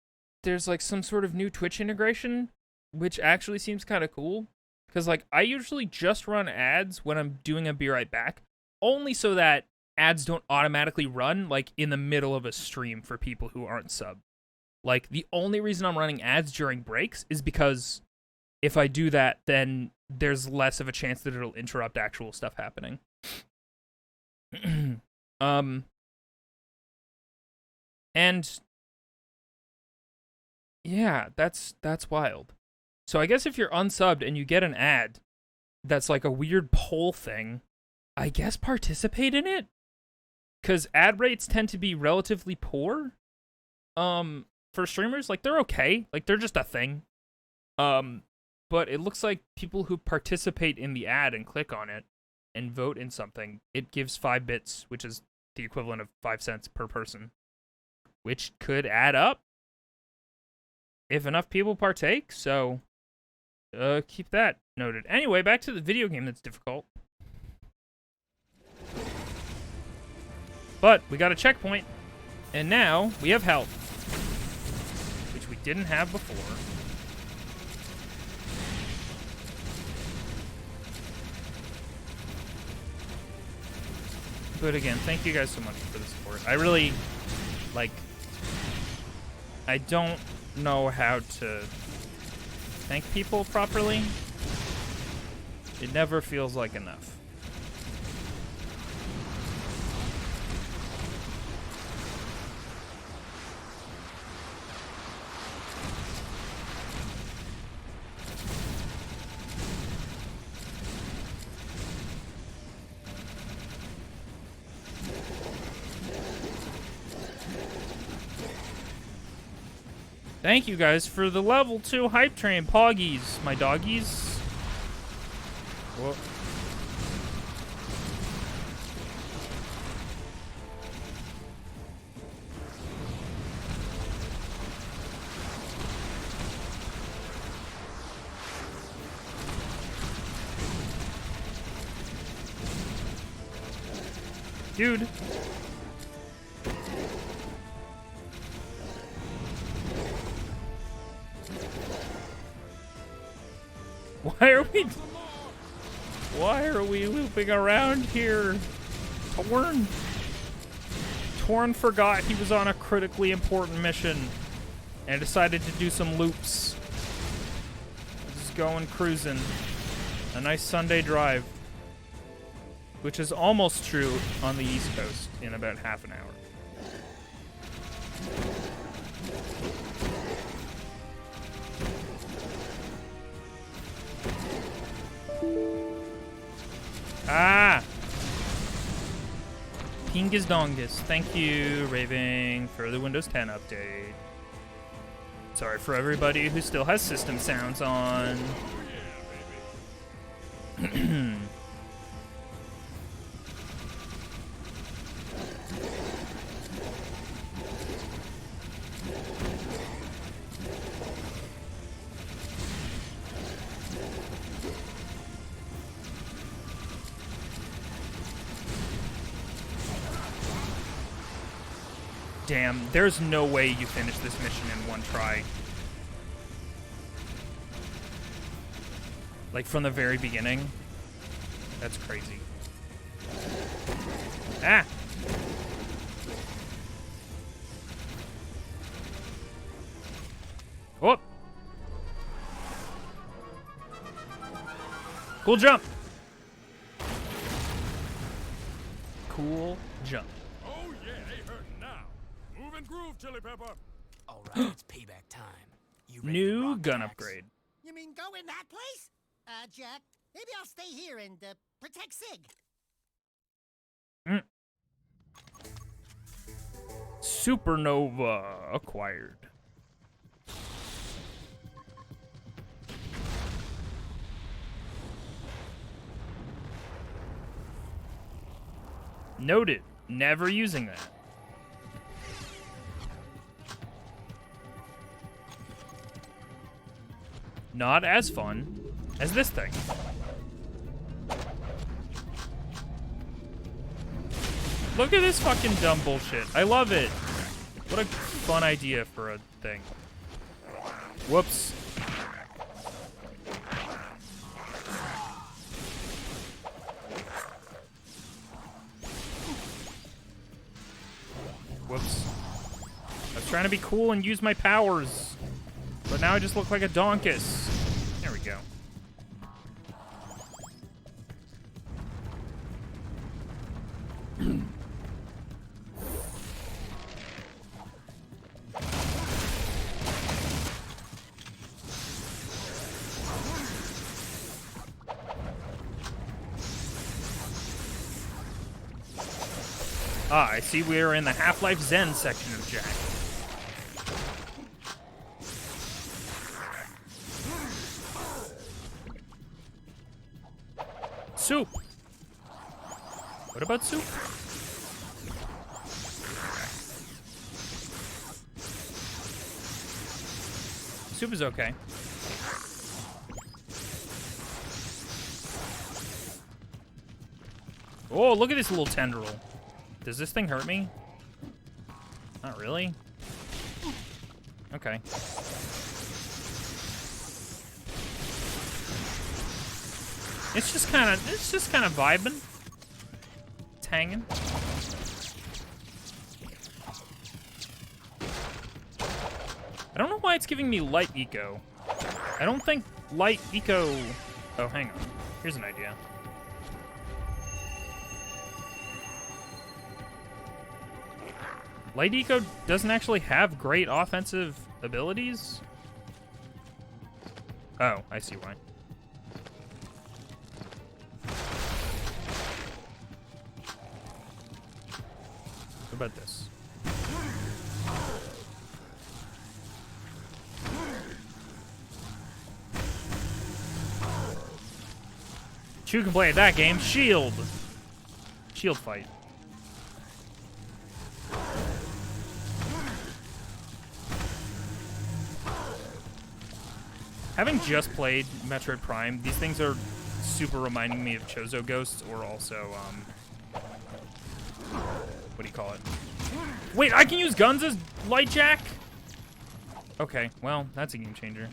there's like some sort of new Twitch integration, which actually seems kind of cool. Because like I usually just run ads when I'm doing a Be Right Back, only so that ads don't automatically run like in the middle of a stream for people who aren't sub. Like the only reason I'm running ads during breaks is because if I do that, then there's less of a chance that it'll interrupt actual stuff happening. And yeah, that's wild. So I guess if you're unsubbed and you get an ad that's like a weird poll thing, I guess participate in it? Because ad rates tend to be relatively poor. For streamers, like they're okay. Like they're just a thing. But it looks like people who participate in the ad and click on it and vote in something, it gives 5 bits, which is the equivalent of 5 cents per person, which could add up if enough people partake. So keep that noted. Anyway, back to the video game that's difficult. But we got a checkpoint, and now we have health, which we didn't have before. But again, thank you guys so much for the support. I really, like, I don't know how to thank people properly. It never feels like enough. Thank you guys for the level 2 hype train, Poggies, my doggies. Whoa. Dude. Why are we looping around here? Torn forgot he was on a critically important mission. and I decided to do some loops. Just going cruising. A nice Sunday drive. Which is almost true on the East Coast in about half an hour. Ah! Pingus Dongus. Thank you, Raving, for the Windows 10 update. Sorry for everybody who still has system sounds on. Damn, there's no way you finish this mission in one try. Like, from the very beginning. That's crazy. Ah! Oh! Cool jump! Cool jump. Oh yeah, ain't hurting now. Move and groove, Chili Pepper. All right, it's payback time. You ready to New rock, gun Jax? upgrade. You mean go in that place? Jack, maybe I'll stay here and protect Sig. Supernova acquired. Noted. Never using that. Not as fun as this thing. Look at this fucking dumb bullshit. I love it. What a fun idea for a thing. Whoops. Whoops. I was trying to be cool and use my powers. But now I just look like a donkus. There we go. Ah, I see we're in the Half-Life Zen section of Jack. Soup. What about soup? Soup is okay. Oh, look at this little tendril. Does this thing hurt me? Not really. Okay. It's just kind of vibing. It's hanging. I don't know why it's giving me light eco. I don't think light eco... Oh, hang on. Here's an idea. Light eco doesn't actually have great offensive abilities. Oh, I see why. What about this? Chu can play at that game. Shield. Shield fight. Having just played Metroid Prime, these things are super reminding me of Chozo Ghosts, or also, what do you call it? Wait, I can use guns as light jack? Okay, well, that's a game changer.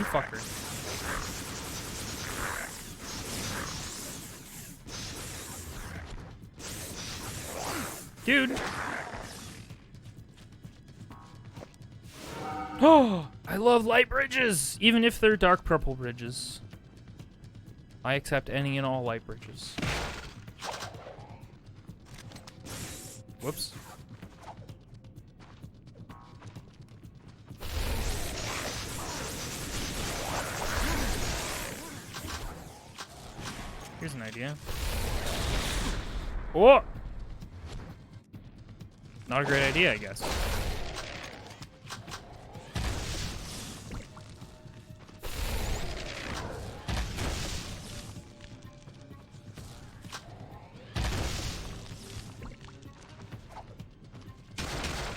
You fucker. Dude. Oh, I love light bridges, even if they're dark purple bridges. I accept any and all light bridges. Whoops. Here's an idea. Oh! Not a great idea, I guess.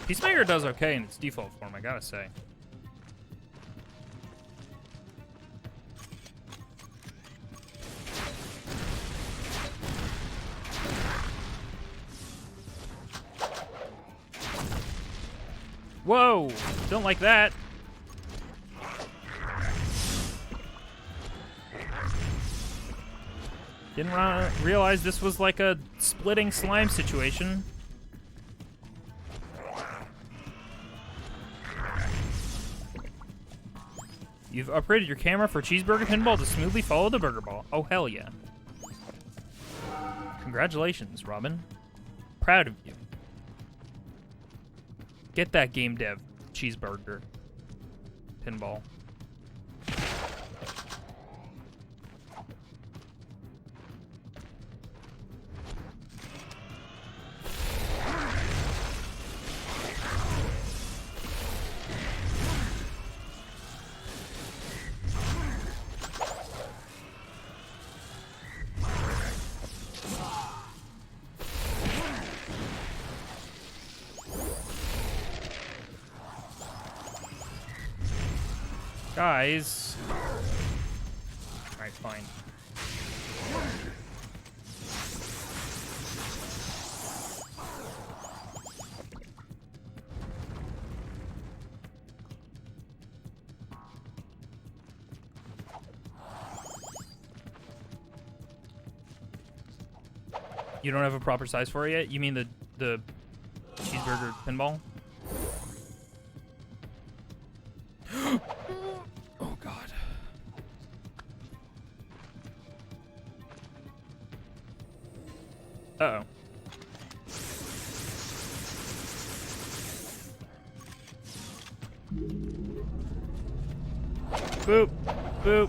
Peacemaker does okay in its default form, I gotta say. Whoa! Don't like that. Didn't realize this was like a splitting slime situation. You've upgraded your camera for cheeseburger pinball to smoothly follow the burger ball. Oh, hell yeah. Congratulations, Robin. Proud of you. Get that game dev cheeseburger pinball. Guys. Alright, fine. You don't have a proper size for it yet? You mean the cheeseburger pinball? Oh god. Uh-oh. Boop. Boop.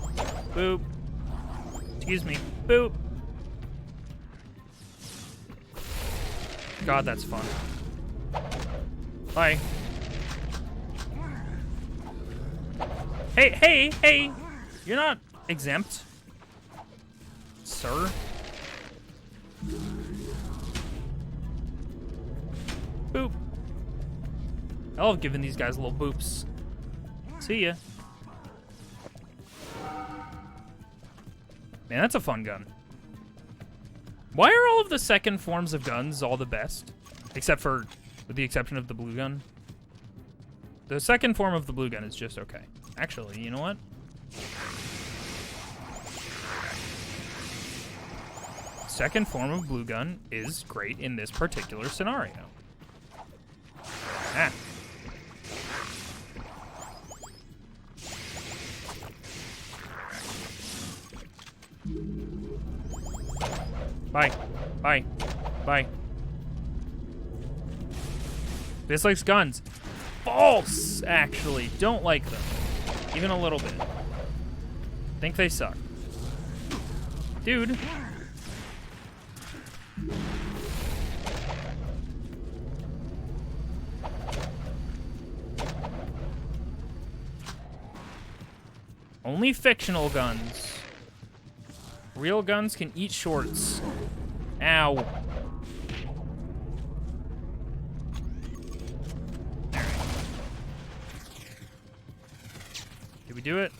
Boop. Excuse me. Boop. God, that's fun. Bye. Hey, hey, hey! You're not exempt, sir. Boop. I love giving these guys little boops. See ya. Man, that's a fun gun. Why are all of the second forms of guns all the best? Except for, with the exception of the blue gun. The second form of the blue gun is just okay. Actually, you know what? Second form of blue gun is great in this particular scenario. Ah. Bye. Bye. Bye. This likes guns. False, actually. Don't like them. Even a little bit. Think they suck. Dude. Only fictional guns. Real guns can eat shorts. Ow. Did we do it?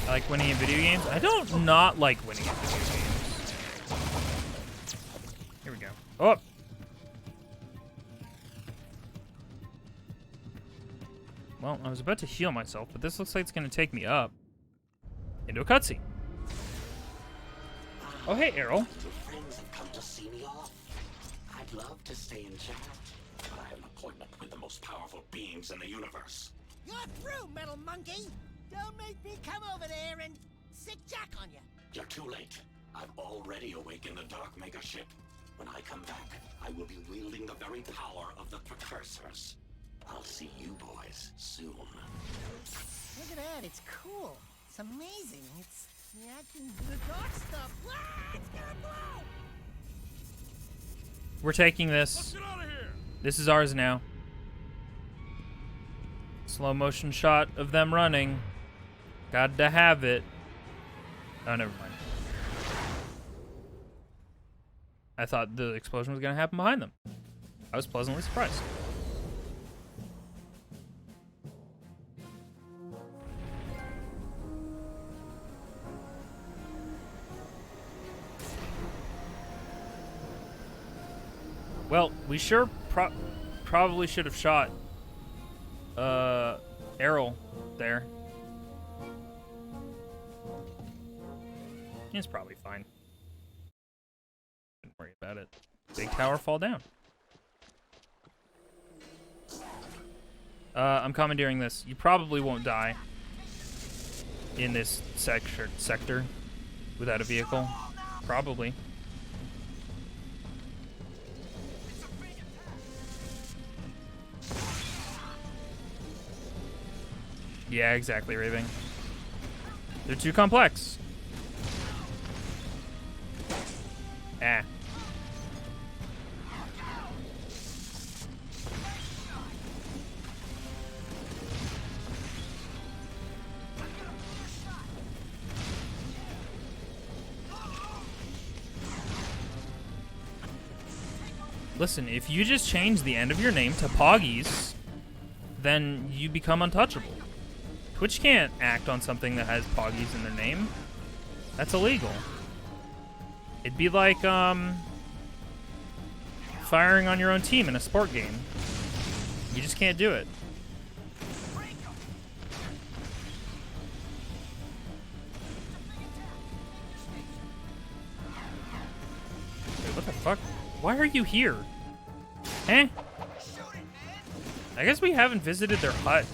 I like winning in video games? I don't not like winning in video games. Here we go. Oh! Well, I was about to heal myself, but this looks like it's going to take me up into a cutscene. Oh, hey, Errol. Your friends have come to see me off. I'd love to stay and chat, but I have an appointment with the most powerful beings in the universe. You're through, metal monkey! Don't make me come over there and sick Jack on you. You're too late. I've already awakened the Dark Maker ship. When I come back, I will be wielding the very power of the precursors. I'll see you boys soon. Look at that, it's cool. It's amazing. It's reacting to the dark stuff. Ah, it's gonna blow! We're taking Let's this. get out of here. This is ours now. Slow motion shot of them running. Got to have it. Oh, never mind. I thought the explosion was going to happen behind them. I was pleasantly surprised. Well, we sure probably should have shot Errol there. It's probably fine. Don't worry about it. Big tower fall down. I'm commandeering this. You probably won't die in this sector without a vehicle. Probably. Yeah, exactly, Raving. They're too complex. Ah. Listen, if you just change the end of your name to Poggies, then you become untouchable. Twitch can't act on something that has Poggies in their name. That's illegal. It'd be like, firing on your own team in a sport game. You just can't do it. Wait, what the fuck? Why are you here? Eh? I guess we haven't visited their hut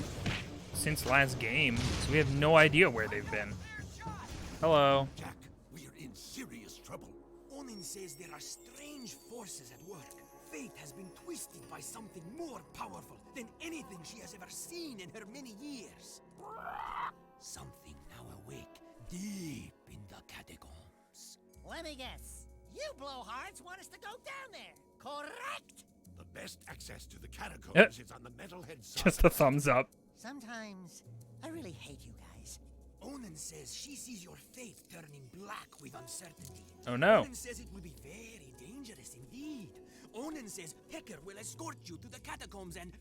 since last game, so we have no idea where they've been. Hello. Jack, we're in serious trouble. Onin says there are strange forces at work. Fate has been twisted by something more powerful than anything she has ever seen in her many years. Something now awake deep in the catacombs. Let me guess. You blowhards want us to go down there, correct? The best access to the catacombs is on the metalhead side. Just a thumbs up. Sometimes I really hate you guys. Onin says she sees your fate turning black with uncertainty. Oh no. Onin says it will be very dangerous indeed. Onin says Hecker will escort you to the catacombs and...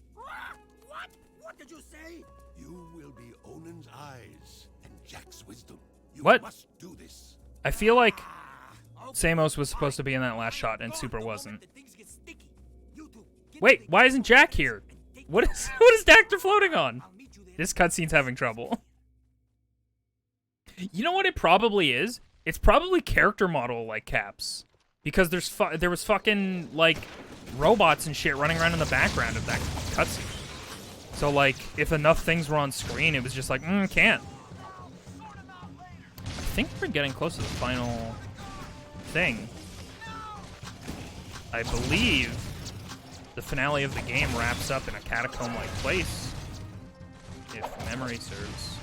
What? What did you say? You will be Onin's eyes and Jack's wisdom. You What? must do this. I feel like Samos was supposed to be in that last shot and Super wasn't. Wait, why isn't Jack here? What is Dactor floating on? This cutscene's having trouble. You know what it probably is? It's probably character model like caps. Because there was fucking like robots and shit running around in the background of that cutscene. So like if enough things were on screen, it was just like, can't. I think we're getting close to the final thing. I believe the finale of the game wraps up in a catacomb-like place, if memory serves.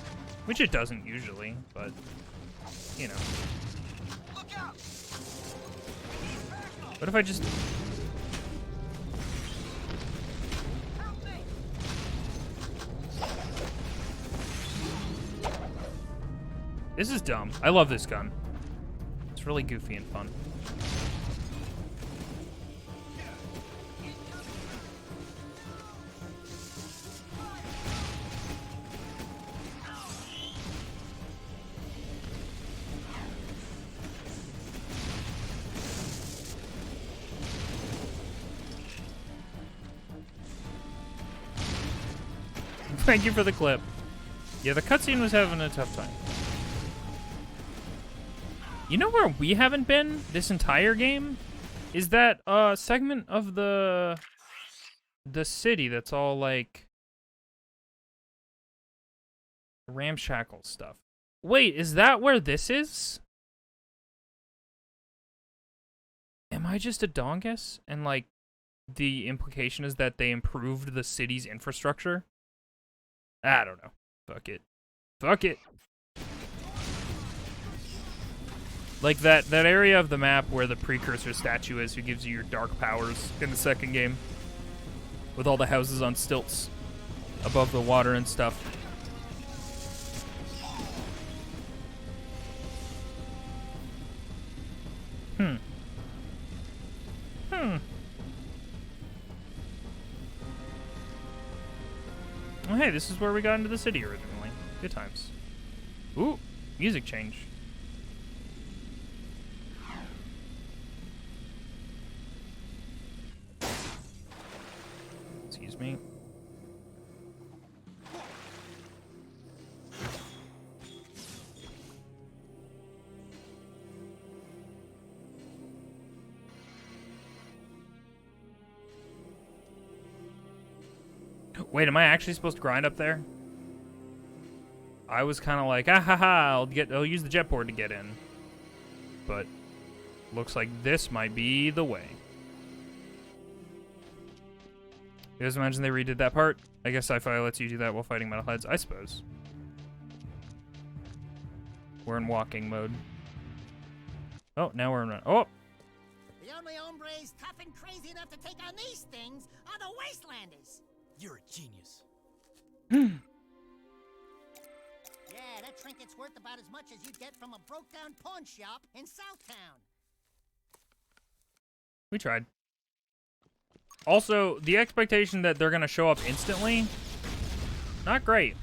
Which it doesn't usually, but, you know. What if I just... This is dumb. I love this gun. It's really goofy and fun. Thank you for the clip. Yeah, the cutscene was having a tough time. You know where we haven't been this entire game? Is that segment of the city that's all like ramshackle stuff. Wait, is that where this is? Am I just a dongus? And like the implication is that they improved the city's infrastructure? I don't know. Fuck it. Fuck it. Like that area of the map where the precursor statue is who gives you your dark powers in the second game. With all the houses on stilts above the water and stuff. Oh, hey, this is where we got into the city originally. Good times. Ooh, music change. Excuse me. Wait, am I actually supposed to grind up there? I was kind of like, ah ha ha, I'll use the jetboard to get in. But looks like this might be the way. You guys imagine they redid that part? I guess sci-fi lets you do that while fighting metalheads, I suppose. We're in walking mode. Oh, now we're in run. Oh! The only hombres tough and crazy enough to take on these things are the Wastelanders. You're a genius. Yeah, that trinket's worth about as much as you'd get from a broke-down pawn shop in Southtown. We tried. Also, the expectation that they're gonna show up instantly, not great.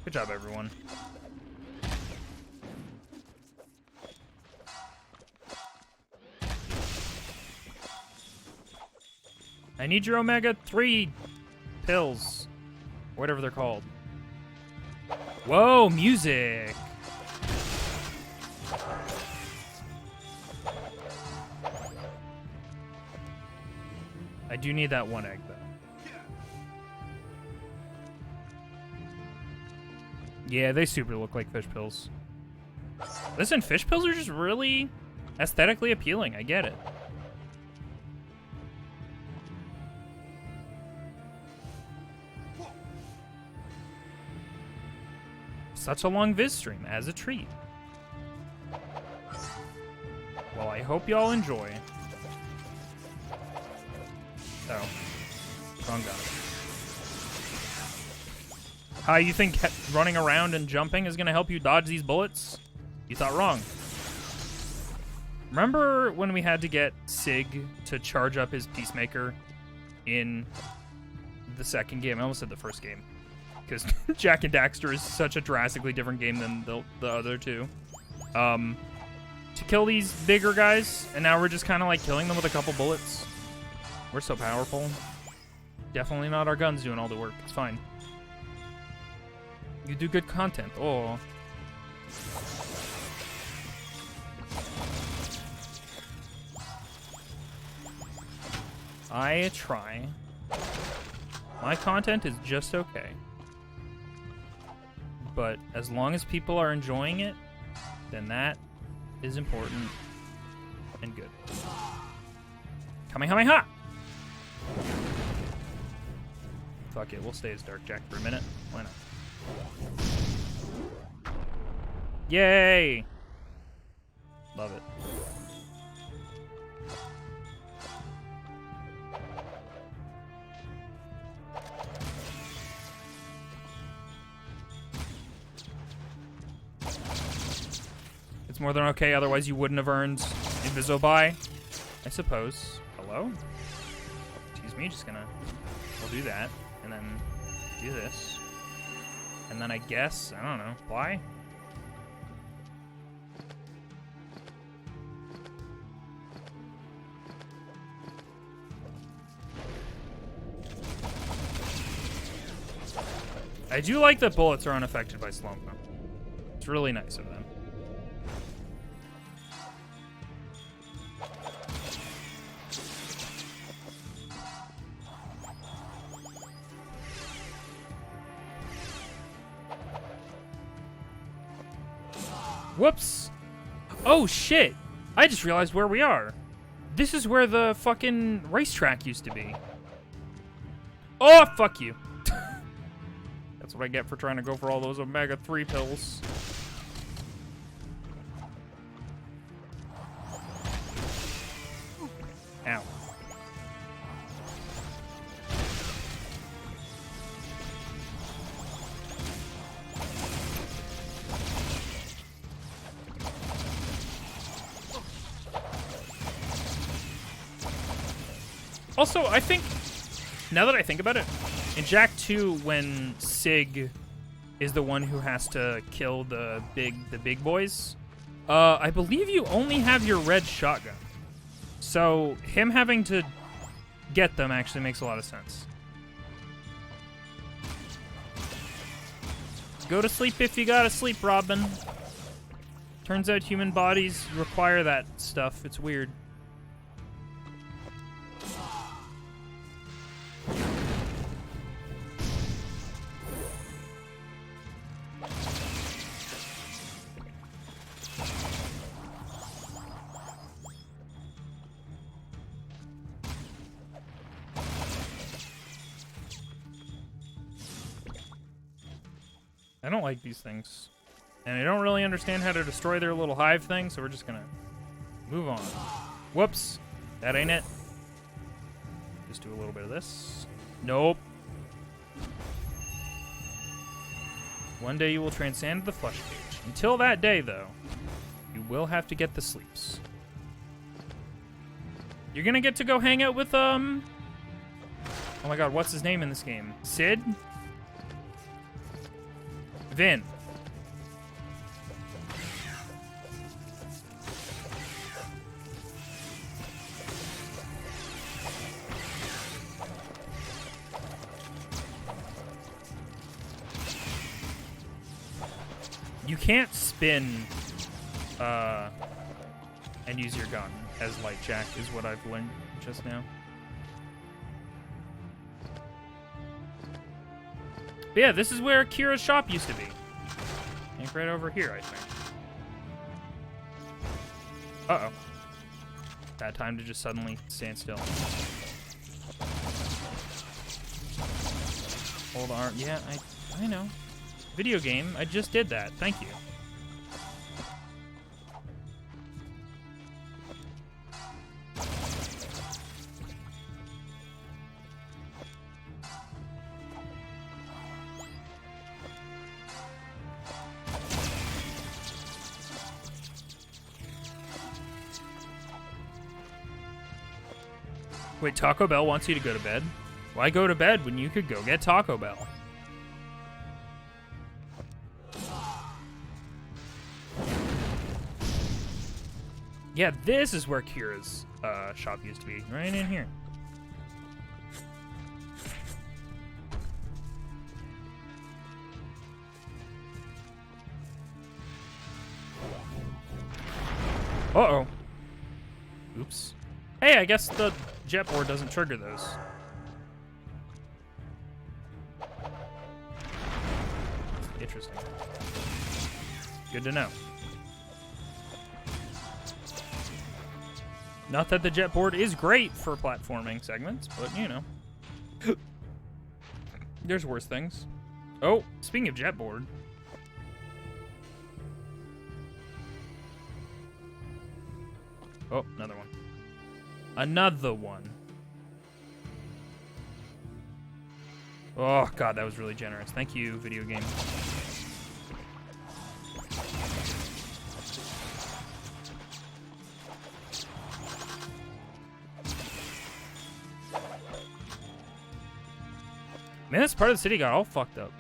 Good job, everyone. I need your omega-3 pills. Whatever they're called. Whoa, music! I do need that one egg, though. Yeah, they super look like fish pills. Listen, fish pills are just really aesthetically appealing. I get it. Such a long viz stream, as a treat. Well, I hope y'all enjoy. Oh. Wrong gun. Hi, you think running around and jumping is gonna help you dodge these bullets? You thought wrong. Remember when we had to get Sig to charge up his Peacemaker in the second game? I almost said the first game. Because Jak and Daxter is such a drastically different game than the other two. To kill these bigger guys, and now we're just kind of like killing them with a couple bullets. We're so powerful. Definitely not our guns doing all the work. It's fine. You do good content. Oh. I try. My content is just okay. But as long as people are enjoying it, then that is important and good. Kamehameha! Fuck it, we'll stay as Dark Jack for a minute. Why not? Yay! Love it. It's more than okay, otherwise you wouldn't have earned Invisoguy, I suppose. Hello? Excuse me, just gonna... We'll do that, and then do this. And then I guess, I don't know, why? I do like that bullets are unaffected by slow-mo. It's really nice of them. Whoops! Oh shit! I just realized where we are. This is where the fucking racetrack used to be. Oh, fuck you. That's what I get for trying to go for all those omega-3 pills. Ow. Also, I think, now that I think about it, in Jak 2, when Sig is the one who has to kill the big boys, I believe you only have your red shotgun. So him having to get them actually makes a lot of sense. Go to sleep if you gotta sleep, Robin. Turns out human bodies require that stuff. It's weird. I don't like these things. And I don't really understand how to destroy their little hive thing, so we're just gonna move on. Whoops. That ain't it. Just do a little bit of this. Nope. One day you will transcend the flesh cage. Until that day, though, you will have to get the sleeps. You're gonna get to go hang out with, oh my god, what's his name in this game? Sid? Vin. You can't spin and use your gun as light jack is what I've learned just now. But yeah, this is where Kira's shop used to be. I think right over here, I think. Uh-oh. Bad time to just suddenly stand still. Hold on. Yeah, I know. Video game, I just did that. Thank you. Wait, Taco Bell wants you to go to bed? Why go to bed when you could go get Taco Bell? Yeah, this is where Kira's shop used to be. Right in here. Uh-oh. Oops. Hey, I guess the jet board doesn't trigger those. Interesting. Good to know. Not that the jet board is great for platforming segments, but you know. There's worse things. Oh, speaking of jet board. Oh, another one. Another one. Oh, God, that was really generous. Thank you, video game. Man, this part of the city got all fucked up.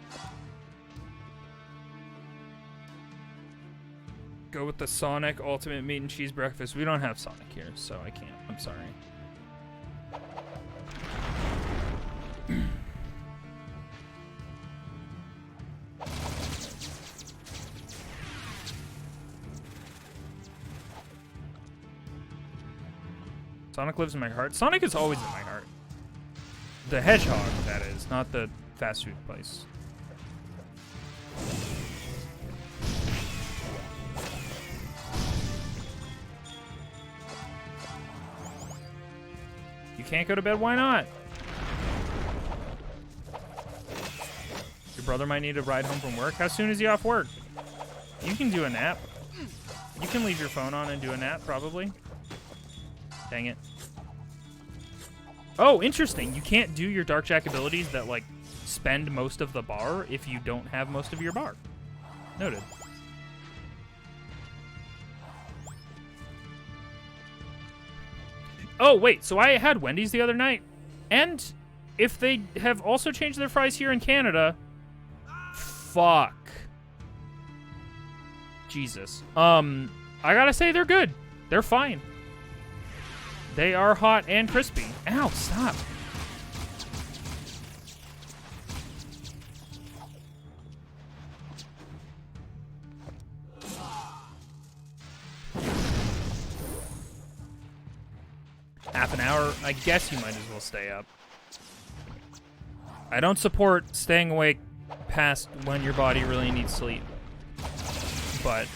Go with the Sonic Ultimate Meat and Cheese Breakfast. We don't have Sonic here, so I can't. I'm sorry. Sonic lives in my heart. Sonic is always in my heart. The Hedgehog, that is, not the fast food place. You can't go to bed, why not? Your brother might need a ride home from work. How soon is he off work? You can do a nap. You can leave your phone on and do a nap, probably. Dang it. Oh, interesting. You can't do your Dark Jack abilities that, like, spend most of the bar if you don't have most of your bar. Noted. Oh, wait. So I had Wendy's the other night. And if they have also changed their fries here in Canada... Fuck. Jesus. I gotta say, they're good. They're fine. They are hot and crispy. Ow, stop. Half an hour, I guess you might as well stay up. I don't support staying awake past when your body really needs sleep. But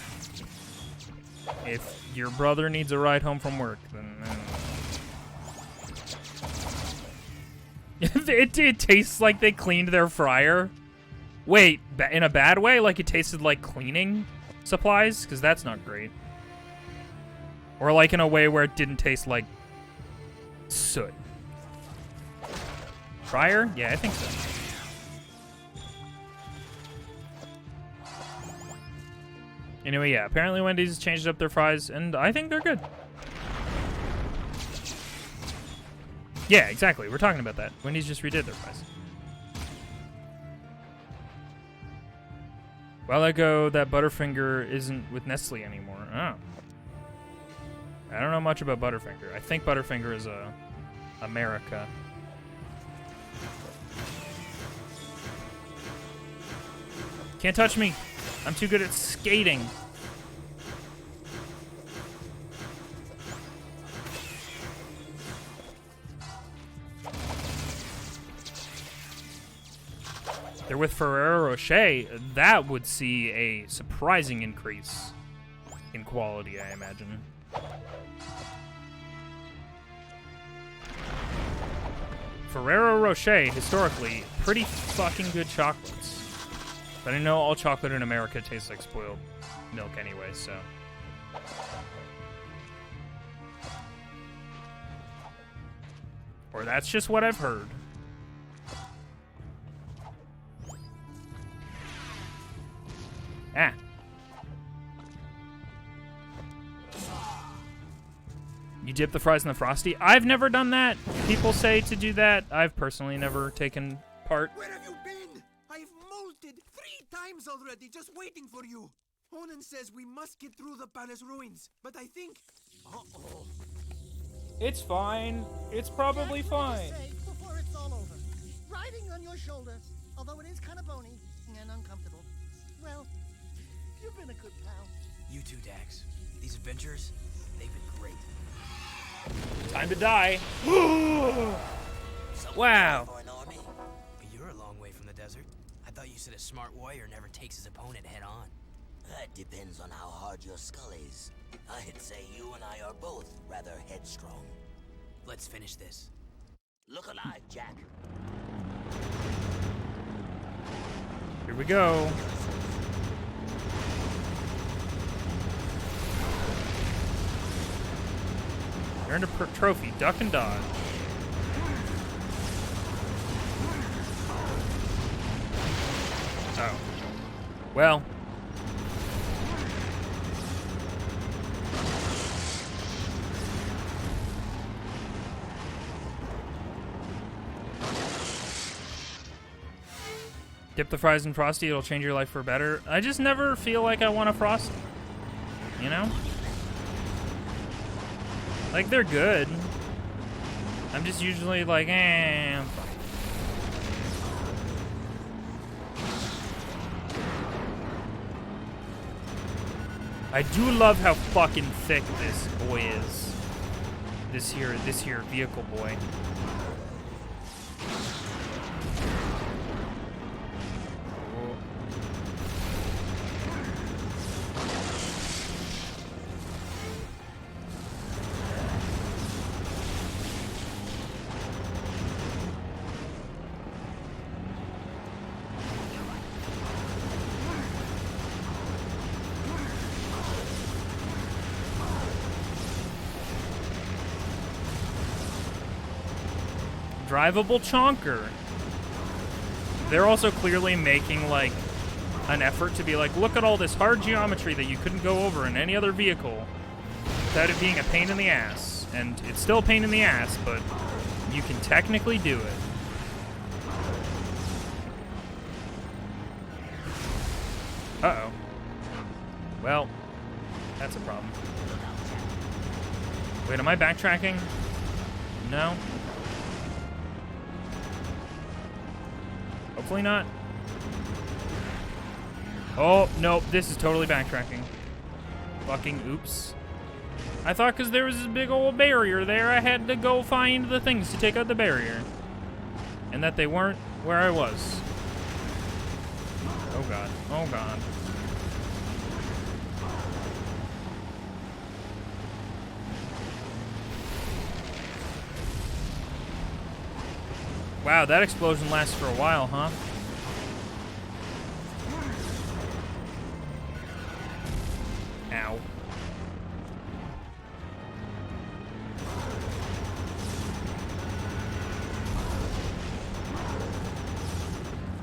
if your brother needs a ride home from work, then it tastes like they cleaned their fryer. Wait, in a bad way? Like it tasted like cleaning supplies? Because that's not great. Or like in a way where it didn't taste like soot. Fryer? Yeah, I think so. Anyway, yeah, apparently Wendy's changed up their fries, and I think they're good. Yeah, exactly. We're talking about that. Wendy's just redid their fries. A while ago, that Butterfinger isn't with Nestle anymore. Oh. I don't know much about Butterfinger. I think Butterfinger is America. Can't touch me. I'm too good at skating. They're with Ferrero Rocher. That would see a surprising increase in quality, I imagine. Ferrero Rocher, historically, pretty fucking good chocolates. But I know all chocolate in America tastes like spoiled milk anyway, so. Or that's just what I've heard. Ah. You dip the fries in the Frosty? I've never done that. People say to do that. I've personally never taken part. Where have you been? I've molted 3 times already, just waiting for you. Onan says we must get through the palace ruins, but I think... Uh-oh. It's fine. It's probably fine. Before it's all over. Riding on your shoulder, although it is kind of bony and uncomfortable. Well, you've been a good pal. You too, Dax. These adventures, they've been great. Time to die. Wow. You're a long way from the desert. I thought you said a smart warrior never takes his opponent head on. That depends on how hard your skull is. I'd say you and I are both rather headstrong. Let's finish this. Look alive, Jack. Here we go. Earned a trophy. Duck and dodge. Oh. Well. Dip the fries in Frosty, it'll change your life for better. I just never feel like I want a Frosty. You know? Like, they're good. I'm just usually like, I'm fine. I do love how fucking thick this boy is. this here vehicle boy. Drivable chonker. They're also clearly making, like, an effort to be like, look at all this hard geometry that you couldn't go over in any other vehicle without it being a pain in the ass. And it's still a pain in the ass, but you can technically do it. Uh-oh. Well, that's a problem. Wait, am I backtracking? No? Hopefully not. Oh, nope, this is totally backtracking. Fucking oops. I thought because there was this big old barrier there, I had to go find the things to take out the barrier. And that they weren't where I was. Oh god, oh god. Wow, that explosion lasts for a while, huh? Ow.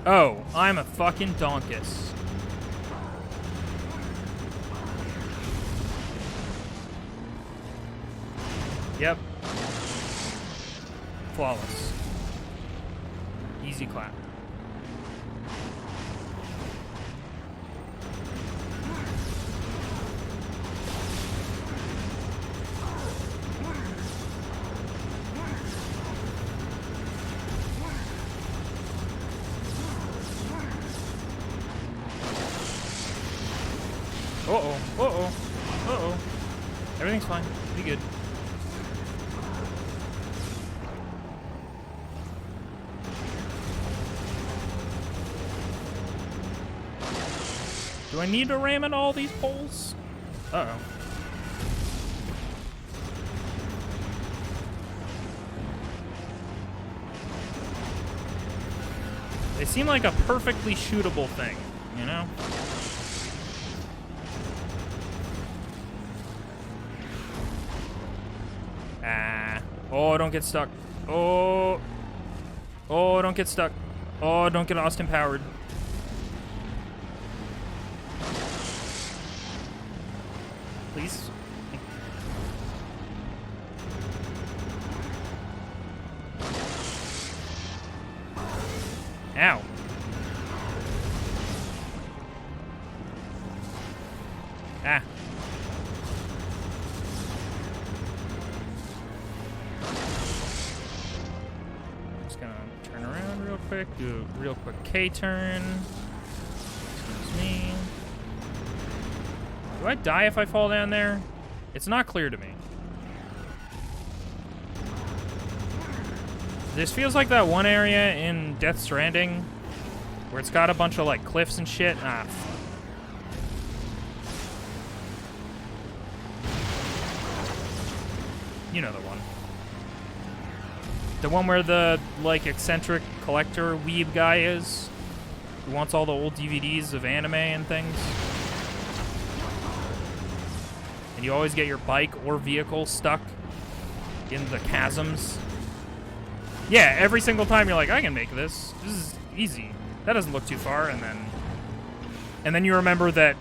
Oh, I'm a fucking donkus. Yep. Flawless. Easy clap. Uh-oh, uh-oh, uh-oh. Everything's fine. Be good. Do I need to ram into all these poles? Uh-oh. They seem like a perfectly shootable thing, you know? Ah. Oh, don't get stuck. Oh. Oh, don't get stuck. Oh, don't get Austin powered. Please. Ow. Ah. Just gonna turn around real quick, do a real quick K-turn. Excuse me. Do I die if I fall down there? It's not clear to me. This feels like that one area in Death Stranding where it's got a bunch of like cliffs and shit. Ah, fuck. You know the one. The one where the like eccentric collector weeb guy is, who wants all the old DVDs of anime and things. And you always get your bike or vehicle stuck in the chasms. Yeah, every single time you're like, I can make this. This is easy. That doesn't look too far, and then you remember that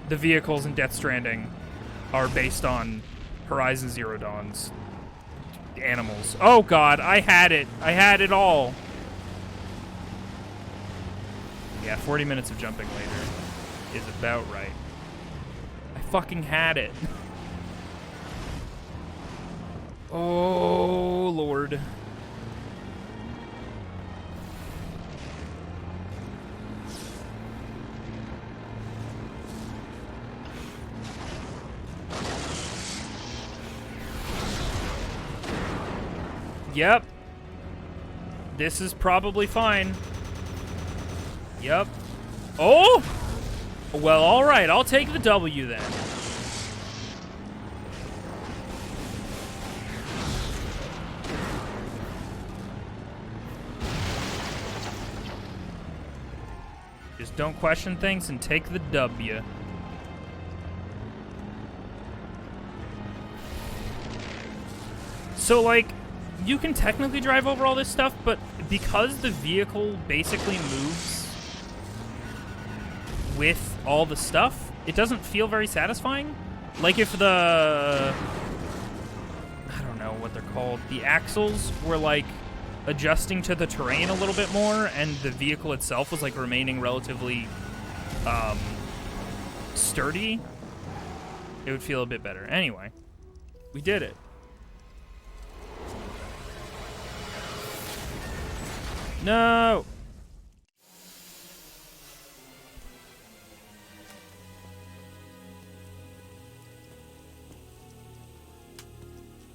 the vehicles in Death Stranding are based on Horizon Zero Dawn's animals. Oh god, I had it. I had it all. Yeah, 40 minutes of jumping later is about right. I fucking had it. Oh, Lord. Yep. This is probably fine. Yep. Oh! Well, alright. I'll take the W then. Just don't question things and take the W. So, like, you can technically drive over all this stuff, but because the vehicle basically moves with all the stuff, it doesn't feel very satisfying. Like if the... I don't know what they're called. The axles were, like, adjusting to the terrain a little bit more, and the vehicle itself was, like, remaining relatively sturdy, it would feel a bit better. Anyway, we did it. No!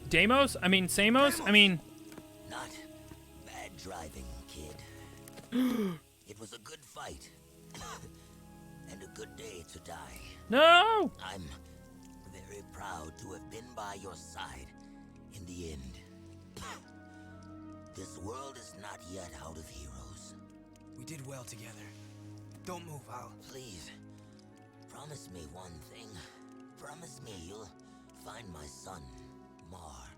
Deimos? I mean, Samos? I mean... Not bad driving, kid. It was a good fight. And a good day to die. No! I'm very proud to have been by your side in the end. This world is not yet out of heroes. We did well together. Don't move, Al. Please, promise me one thing. Promise me you'll find my son, Mar.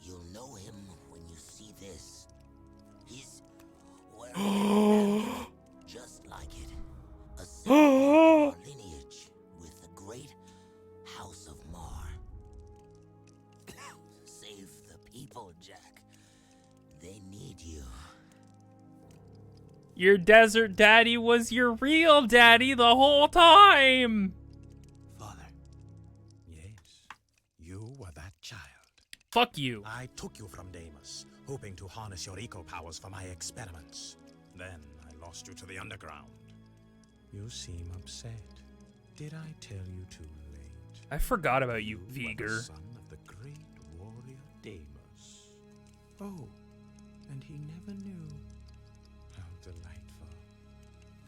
You'll know him when you see this. He's wearing a helmet, just like it. A symbol of our lineage with the great House of Mar. Save the people, Jack. They need you. Your desert daddy was your real daddy the whole time! Father. Yes, you were that child. Fuck you. I took you from Deimos, hoping to harness your eco powers for my experiments. Then I lost you to the underground. You seem upset. Did I tell you too late? I forgot about you, You were the Viger. son of the great warrior Deimos. Oh, and he never knew. How delightful.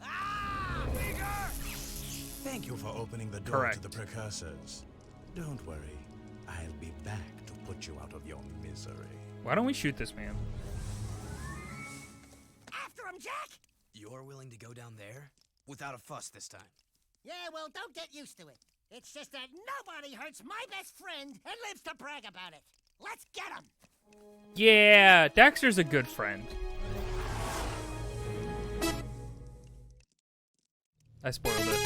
Ah! Vigor! Thank you for opening the door Correct. to the precursors. Don't worry, I'll be back to put you out of your misery. Why don't we shoot this man? After him, Jack! You're willing to go down there? Without a fuss this time. Yeah, well, don't get used to it. It's just that nobody hurts my best friend and lives to brag about it. Let's get him! Yeah, Dexter's a good friend. I spoiled it.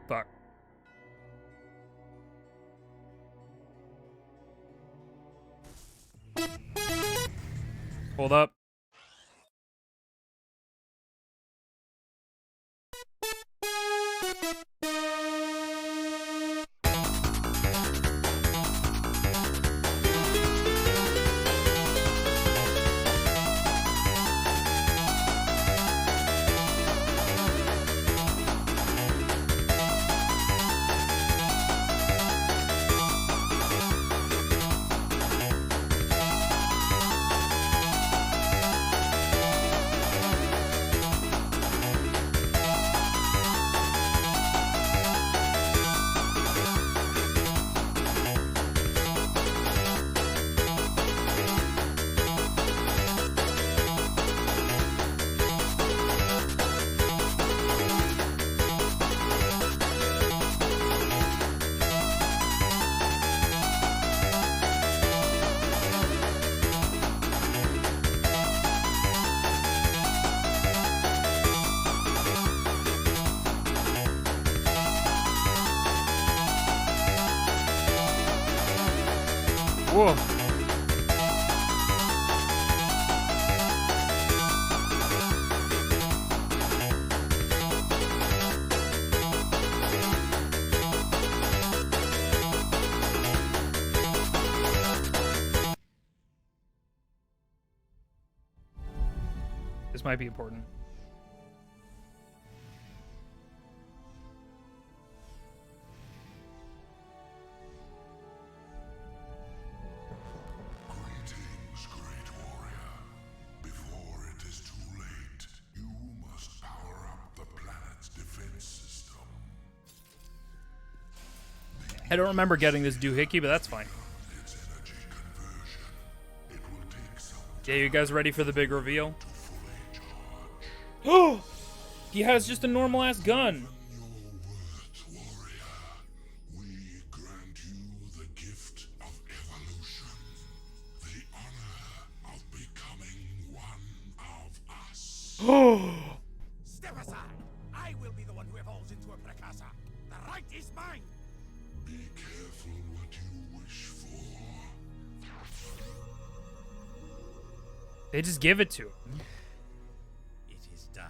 Fuck. Hold up. Whoa. This might be important. Greetings, great warrior. Before it is too late, you must power up the planet's defense system. I don't remember getting this doohickey, but that's fine. Its energy conversion. It will take some Yeah, you guys ready for the big reveal? to fully charge. Oh! He has just a normal ass gun. Your worth, warrior. We grant you the gift of evolution. The honor of becoming one of us. Oh! Step aside! I will be the one who evolves into a precursor. The right is mine! Be careful what you wish for. They just give it to him. It is done.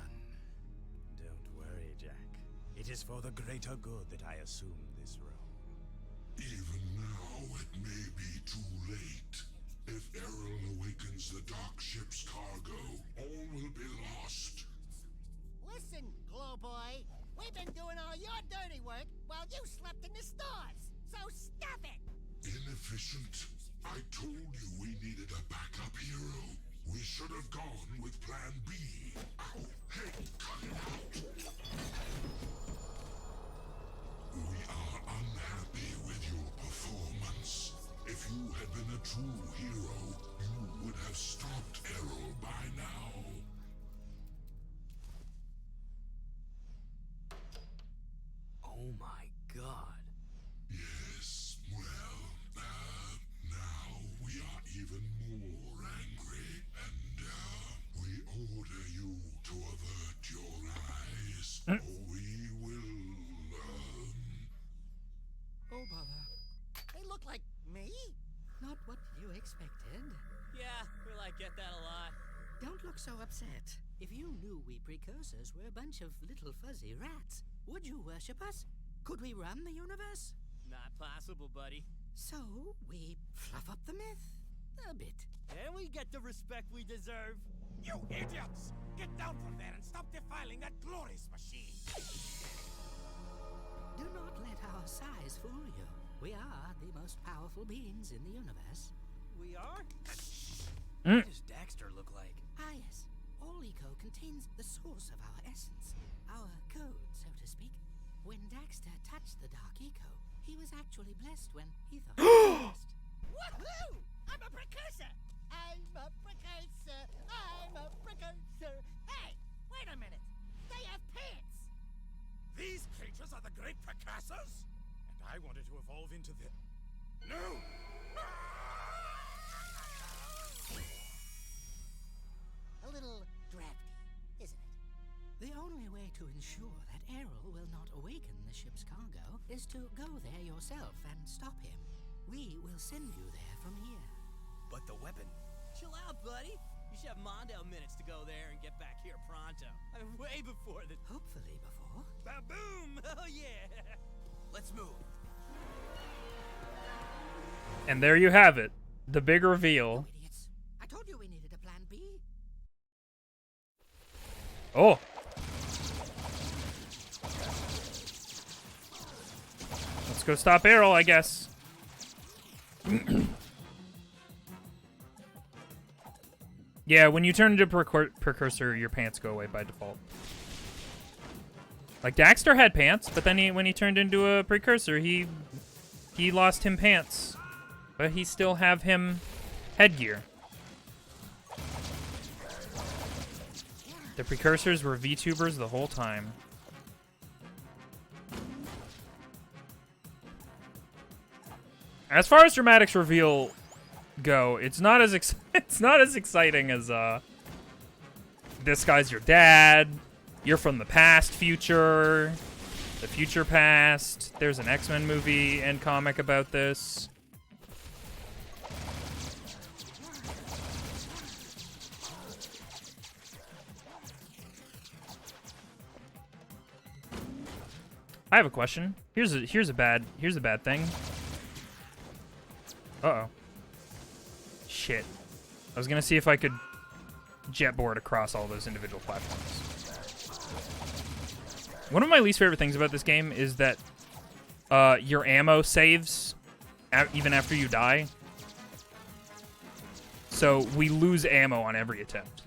Don't worry, Jack. It is for the greater good that I assume this role. Even now, it may be too late. If Errol awakens the dark ship's cargo, all will be lost. Listen, Glowboy. We've been doing all your dirty work while you slept in the stars. So stop it! Inefficient. I told you we needed a backup hero. We should have gone with Plan B. Ow! Hey, cut it out! We are unhappy with your performance. If you had been a true hero, you would have stopped Errol by now. Oh my god. Yes, well, now we are even more angry, and we order you to avert your eyes, or we will, Oh, bother. They look like me? Not what you expected. Yeah, we get that a lot. Don't look so upset. If you knew we precursors were a bunch of little fuzzy rats, would you worship us? Could we run the universe? Not possible, buddy. So, we fluff up the myth. A bit. And we get the respect we deserve. You idiots! Get down from there and stop defiling that glorious machine! Do not let our size fool you. We are the most powerful beings in the universe. We are? Mm. What does Daxter look like? Ah, yes. All eco contains the source of our essence. Our code, so to speak. When Daxter touched the dark eco, he was actually blessed when he thought he was blessed. Woohoo! I'm a precursor! I'm a precursor! I'm a precursor! Hey! Wait a minute! They have pants! These creatures are the great precursors? And I wanted to evolve into the... No! A little drafty, isn't it? The only way to ensure that Errol will not awaken the ship's cargo is to go there yourself and stop him. We will send you there from here. But the weapon. Chill out, buddy. You should have Mondale minutes to go there and get back here pronto. I mean, way before the... Hopefully before. Ba-boom! Oh, yeah! Let's move. And there you have it. The big reveal. You idiots. I told you we needed a plan B. Oh. Let's go stop Errol, I guess. Yeah, when you turn into precursor, your pants go away by default. Like Daxter had pants, but then when he turned into a precursor, he lost him pants, but he still have him headgear. The precursors were VTubers the whole time. As far as dramatics reveal go, it's not as exciting as this guy's your dad. You're from the past, future, the future past. There's an X-Men movie and comic about this. I have a question. Here's a bad thing. Uh-oh. Shit. I was gonna see if I could jetboard across all those individual platforms. One of my least favorite things about this game is that your ammo saves even after you die. So we lose ammo on every attempt.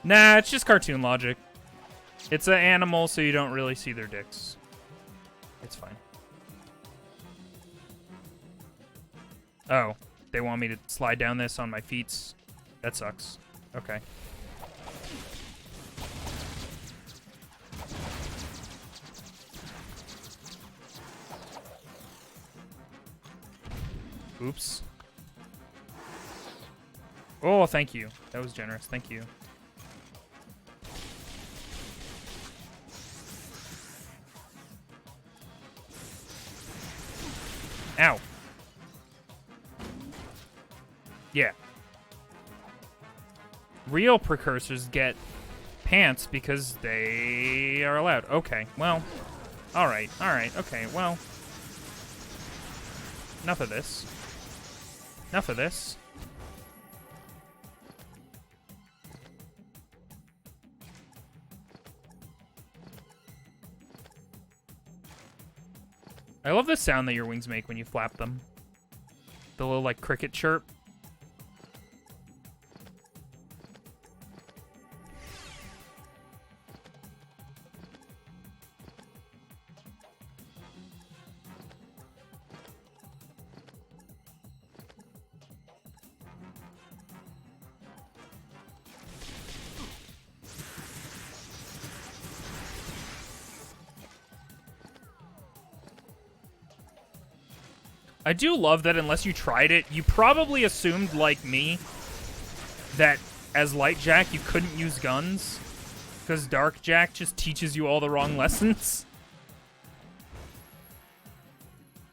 Nah, it's just cartoon logic. It's an animal, so you don't really see their dicks. It's fine. Oh, they want me to slide down this on my feet. That sucks. Okay. Oops. Oh, thank you. That was generous. Thank you. Ow. Yeah. Real precursors get pants because they are allowed. Okay, well. Alright, okay, well. Enough of this. Enough of this. I love the sound that your wings make when you flap them. The little, like, cricket chirp. I do love that unless you tried it, you probably assumed, like me, that as Light Jack you couldn't use guns, because Dark Jack just teaches you all the wrong lessons.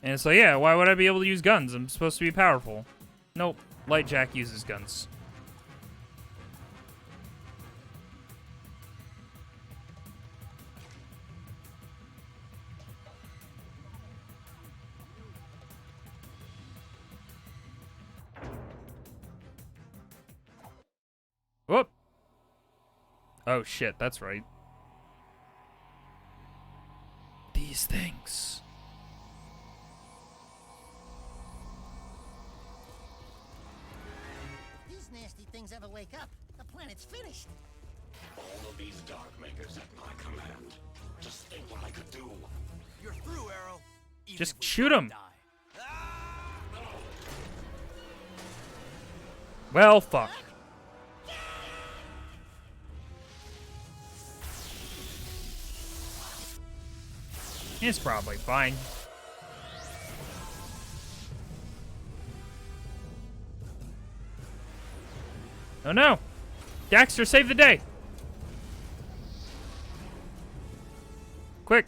And it's like, yeah, why would I be able to use guns? I'm supposed to be powerful. Nope, Light Jack uses guns. Whoop. Oh shit, that's right. These things. These nasty things ever wake up, the planet's finished. All of these Dark Makers at my command. Just think what I could do. You're through, Arrow. Just shoot him. Well, fuck. It's probably fine. Oh no! Daxter, save the day! Quick!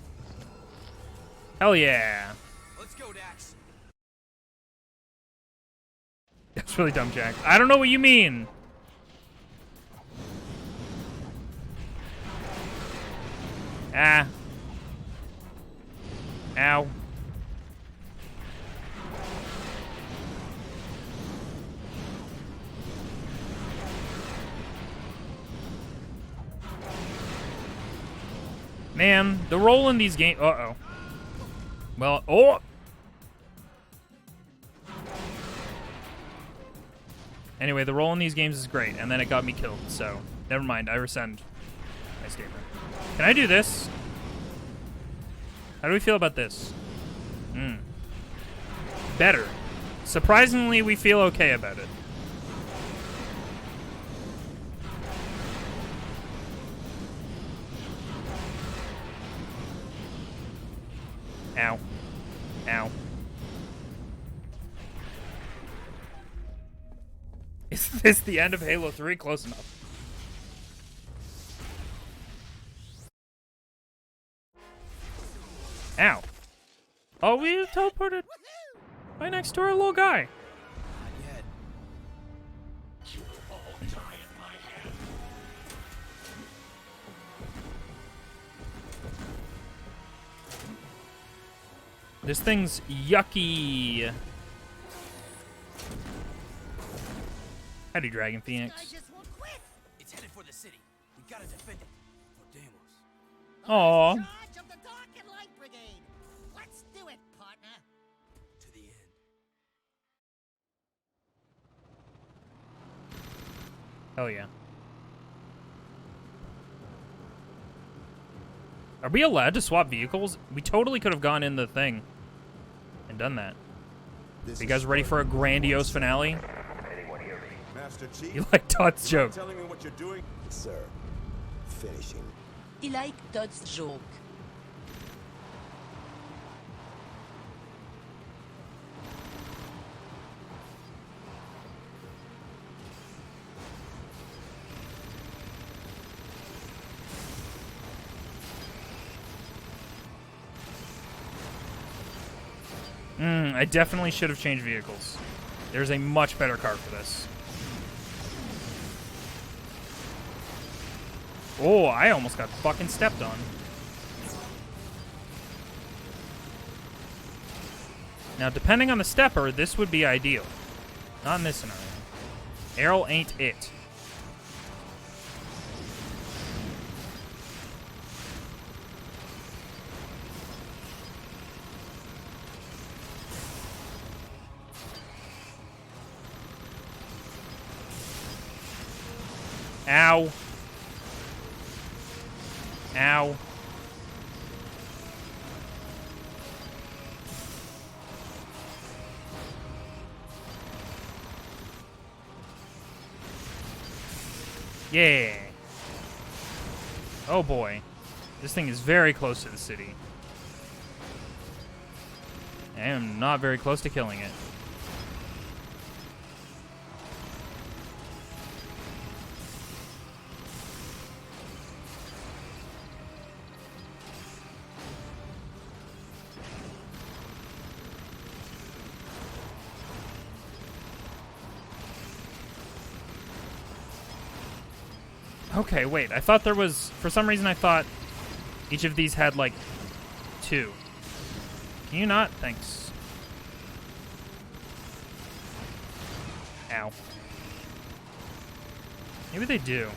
Hell yeah! Let's go, Dax. That's really dumb, Jack. I don't know what you mean! Ah. Ow. Man, the roll in these games... Uh-oh. Well, oh! Anyway, the roll in these games is great, and then it got me killed, so... Never mind, I rescind. Nice gamer. Can I do this? How do we feel about this? Better. Surprisingly, we feel okay about it. Ow. Ow. Is this the end of Halo 3? Close enough. we teleported right next to our little guy. You will all die at my hand. This thing's yucky. Howdy, Dragon Phoenix. It's headed for the city. We gotta defend it. For Deimos. Aw. Charge of the Dark and Light Brigade. Let's do it, partner. To the end. Hell yeah. Are we allowed to swap vehicles? We totally could have gone in the thing and done that. Are you guys ready for a grandiose finale? Master Chief, You like Todd's joke. telling me what you're doing? Sir, finishing. He like Todd's joke. I definitely should have changed vehicles. There's a much better car for this. Oh, I almost got fucking stepped on. Now, depending on the stepper, this would be ideal. Not in this scenario. Errol ain't it. Ow. Ow. Yeah. Oh boy. This thing is very close to the city. I am not very close to killing it. Okay, wait. I thought there was... For some reason, I thought each of these had, like, 2. Can you not? Thanks. Ow. Maybe they do.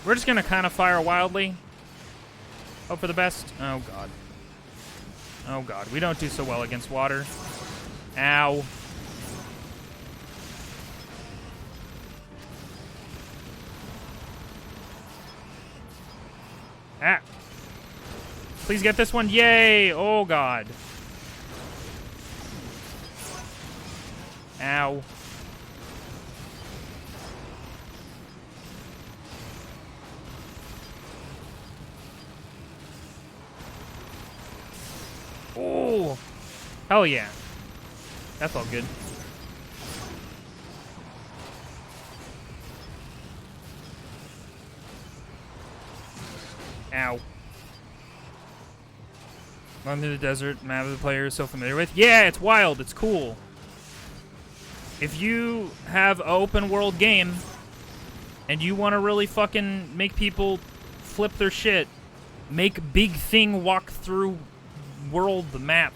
We're just gonna kind of fire wildly. Hope for the best. Oh, God. Oh, God. We don't do so well against water. Ow. Ah. Please get this one. Yay. Oh, God. Ow. Oh. Hell yeah. That felt good. Ow. Run through the desert, map of the player is so familiar with. Yeah, it's wild. It's cool. If you have an open world game and you want to really fucking make people flip their shit, make Big Thing walk through world the map.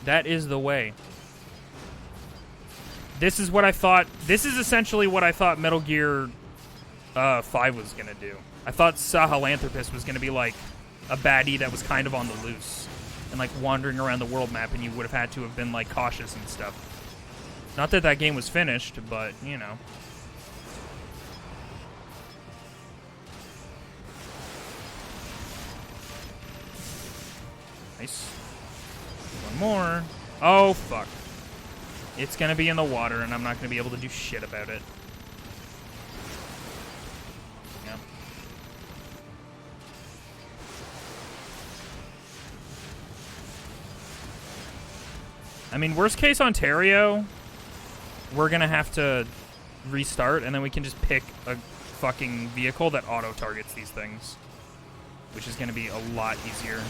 That is the way. This is what I thought. This is essentially what I thought Metal Gear 5 was going to do. I thought Sahelanthropus was going to be like a baddie that was kind of on the loose and like wandering around the world map, and you would have had to have been like cautious and stuff. Not that that game was finished, but you know. Nice. One more. Oh, fuck. It's gonna be in the water, and I'm not gonna be able to do shit about it. Yeah. I mean, worst case Ontario, we're gonna have to restart, and then we can just pick a fucking vehicle that auto-targets these things, which is going to be a lot easier.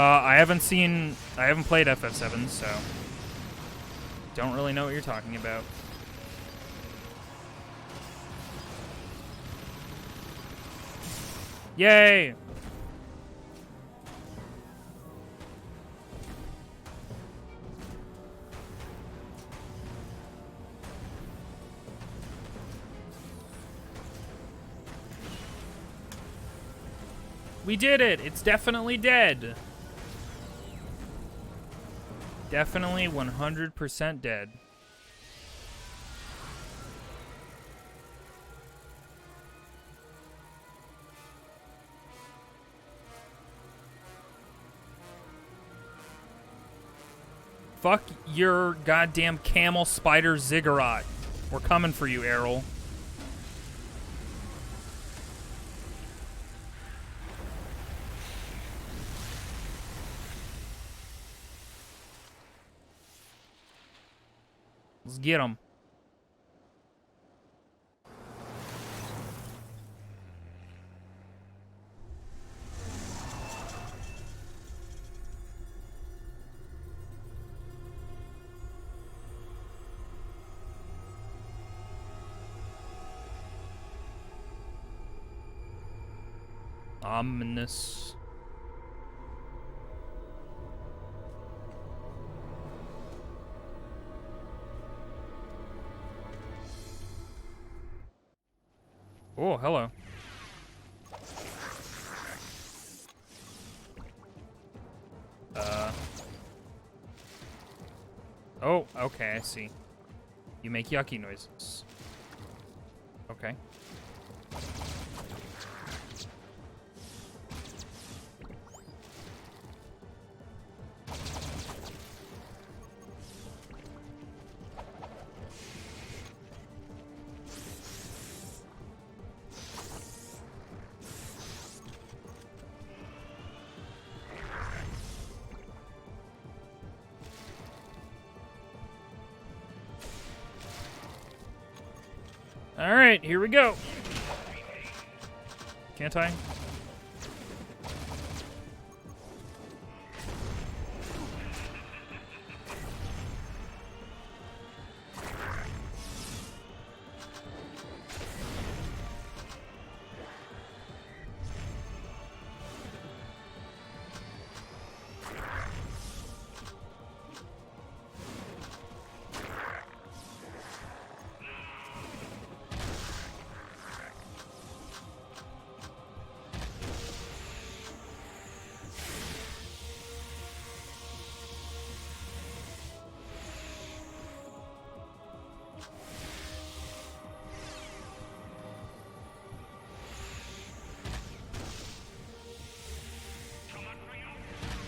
I haven't played FF7, so don't really know what you're talking about. Yay! We did it! It's definitely dead. Definitely 100% dead. Fuck your goddamn camel spider ziggurat. We're coming for you, Errol. Let's get him. Ominous. Oh, hello. Oh, okay, I see. You make yucky noises. Okay. All right, here we go. Can't I?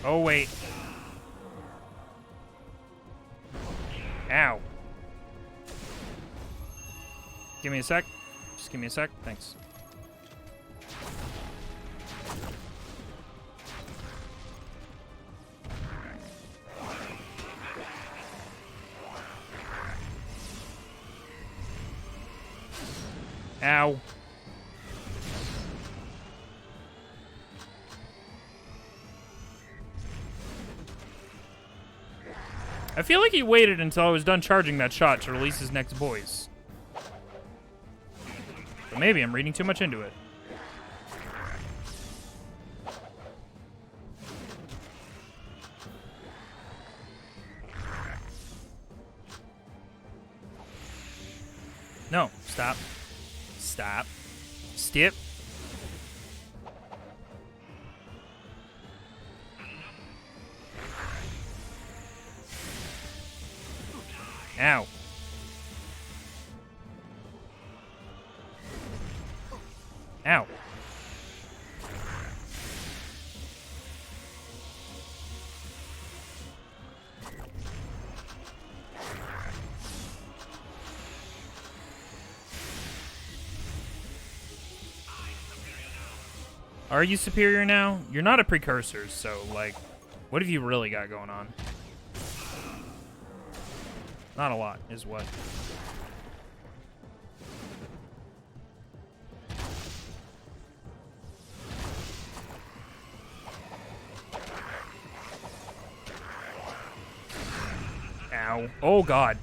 Oh, wait. Ow. Give me a sec. Just give me a sec. Thanks. Ow. I feel like he waited until I was done charging that shot to release his next boys. But maybe I'm reading too much into it. No, stop. Stop. Stip. Ow. Ow. Are you superior now? You're not a precursor, so, like, what have you really got going on? Not a lot, is what. Ow. Oh, God.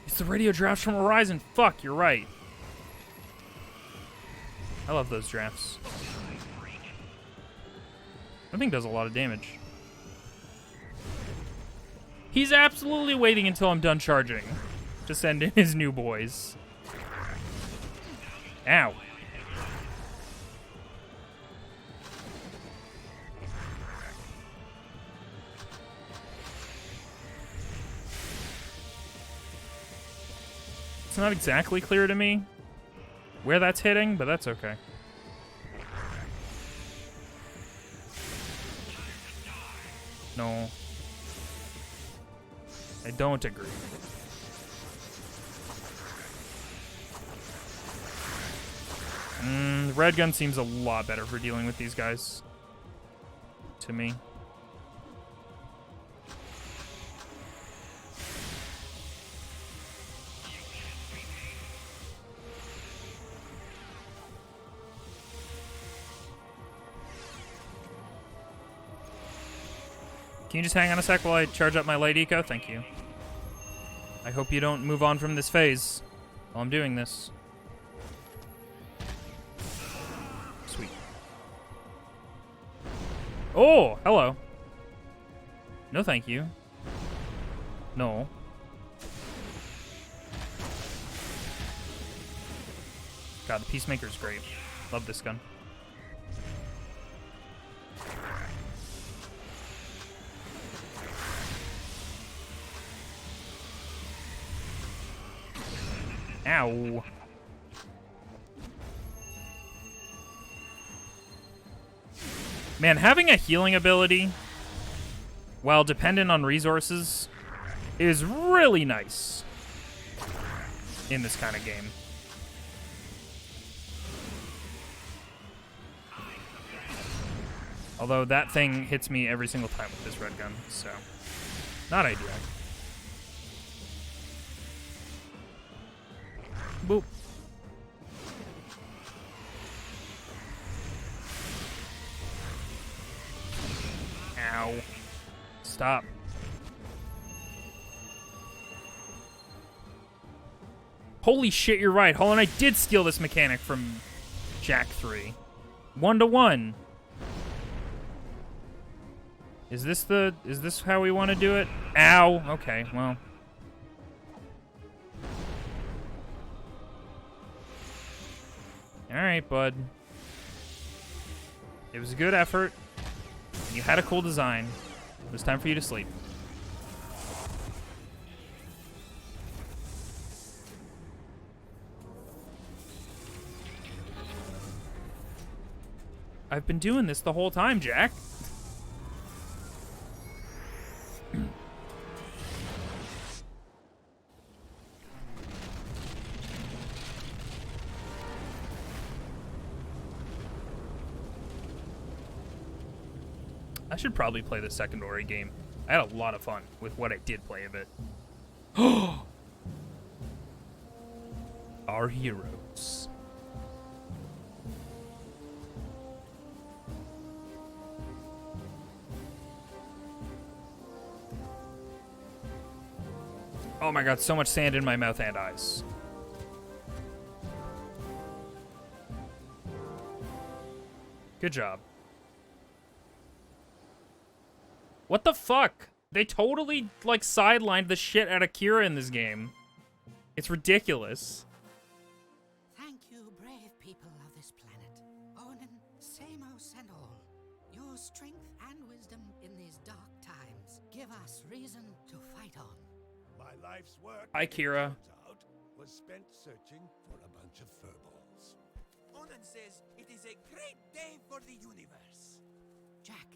It's the radio drafts from Horizon. Fuck, you're right. I love those drafts. That thing does a lot of damage. He's absolutely waiting until I'm done charging to send in his new boys. Ow. It's not exactly clear to me where that's hitting, but that's okay. No. I don't agree. The red gun seems a lot better for dealing with these guys. To me. Can you just hang on a sec while I charge up my light eco? Thank you. I hope you don't move on from this phase while I'm doing this. Sweet. Oh, hello. No, thank you. No. God, the Peacemaker's great. Love this gun. Ow. Man, having a healing ability while dependent on resources is really nice in this kind of game. Although that thing hits me every single time with this red gun, so not ideal. Boop. Ow. Stop. Holy shit, you're right. Hollow Knight did steal this mechanic from Jak 3. 1-to-1. Is this how we want to do it? Ow. Okay, well. Alright, bud. It was a good effort. You had a cool design. It was time for you to sleep. I've been doing this the whole time, Jak. I should probably play the second Ori game. I had a lot of fun with what I did play of it. Our heroes. Oh my god, so much sand in my mouth and eyes. Good job. What the fuck? They totally, like, sidelined the shit out of Kira in this game. It's ridiculous. Thank you, brave people of this planet. Onin, Samos, and all. Your strength and wisdom in these dark times give us reason to fight on. My life's work, Hi, Kira. out, was spent searching for a bunch of furballs. Onan says it is a great day for the universe. Jak,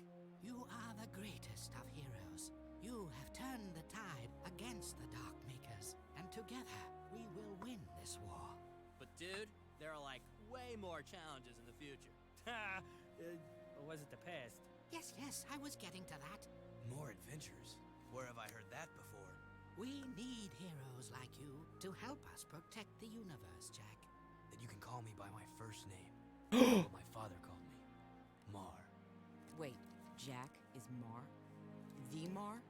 you are the greatest of heroes. You have turned the tide against the Dark Makers, and together We will win this war. But dude, there are like way more challenges in the future. Or was it the past? Yes, yes, I was getting to that. More adventures? Where have I heard that before? We need heroes like you to help us protect the universe, Jack. Then you can call me by my first name. What my father called me. Mar. Wait, Jack is Mar? The Mar?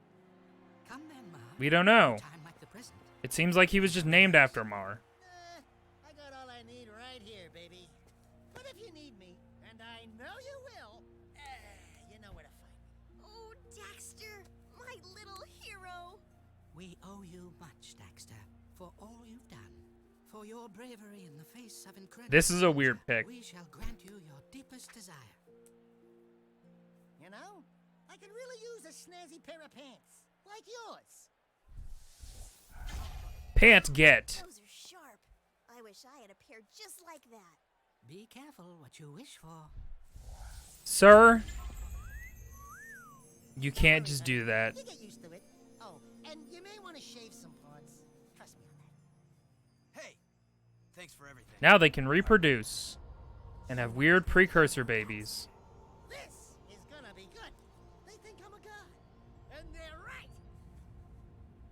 Come then, Mar. We don't know. Time like the present. It seems like he was just named after Mar. I got all I need right here, baby. But if you need me, and I know you will, you know where to find me. Oh, Daxter, my little hero. We owe you much, Daxter, for all you've done. For your bravery in the face of incredible This is a weird pick. We shall grant you your deepest desire. You know, I could really use a snazzy pair of pants, like yours. Pants get. Those are sharp. I wish I had a pair just like that. Be careful what you wish for. Sir, you can't just do that. You get used to it. Oh, and you may want to shave some parts. Trust me on that. Hey, thanks for everything. Now they can reproduce and have weird precursor babies. This is gonna be good. They think I'm a god. And they're right.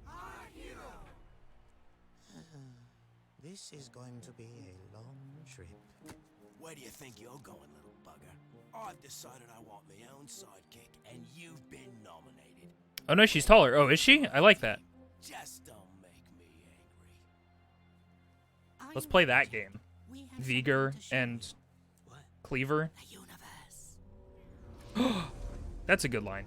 Our hero. This is going to be a long trip. Where do you think you're going, little bugger? I've decided I want my own sidekick, and you've been nominated. Oh no, she's taller. Oh, is she? I like that. Just don't make me angry. Let's play that game. Vigor and Cleaver. That's a good line.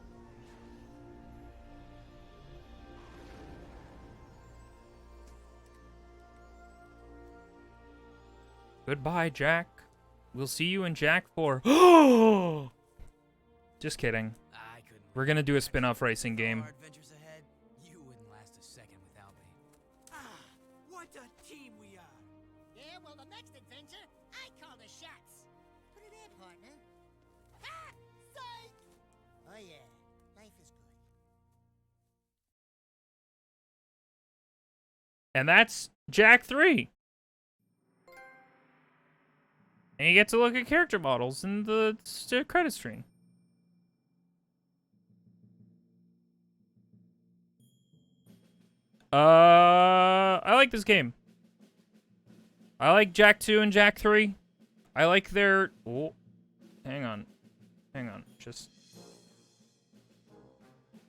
Goodbye, Jack. We'll see you in Jack 4. Just kidding. We're gonna do a spin-off racing game. Adventures ahead. You wouldn't last a second without me. What a team we are. Yeah, well, the next adventure, I call the shots. Put it in, partner. Ha! Psych! Oh, yeah. Life is good. And that's Jack 3. And you get to look at character models in the credit screen. I like this game. I like Jack 2 and Jack 3. I like their... Oh, hang on. Hang on. Just...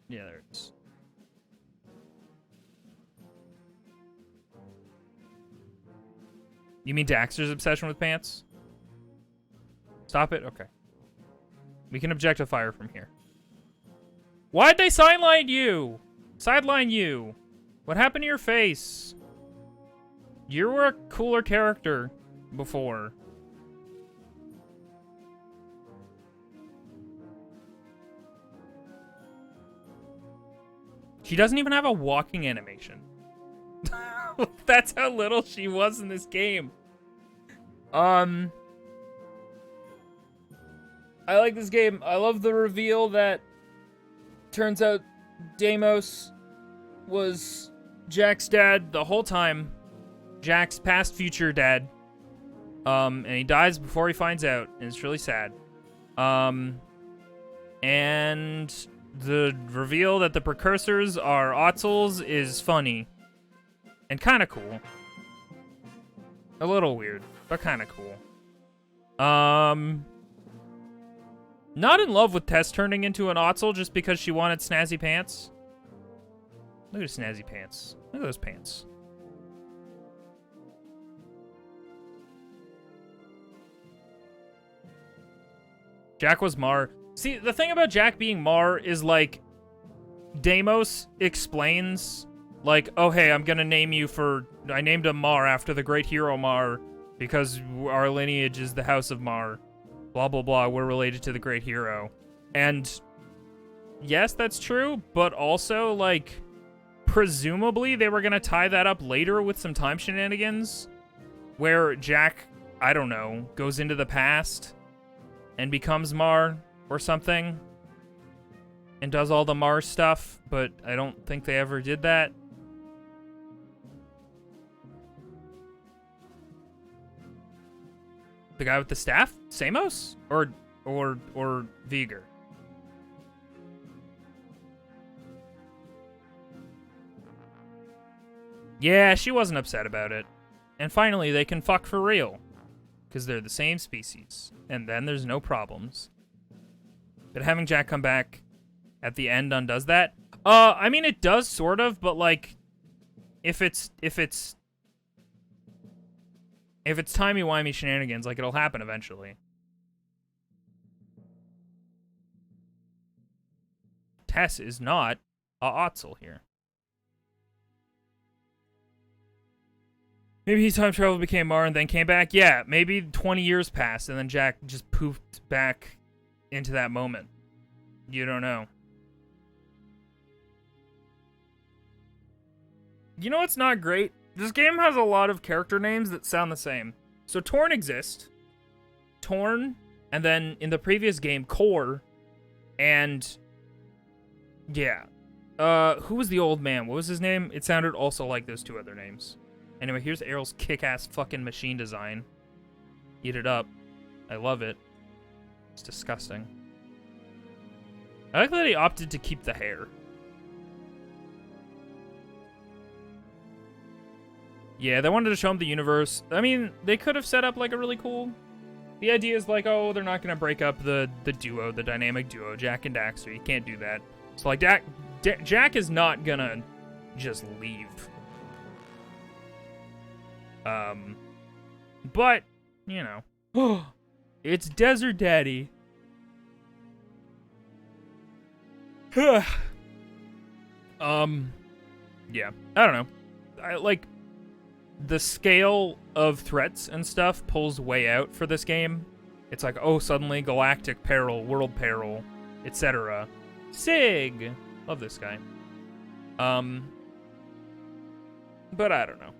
Yeah, there it is. You mean Daxter's obsession with pants? Stop it? Okay. We can objectify her from here. Why'd they sideline you? Sideline you. What happened to your face? You were a cooler character before. She doesn't even have a walking animation. That's how little she was in this game. I like this game. I love the reveal that turns out Deimos was Jack's dad the whole time. Jack's past future dad. And he dies before he finds out, and it's really sad. And the reveal that the precursors are Otzels is funny. And kind of cool. A little weird, but kind of cool. Not in love with Tess turning into an Otzel just because she wanted snazzy pants. Look at snazzy pants. Look at those pants. Jack was Mar. See, the thing about Jack being Mar is, like, Deimos explains, like, oh, hey, I'm gonna name you for... I named him Mar after the great hero Mar because our lineage is the House of Mar. Blah, blah, blah. We're related to the great hero. And yes, that's true, but also, like, presumably they were gonna tie that up later with some time shenanigans where Jack, I don't know, goes into the past and becomes Mar or something and does all the Mar stuff, but I don't think they ever did that. The guy with the staff? Samos? Or Viger? Yeah, she wasn't upset about it. And finally, they can fuck for real. Because they're the same species. And then there's no problems. But having Jack come back at the end undoes that? I mean, it does, sort of, but, like, if it's timey-wimey shenanigans, like, it'll happen eventually. Tess is not a Otzel here. Maybe he time traveled, became Mar, and then came back? Yeah, maybe 20 years passed, and then Jack just poofed back into that moment. You don't know. You know what's not great? This game has a lot of character names that sound the same. So Torn exists. Torn, and then in the previous game, Core, and yeah. Who was the old man? What was his name? It sounded also like those two other names. Anyway, here's Errol's kick-ass fucking machine design. Eat it up. I love it. It's disgusting. I like that he opted to keep the hair. Yeah, they wanted to show him the universe. I mean, they could have set up, like, a really cool... The idea is, like, oh, they're not going to break up the duo, the dynamic duo, Jack and Daxter. You can't do that. So, like, Jack is not going to just leave. But, you know. It's Desert Daddy. Yeah. I don't know. Like, the scale of threats and stuff pulls way out for this game. It's like, oh, suddenly galactic peril, world peril, etc. Sig! Love this guy. But I don't know.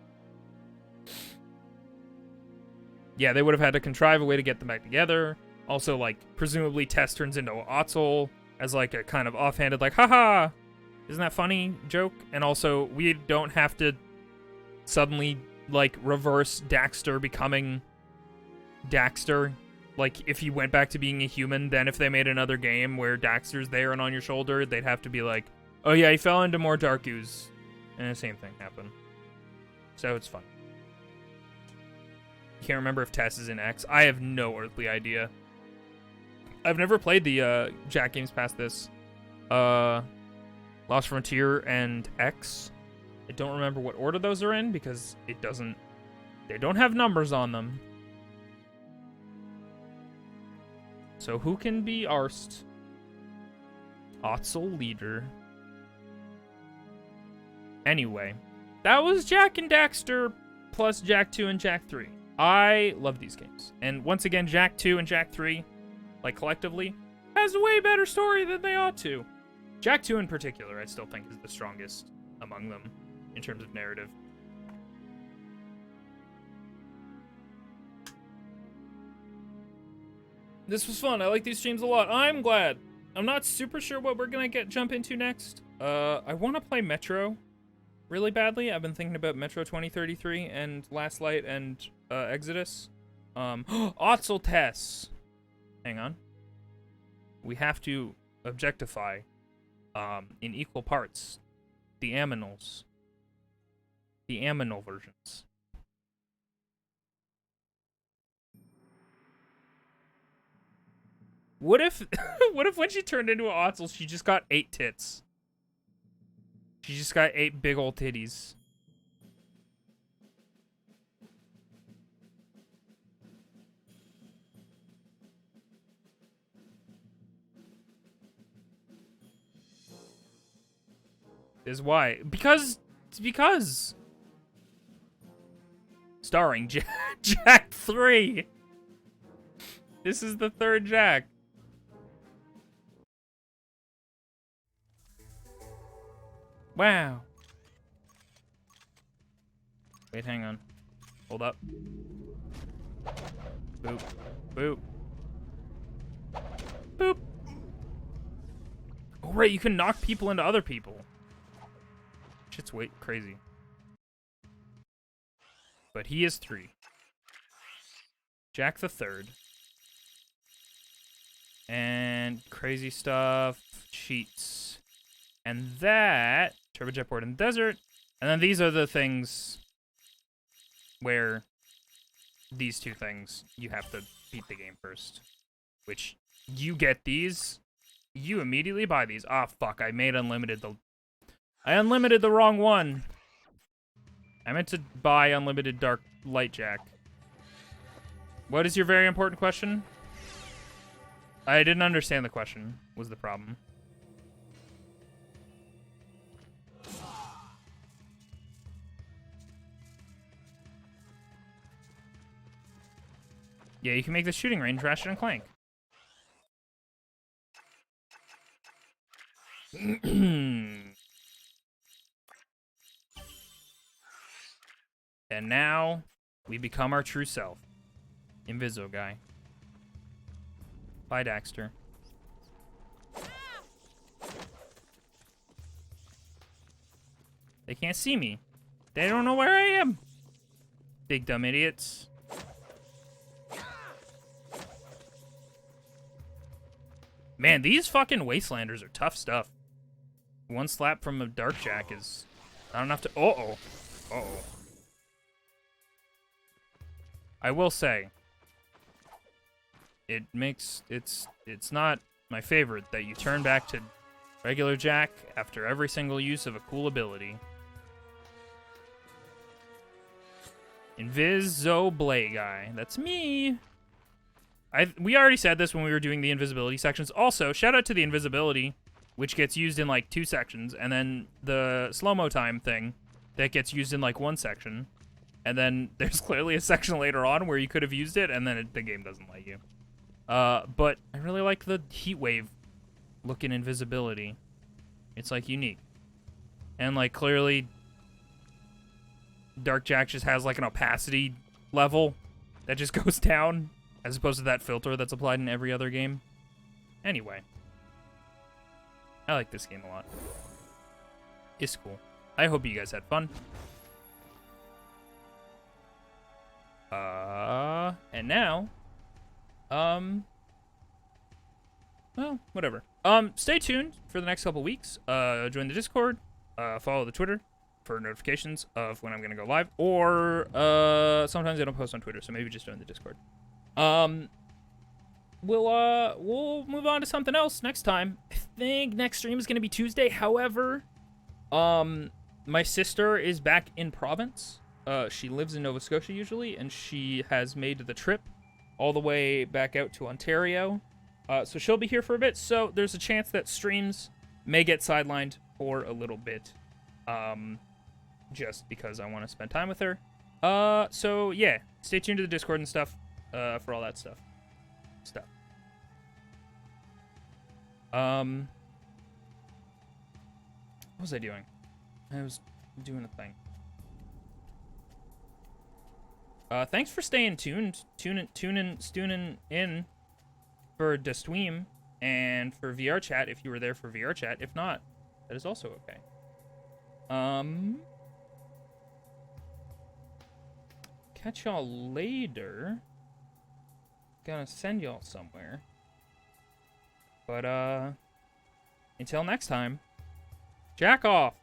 Yeah, they would have had to contrive a way to get them back together. Also, like, presumably Tess turns into Otzel as, like, a kind of offhanded, like, haha, isn't that funny joke? And also, we don't have to suddenly, like, reverse Daxter becoming Daxter. Like, if he went back to being a human, then if they made another game where Daxter's there and on your shoulder, they'd have to be like, oh yeah, he fell into more dark ooze. And the same thing happened. So it's fun. Can't remember if Tess is in X. I have no earthly idea. I've never played the Jack games past this. Lost Frontier and X. I don't remember what order those are in because it doesn't... They don't have numbers on them. So who can be arsed? Otzel leader. Anyway. That was Jack and Daxter plus Jack 2 and Jack 3. I love these games. And once again, Jack 2 and Jack 3, like collectively, has a way better story than they ought to. Jack 2 in particular, I still think is the strongest among them in terms of narrative. This was fun. I like these streams a lot. I'm glad. I'm not super sure what we're gonna jump into next. I want to play Metro really badly. I've been thinking about Metro 2033 and Last Light and Exodus. Otzel Tess. Hang on. We have to objectify in equal parts the aminals. The aminal versions. What if what if when she turned into an Otzel, she just got 8 tits? She just got 8 big old titties. Is why. Because. Starring Jack 3. This is the third Jack. Wow. Wait, hang on. Hold up. Boop. Boop. Boop. Oh, right, you can knock people into other people. Shit's way crazy. But he is 3. Jack the Third. And crazy stuff, cheats. And that, turbojet port in the desert. And then these are the things where these two things, you have to beat the game first. Which, you get these, you immediately buy these. Ah, fuck, I made unlimited I unlimited the wrong one. I meant to buy unlimited dark light jack. What is your very important question? I didn't understand the question, was the problem. Yeah, you can make the shooting range Ratchet and Clank. And now, we become our true self. Invisoguy. Bye, Daxter. They can't see me. They don't know where I am. Big dumb idiots. Man, these fucking Wastelanders are tough stuff. One slap from a Dark Jack is not enough to... Uh-oh. Uh-oh. I will say, it makes... It's not my favorite that you turn back to regular Jack after every single use of a cool ability. Invisoguy. That's me. We already said this when we were doing the invisibility sections. Also, shout out to the invisibility, which gets used in like 2 sections, and then the slow-mo time thing that gets used in like 1 section. And then there's clearly a section later on where you could have used it, and then the game doesn't let you. But I really like the heat wave looking invisibility. It's like unique. And like clearly Dark Jack just has like an opacity level that just goes down, as opposed to that filter that's applied in every other game. Anyway. I like this game a lot. It's cool. I hope you guys had fun. And now, well, whatever. Stay tuned for the next couple weeks. Join the Discord, follow the Twitter for notifications of when I'm gonna go live, or, sometimes I don't post on Twitter, so maybe just join the Discord. We'll move on to something else next time. I think next stream is gonna be Tuesday. However, my sister is back in province. She lives in Nova Scotia usually, and she has made the trip all the way back out to Ontario. So she'll be here for a bit, so there's a chance that streams may get sidelined for a little bit. Just because I want to spend time with her. So yeah, stay tuned to the Discord and stuff, for all that stuff. What was I doing? I was doing a thing. Thanks for staying tuning in for the stream and for VR chat if you were there for VR chat. If not, that is also okay. Catch y'all later. Gonna send y'all somewhere. But, until next time, jack off!